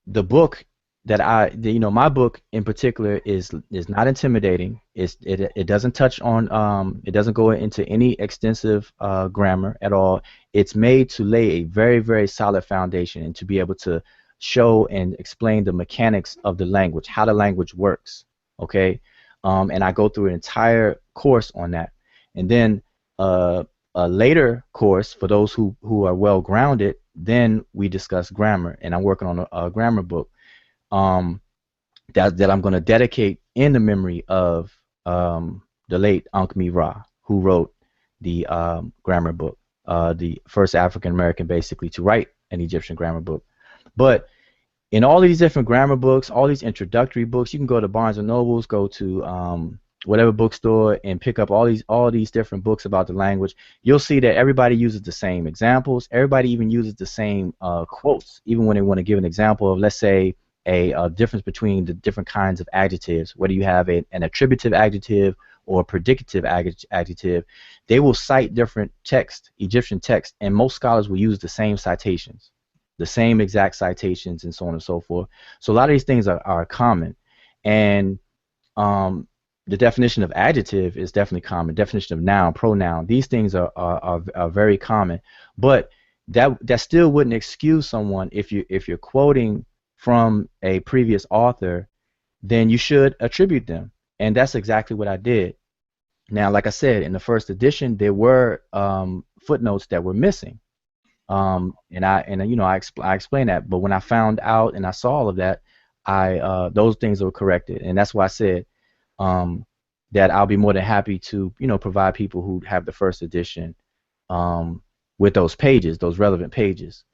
book that my book in particular is not intimidating. It doesn't touch on it doesn't go into any extensive grammar at all. It's made to lay a very, very solid foundation and to be able to show and explain the mechanics of the language, how the language works, okay? And I go through an entire course on that. And then a later course for those who are well grounded, then we discuss grammar, and I'm working on a grammar book that I'm going to dedicate in the memory of the late Ankh-Me Ra, who wrote the grammar book, the first African American basically to write an Egyptian grammar book. But in all these different grammar books, all these introductory books, you can go to Barnes and Nobles, go to whatever bookstore, and pick up all these different books about the language. You'll see that everybody uses the same examples. Everybody even uses the same quotes, even when they want to give an example of, let's say, a difference between the different kinds of adjectives. Whether you have an attributive adjective or a predicative adjective, they will cite different text, Egyptian text, and most scholars will use the same citations, the same exact citations, and so on and so forth. So a lot of these things are common, and the definition of adjective is definitely common. Definition of noun, pronoun, these things are very common. But that still wouldn't excuse someone if you're quoting from a previous author, then you should attribute them. And that's exactly what I did. Now, like I said, in the first edition, there were footnotes that were missing. I explained that. But when I found out and I saw all of that, I those things were corrected, and that's why I said that I'll be more than happy to provide people who have the first edition with those pages, those relevant pages,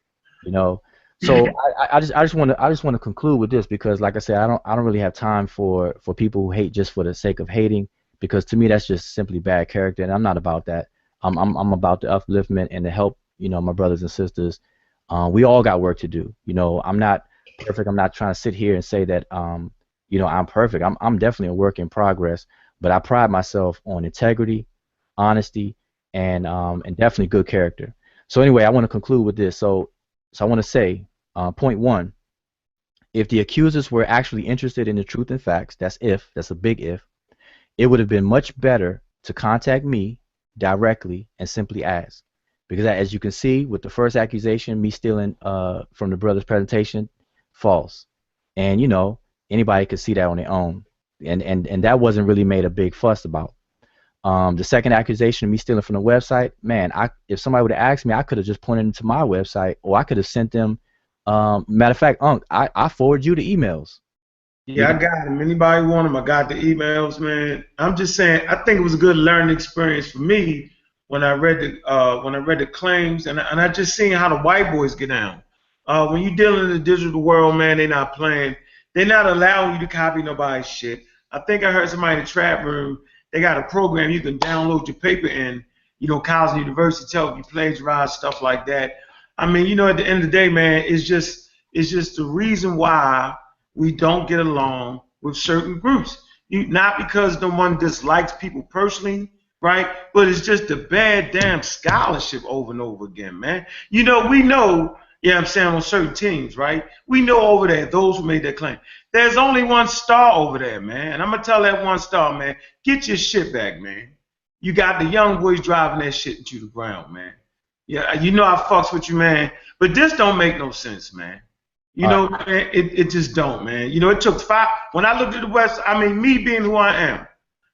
So I just want to conclude with this, because like I said, I don't really have time for people who hate just for the sake of hating, because to me that's just simply bad character, and I'm not about that. I'm about the upliftment and to help my brothers and sisters. We all got work to do. I'm not perfect. I'm not trying to sit here and say that I'm perfect. I'm definitely a work in progress, but I pride myself on integrity, honesty, and definitely good character. So anyway, I want to conclude with this. So I want to say, point one, if the accusers were actually interested in the truth and facts, that's a big if, it would have been much better to contact me directly and simply ask. Because as you can see with the first accusation, me stealing from the brother's presentation, false. And anybody could see that on their own. And that wasn't really made a big fuss about. The second accusation of me stealing from the website, man, if somebody would have asked me, I could have just pointed them to my website, or I could have sent them. Matter of fact, I forward you the emails. Yeah, I got them. Anybody want them? I got the emails, man. I'm just saying, I think it was a good learning experience for me when I read the claims, and I just seen how the white boys get down. When you dealing in the digital world, man, they're not playing. They're not allowing you to copy nobody's shit. I think I heard somebody in the trap room. They got a program you can download your paper in. College and university tell you plagiarize, stuff like that. I mean, at the end of the day, man, it's just the reason why we don't get along with certain groups. Not because no one dislikes people personally, right? But it's just the bad damn scholarship over and over again, man. We know, I'm saying, on certain teams, right? We know over there, those who made that claim. There's only one star over there, man. And I'm going to tell that one star, man, get your shit back, man. You got the young boys driving that shit into the ground, man. Yeah, I fucks with you, man. But this don't make no sense, man. Man, it just don't, man. It took 5. When I looked at the West, I mean, me being who I am,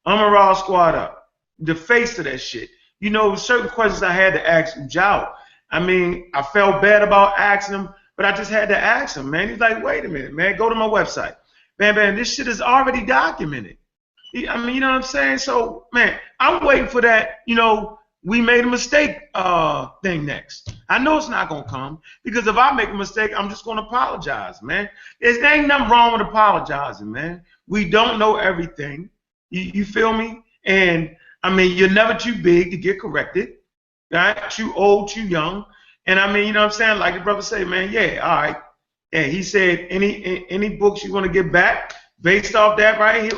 I'm a raw squad up. The face of that shit. Certain questions I had to ask Wudjau. I mean, I felt bad about asking him, but I just had to ask him, man. He's like, wait a minute, man, go to my website. Man, this shit is already documented. I mean, you know what I'm saying? So, man, I'm waiting for that, we made a mistake thing next. I know it's not going to come, because if I make a mistake, I'm just going to apologize, man. There ain't nothing wrong with apologizing, man. We don't know everything. You feel me? And, I mean, you're never too big to get corrected. Right? Too old, too young. And I mean, you know what I'm saying? Like the brother say, man, yeah, all right. And he said any books you want to get back based off that, right,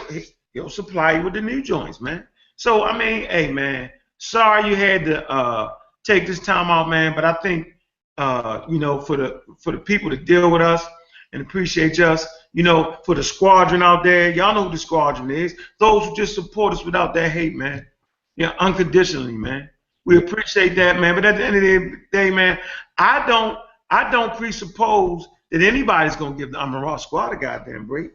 he'll supply you with the new joints, man. So, I mean, hey, man, sorry you had to take this time out, man, but I think, for the people that deal with us and appreciate us, for the squadron out there, y'all know who the squadron is, those who just support us without that hate, man. Yeah, unconditionally, man. We appreciate that, man. But at the end of the day, man, I don't presuppose that anybody's gonna give the Amara squad a goddamn break.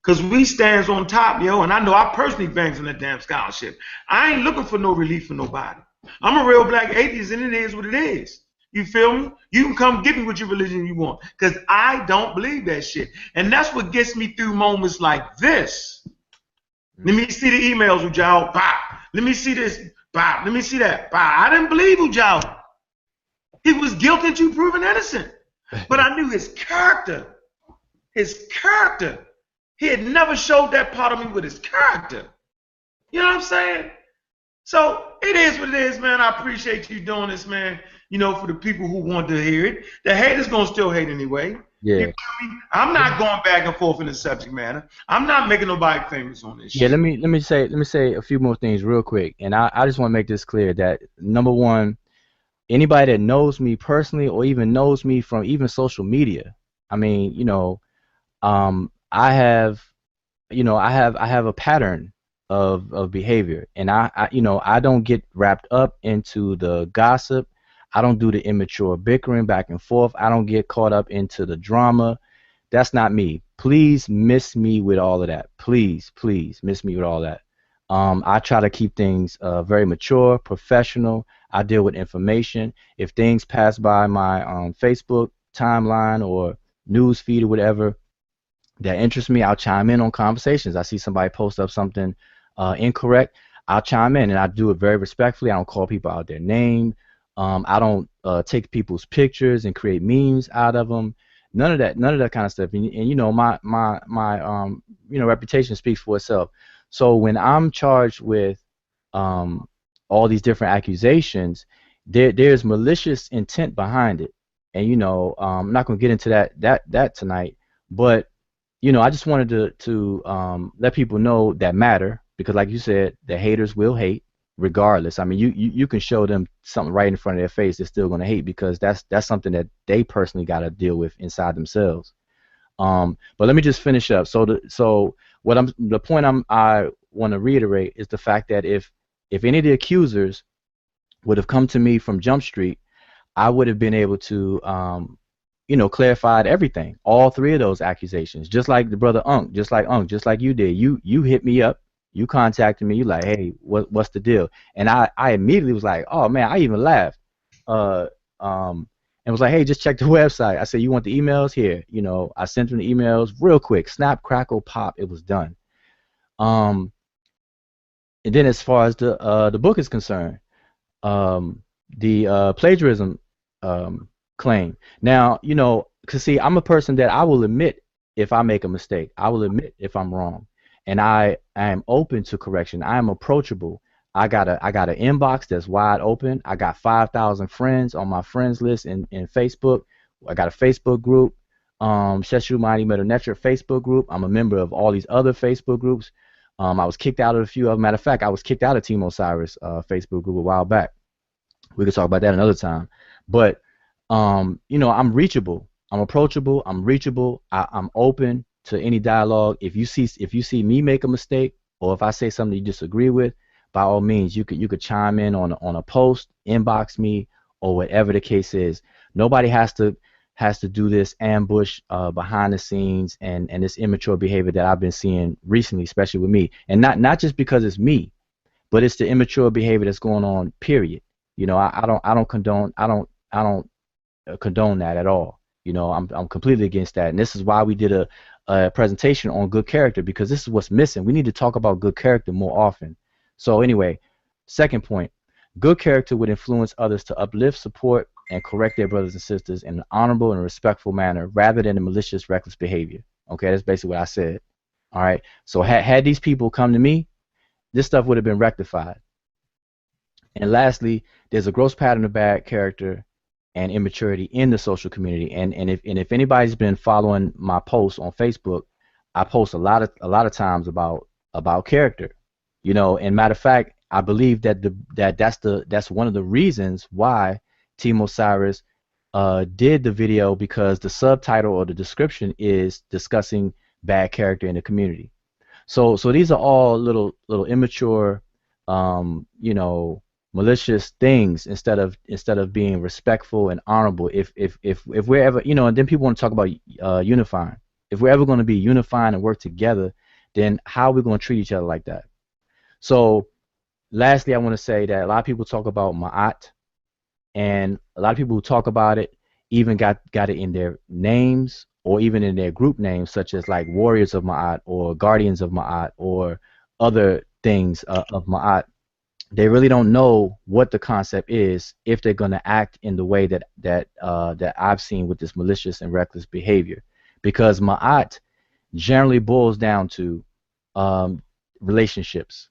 Cause we stands on top, yo, and I know I personally bangs on that damn scholarship. I ain't looking for no relief for nobody. I'm a real black atheist, and it is what it is. You feel me? You can come get me with your religion you want, cause I don't believe that shit, and that's what gets me through moments like this. Let me see the emails, Wudjau. Let me see this. Bob, let me see that. Bob, I didn't believe Wudjau. He was guilty until proven innocent. But I knew his character. His character. He had never showed that part of me with his character. You know what I'm saying? So it is what it is, man. I appreciate you doing this, man. For the people who want to hear it. The haters gonna still hate anyway. Yeah. You feel me? I'm not going back and forth in the subject matter. I'm not making nobody famous on this shit. Yeah, let me say a few more things real quick, and I just want to make this clear that number one, anybody that knows me personally or even knows me from even social media, I mean, I have a pattern of behavior, and I don't get wrapped up into the gossip. I don't do the immature bickering back and forth. I don't get caught up into the drama. That's not me. Please miss me with all of that. Please miss me with all that. I try to keep things very mature, professional. I deal with information. If things pass by my Facebook timeline or news feed or whatever that interests me, I'll chime in on conversations. I see somebody post up something incorrect, I'll chime in, and I do it very respectfully. I don't call people out their name. I don't take people's pictures and create memes out of them. None of that kind of stuff. And you know, my reputation speaks for itself. So when I'm charged with all these different accusations, there's malicious intent behind it. And you know, I'm not going to get into that tonight, but you know, I just wanted to let people know that matter, because like you said, the haters will hate regardless. I mean, you can show them something right in front of their face, they're still going to hate, because that's something that they personally got to deal with inside themselves. But let me just finish up. The point I want to reiterate is the fact that if any of the accusers would have come to me from Jump Street, I would have been able to clarified everything, all three of those accusations, just like the brother Unc, just like you did. You hit me up, you contacted me, you like, hey, what's the deal? And I immediately was like, oh man, I even laughed, and was like, hey, just check the website. I said, you want the emails? Here, you know, I sent them the emails real quick, snap, crackle, pop, it was done. And then as far as the book is concerned, the plagiarism claim. Now, you know, cause see, I'm a person that I will admit if I make a mistake. I will admit if I'm wrong, and I am open to correction. I am approachable. I got an inbox that's wide open. I got 5,000 friends on my friends list in Facebook. I got a Facebook group, Seshew Medew Netcher Facebook group. I'm a member of all these other Facebook groups. I was kicked out of a few of them. Matter of fact, I was kicked out of Team Osiris Facebook group a while back. We could talk about that another time. But you know, I'm reachable, I'm approachable, I'm reachable, I'm open to any dialogue. If you see me make a mistake, or if I say something you disagree with, by all means, you could chime in on a post, inbox me, or whatever the case is. Nobody has to do this ambush behind the scenes and this immature behavior that I've been seeing recently, especially with me. And not just because it's me, but it's the immature behavior that's going on, period. You know, I don't condone that at all. You know, I'm completely against that, and this is why we did a presentation on good character, because this is what's missing. We need to talk about good character more often. So anyway, second point, good character would influence others to uplift, support, and correct their brothers and sisters in an honorable and respectful manner, rather than a malicious, reckless behavior. Okay, that's basically what I said. All right, so had these people come to me, this stuff would have been rectified. And lastly, there's a gross pattern of bad character and immaturity in the social community. And if anybody's been following my posts on Facebook, I post a lot of times about character. You know, and matter of fact, I believe that that's one of the reasons why Team Osiris did the video, because the subtitle or the description is discussing bad character in the community. So these are all little immature, you know, malicious things instead of being respectful and honorable. If we're ever, you know, and then people want to talk about unifying. If we're ever going to be unifying and work together, then how are we going to treat each other like that? So lastly, I want to say that a lot of people talk about Ma'at, and a lot of people who talk about it even got it in their names, or even in their group names, such as like Warriors of Ma'at or Guardians of Ma'at or other things of Ma'at. They really don't know what the concept is if they're going to act in the way that I've seen with this malicious and reckless behavior, because Ma'at generally boils down to relationships.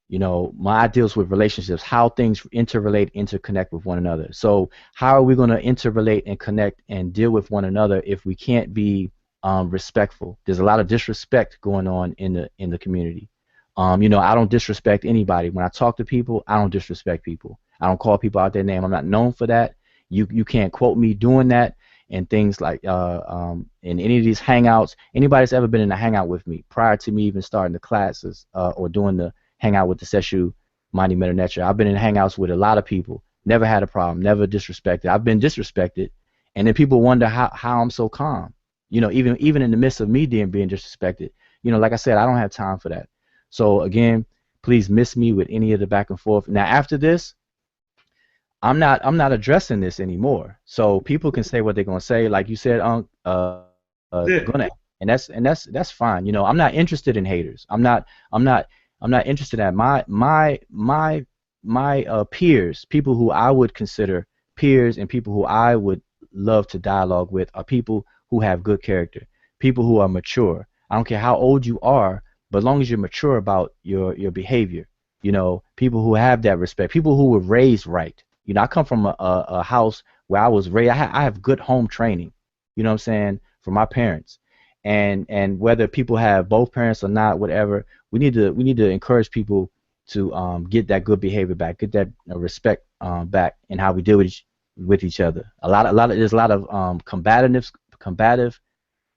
You know, Ma'at deals with relationships, how things interrelate, interconnect with one another. So how are we going to interrelate and connect and deal with one another if we can't be respectful? There's a lot of disrespect going on in the community. You know, I don't disrespect anybody. When I talk to people, I don't disrespect people. I don't call people out their name. I'm not known for that. You can't quote me doing that. and things like in any of these hangouts. Anybody that's ever been in a hangout with me prior to me even starting the classes or doing the hangout with the Seshew Medew Netcher, I've been in hangouts with a lot of people. Never had a problem. Never disrespected. I've been disrespected, and then people wonder how I'm so calm. You know, even in the midst of me being disrespected. You know, like I said, I don't have time for that. So again, please miss me with any of the back and forth. Now after this, I'm not addressing this anymore. So people can say what they're gonna say, like you said, Yeah. gonna, and that's fine. You know, I'm not interested in haters. I'm not interested in my peers, people who I would consider peers and people who I would love to dialogue with are people who have good character, people who are mature. I don't care how old you are, but as long as you're mature about your behavior, you know, people who have that respect, people who were raised right. You know, I come from a house where I was raised. I have good home training. You know what I'm saying, from my parents, and whether people have both parents or not, whatever, we need to encourage people to get that good behavior back, get that respect back, and how we deal with each other. There's a lot of combative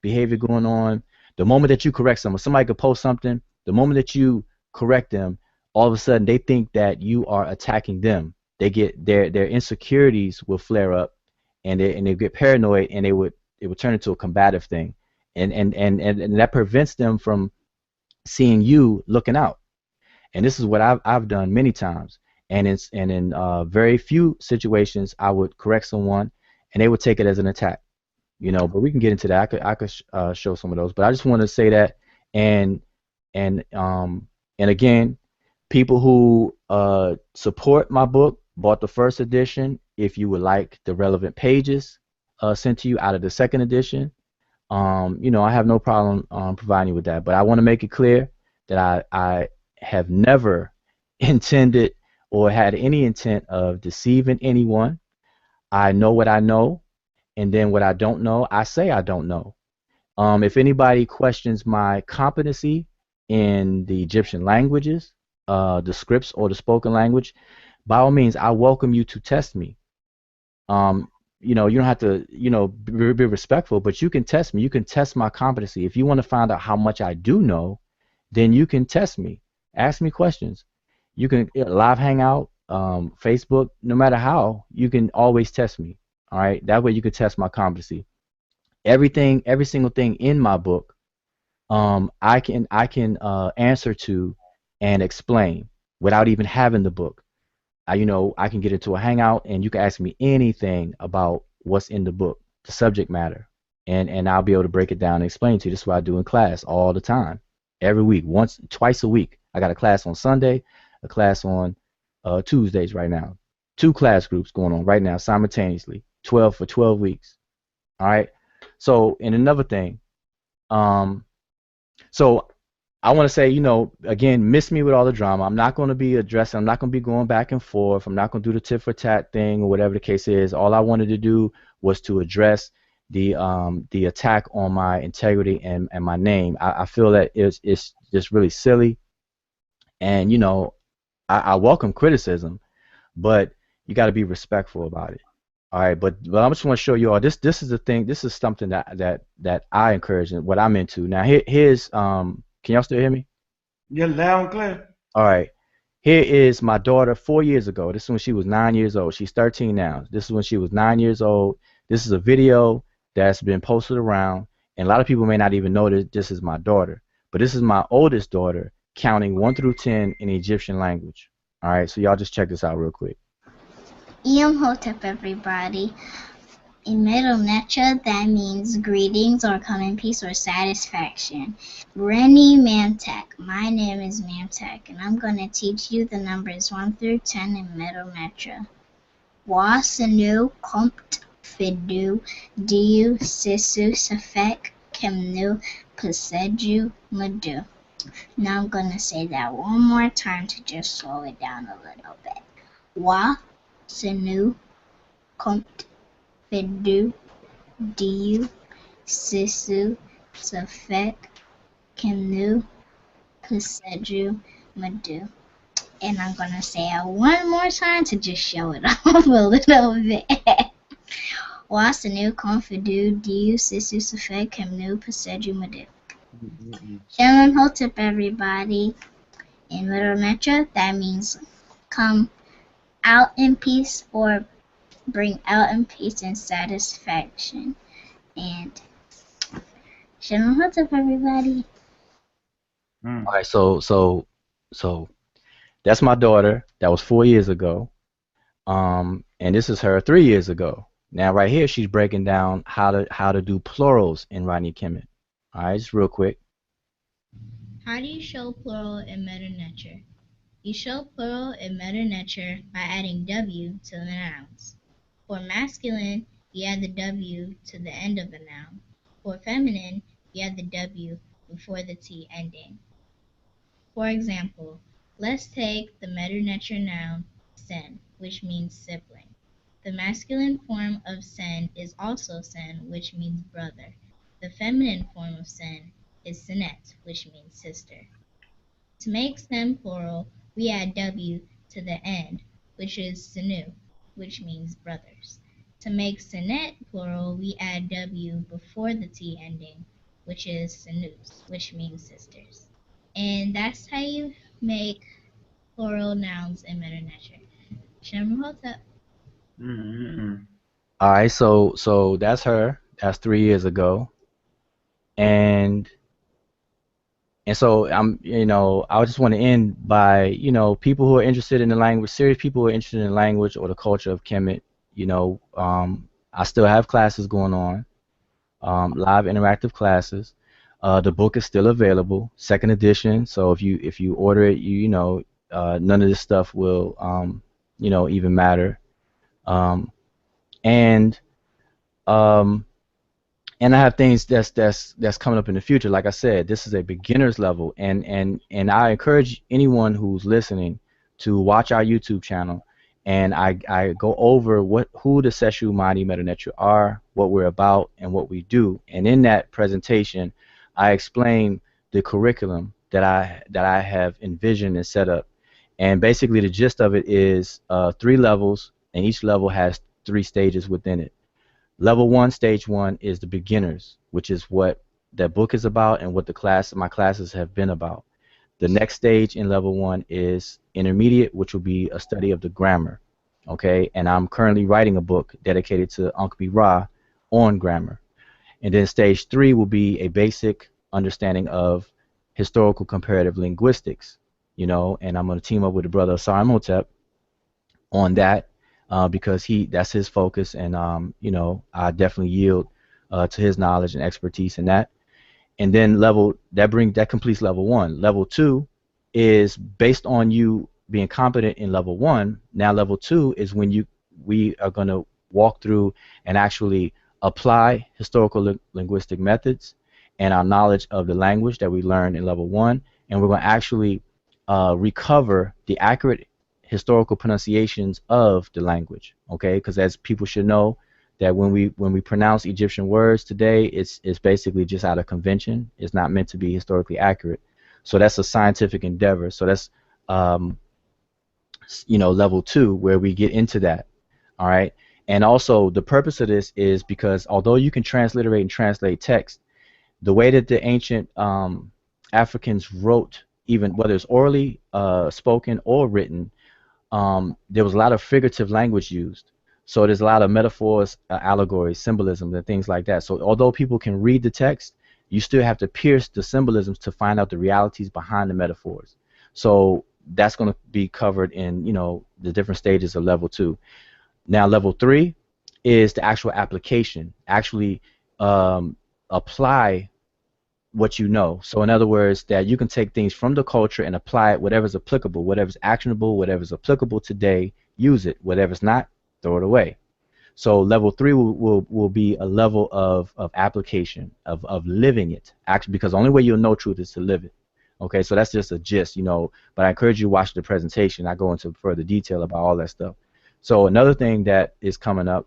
behavior going on. The moment that you correct someone, somebody could post something. The moment that you correct them, all of a sudden they think that you are attacking them. They get their insecurities will flare up, and they get paranoid, and it would turn into a combative thing, and that prevents them from seeing you looking out. And this is what I've done many times, and in very few situations I would correct someone, and they would take it as an attack. You know, but we can get into that. I could show some of those, but I just want to say that, and again, people who support my book, bought the first edition. If you would like the relevant pages sent to you out of the second edition, you know, I have no problem providing you with that. But I want to make it clear that I have never intended or had any intent of deceiving anyone. I know what I know, and then what I don't know, I say I don't know. If anybody questions my competency in the Egyptian languages, the scripts or the spoken language, by all means, I welcome you to test me. You know, you don't have to, you know, be respectful, but you can test me. You can test my competency. If you want to find out how much I do know, then you can test me. Ask me questions. You can live hangout, Facebook, no matter how, you can always test me. All right, that way you can test my competency. Every single thing in my book, I can answer to and explain without even having the book. You know, I can get into a hangout and you can ask me anything about what's in the book, the subject matter, and I'll be able to break it down and explain to you. This is what I do in class all the time, every week, twice a week. I got a class on Sunday, a class on Tuesdays right now. 2 class groups going on right now simultaneously, 12 for 12 weeks. All right. So, and another thing, so I want to say, you know, again, miss me with all the drama. I'm not going to be addressing, I'm not going to be going back and forth. I'm not going to do the tit for tat thing or whatever the case is. All I wanted to do was to address the attack on my integrity and my name. I feel that it's just really silly. And, you know, I welcome criticism, but you got to be respectful about it. All right, but I just want to show you all this. This is the thing. This is something that I encourage and what I'm into. Now here's can y'all still hear me? Yeah, loud and clear. All right. Here is my daughter 4 years ago. This is when she was 9 years old. She's 13 now. This is when she was 9 years old. This is a video that's been posted around, and a lot of people may not even know that this is my daughter. But this is my oldest daughter counting 1 through 10 in Egyptian language. All right, so y'all just check this out real quick. Hotep, everybody. In Medew Netcher, that means greetings or come in peace or satisfaction. Rennie Mamtek. My name is Mamtek, and I'm going to teach you the numbers 1 through 10 in Medew Netcher. Wasanu, Kompt, Fidu, Diu, Sisu, Safek, Kemnu, Paseju, Medew. Now I'm going to say that one more time to just slow it down a little bit. Wasanu, Kompt, Fidu, Diu, Sisu, Safek, Kemnu, Paseju, Medew. And I'm going to say it one more time to just show it off a little bit. Wasanu Confidu Diu Sisu Safed Kemnu Paseju Medew. Shalom Hotep, everybody. In Medew Netcher, that means come out in peace or bring out in peace and satisfaction. And Shalom Hotep, everybody. All right, so that's my daughter. That was 4 years ago. And this is her 3 years ago. Now right here she's breaking down how to do plurals in Rodney Kemet. All right, just real quick. How do you show plural in Medew Netcher? You show plural in Medew Netcher by adding W to the nouns. For masculine, you add the W to the end of the noun. For feminine, you add the W before the T ending. For example, let's take the Medew Netcher noun sen, which means sibling. The masculine form of sen is also sen, which means brother. The feminine form of sen is senet, which means sister. To make sen plural, we add W to the end, which is senu, which means brothers. To make senet plural, we add W before the T ending, which is senus, which means sisters. And that's how you make plural nouns in Medew Netcher. Shem Hotep. All right, so that's her. That's 3 years ago. And so I just want to end by, people who are interested in the language, serious people who are interested in the language or the culture of Kemet, I still have classes going on, live interactive classes. The book is still available, second edition. So if you order it, none of this stuff will, even matter. And I have things that's coming up in the future. Like I said, this is a beginner's level, and I encourage anyone who's listening to watch our YouTube channel, and I go over who the Seshew Mighty Medew Netcher are, what we're about, and what we do. And in that presentation, I explain the curriculum that I have envisioned and set up. And basically, the gist of it is 3 levels, and each level has 3 stages within it. Level 1, stage 1 is the beginners, which is what that book is about and what my classes have been about. The next stage in level 1 is intermediate, which will be a study of the grammar. Okay, and I'm currently writing a book dedicated to Uncle Ra on grammar. And then stage 3 will be a basic understanding of historical comparative linguistics, and I'm going to team up with the brother Asar Hotep on that. Because that's his focus, and I definitely yield to his knowledge and expertise in that. And then that completes level 1. Level 2 is based on you being competent in level 1. Now level 2 is when we are going to walk through and actually apply historical linguistic methods and our knowledge of the language that we learned in level 1, and we're going to actually recover the accurate historical pronunciations of the language, okay? Because as people should know, that when we pronounce Egyptian words today, it's basically just out of convention. It's not meant to be historically accurate. So that's a scientific endeavor. So that's level 2, where we get into that. All right. And also the purpose of this is because although you can transliterate and translate text, the way that the ancient Africans wrote, even whether it's orally spoken or written, there was a lot of figurative language used. So there's a lot of metaphors, allegories, symbolisms, and things like that. So although people can read the text, you still have to pierce the symbolisms to find out the realities behind the metaphors. So that's going to be covered in, the different stages of level 2. Now level 3 is the actual application, actually apply what you know. So in other words, that you can take things from the culture and apply it, whatever's applicable, whatever's actionable, whatever's applicable today, use it. Whatever's not, throw it away. So level 3 will be a level of application, of living it. Actually, because the only way you'll know truth is to live it. Okay, so that's just a gist, but I encourage you to watch the presentation. I go into further detail about all that stuff. So another thing that is coming up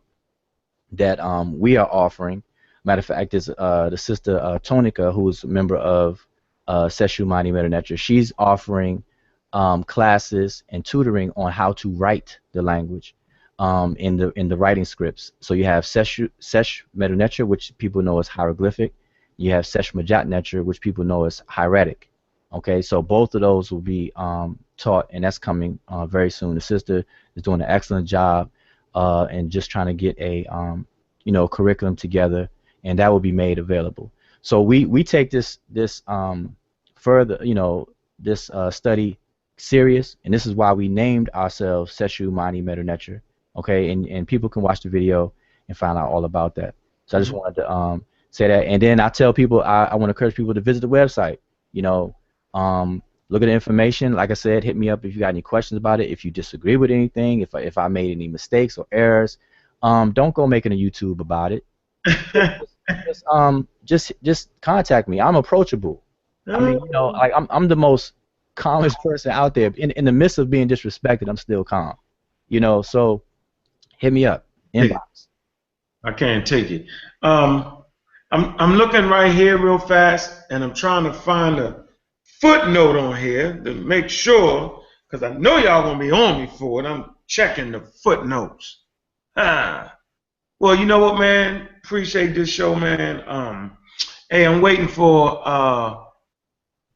that we are offering, matter of fact, is the sister Tonica, who is a member of Seshew Mighty Medew Netcher. She's offering classes and tutoring on how to write the language. in the writing scripts. So you have Medew Netcher, which people know as hieroglyphic. You have Medew Netcher, which people know as hieratic. Okay, so both of those will be taught, and that's coming very soon. The sister is doing an excellent job and just trying to get a curriculum together, and that will be made available. So we take this further, this study serious, and this is why we named ourselves Seshew Medew Netcher. Okay, and people can watch the video and find out all about that. So I just wanted to say that, and then I tell people I want to encourage people to visit the website. Look at the information. Like I said, hit me up if you got any questions about it. If you disagree with anything, if I made any mistakes or errors, don't go making a YouTube about it. just contact me. I'm approachable. I mean, like I'm the most calmest person out there. In the midst of being disrespected, I'm still calm. So hit me up. Inbox. I can't take it. I'm looking right here real fast, and I'm trying to find a footnote on here to make sure, because I know y'all gonna be on me for it. I'm checking the footnotes. Well, you know what, man? Appreciate this show, man. Hey, I'm waiting for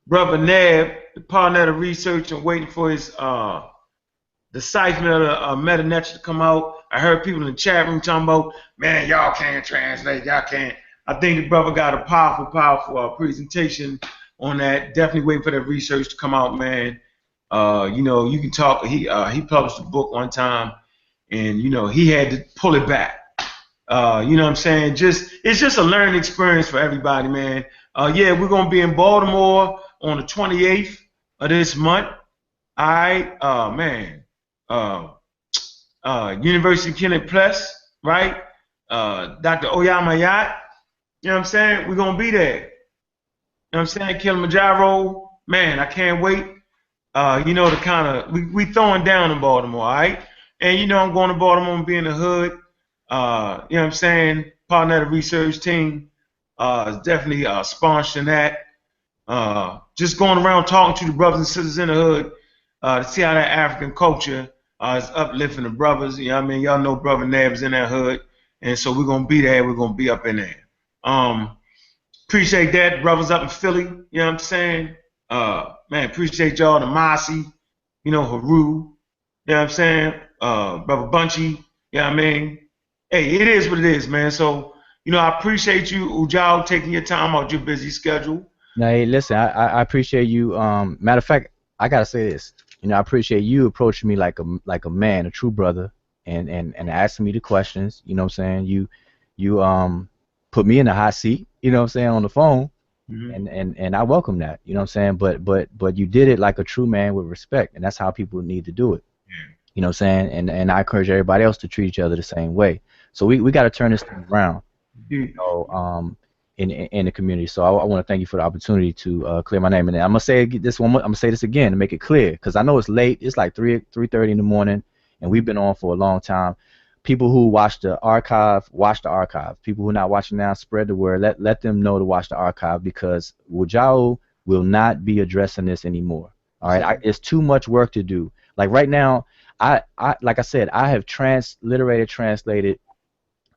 Brother Neb, the partner of research, and waiting for his decipherment of the Medew Netcher to come out. I heard people in the chat room talking about, man, y'all can't translate, y'all can't. I think the brother got a powerful presentation on that. Definitely waiting for that research to come out, man. You can talk. He published a book one time, and he had to pull it back. You know what I'm saying? It's just a learning experience for everybody, man. Yeah, we're gonna be in Baltimore on the 28th of this month. All right, man. University of Kenneth Plus, right? Dr. Oyamayat. You know what I'm saying? We're gonna be there. You know what I'm saying? Kilimanjaro, man, I can't wait. To kind of we throwing down in Baltimore, all right? And I'm going to Baltimore and be in the hood. You know what I'm saying? Partner of the research team is definitely sponsoring that. Just going around talking to the brothers and sisters in the hood to see how that African culture is uplifting the brothers. You know what I mean? Y'all know Brother Nab's in that hood. And so we're going to be there. We're going to be up in there. Appreciate that. Brothers up in Philly. You know what I'm saying? Man, appreciate y'all. The Masi, Haru. You know what I'm saying? Brother Bunchy. You know what I mean? Hey, it is what it is, man. So, I appreciate you, Wudjau, taking your time out your busy schedule. No, hey, listen, I appreciate you. Matter of fact, I gotta say this. I appreciate you approaching me like a man, a true brother, and asking me the questions. You know what I'm saying? You put me in the hot seat. You know what I'm saying, on the phone, and I welcome that. You know what I'm saying? But you did it like a true man with respect, and that's how people need to do it. You know what I'm saying? And I encourage everybody else to treat each other the same way. So we got to turn this thing around, in the community. So I want to thank you for the opportunity to clear my name. And I'm gonna say this one. I'm gonna say this again to make it clear, because I know it's late. It's like 3:30 in the morning, and we've been on for a long time. People who watch the archive, watch the archive. People who are not watching now, spread the word. Let them know to watch the archive, because Wudjau will not be addressing this anymore. All right, it's too much work to do. Like right now, like I said, I have translated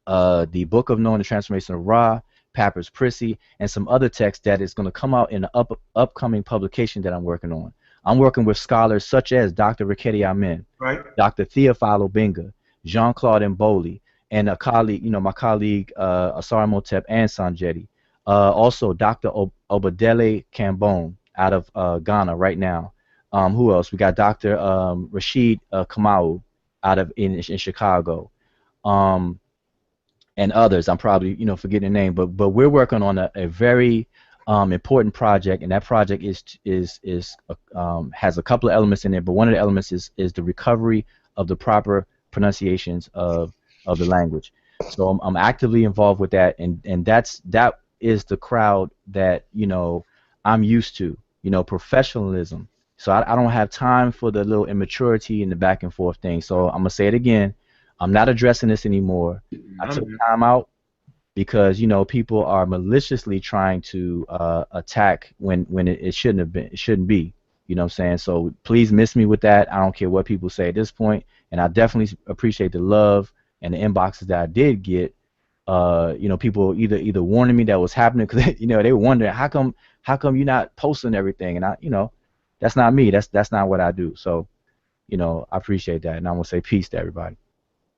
the Book of Knowing the Transformation of Ra, Papyrus Prissy, and some other texts that is going to come out in the upcoming publication that I'm working on. I'm working with scholars such as Dr. Riketi Amen, right. Dr. Theophilo Benga, Jean-Claude Mboli, and a colleague, my colleague Asara Motep and Sanjeti. Also, Dr. Obadele Kambone out of Ghana right now. Who else? We got Dr. Rashid Kamau out of in Chicago, and others. I'm probably forgetting the name, but we're working on a very important project, and that project has a couple of elements in it. But one of the elements is the recovery of the proper pronunciations of the language. So I'm actively involved with that, and that is the crowd that I'm used to. Professionalism. So I don't have time for the little immaturity and the back and forth thing. So I'm gonna say it again. I'm not addressing this anymore. I took time out because people are maliciously trying to attack when it shouldn't have been. It shouldn't be. You know what I'm saying? So please miss me with that. I don't care what people say at this point. And I definitely appreciate the love and the inboxes that I did get. You know, people either warning me that was happening because you know they were wondering how come you're not posting everything, and you know, that's not me. That's not what I do. So, you know, I appreciate that, and I'm gonna say peace to everybody.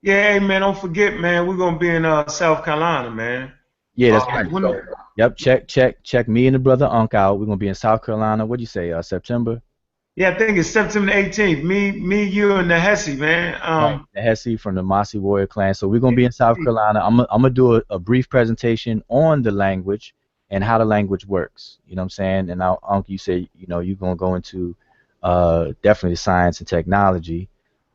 Yeah, hey man, don't forget, man, we're gonna be in South Carolina, man. Yeah, that's right. When, So, yep, check me and the brother Unk out. We're gonna be in South Carolina. What'd you say? September? yeah, I think it's September 18th. Me, you, and the Hesse, man. Right. The Hesse from the Mossy Warrior Clan. So we're gonna be in South Carolina. I'm gonna do a brief presentation on the language and how the language works. You know what I'm saying? And now, Unk, you say you know you're gonna go into definitely science and technology,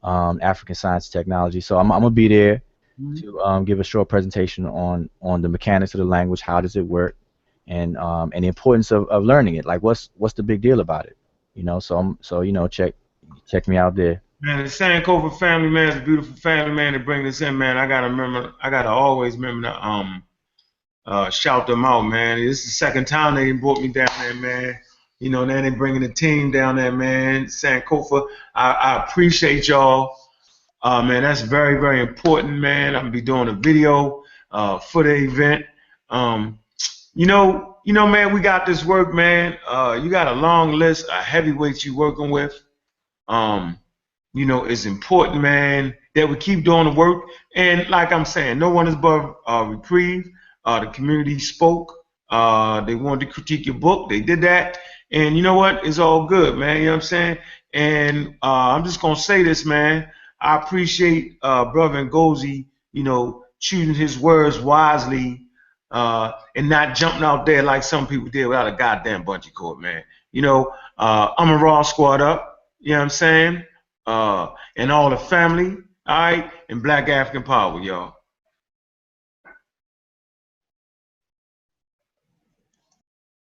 African science and technology. So I'm gonna be there to give a short presentation on the mechanics of the language, how does it work, and the importance of learning it. Like what's the big deal about it? You know, so you know check me out there. Man, the Sankofa family, man, is a beautiful family, man, to bring this in, man. I gotta always remember to shout them out, man. This is the second time they brought me down there, man. You know, now they bringing the team down there, man. Sankofa, I appreciate y'all. Man, that's very, very important, man. I'm gonna be doing a video for the event. Um, man, we got this work, man. You got a long list of heavyweights you working with. Um, it's important, man, that we keep doing the work. And like I'm saying, no one is above reprieve. The community spoke. They wanted to critique your book. They did that. And you know what? It's all good, man. You know what I'm saying? And I'm just going to say this, man. I appreciate Brother Ngozi, choosing his words wisely and not jumping out there like some people did without a goddamn bungee cord, man. I'm a raw squad up. You know what I'm saying? And all the family, all right, and Black African Power, y'all.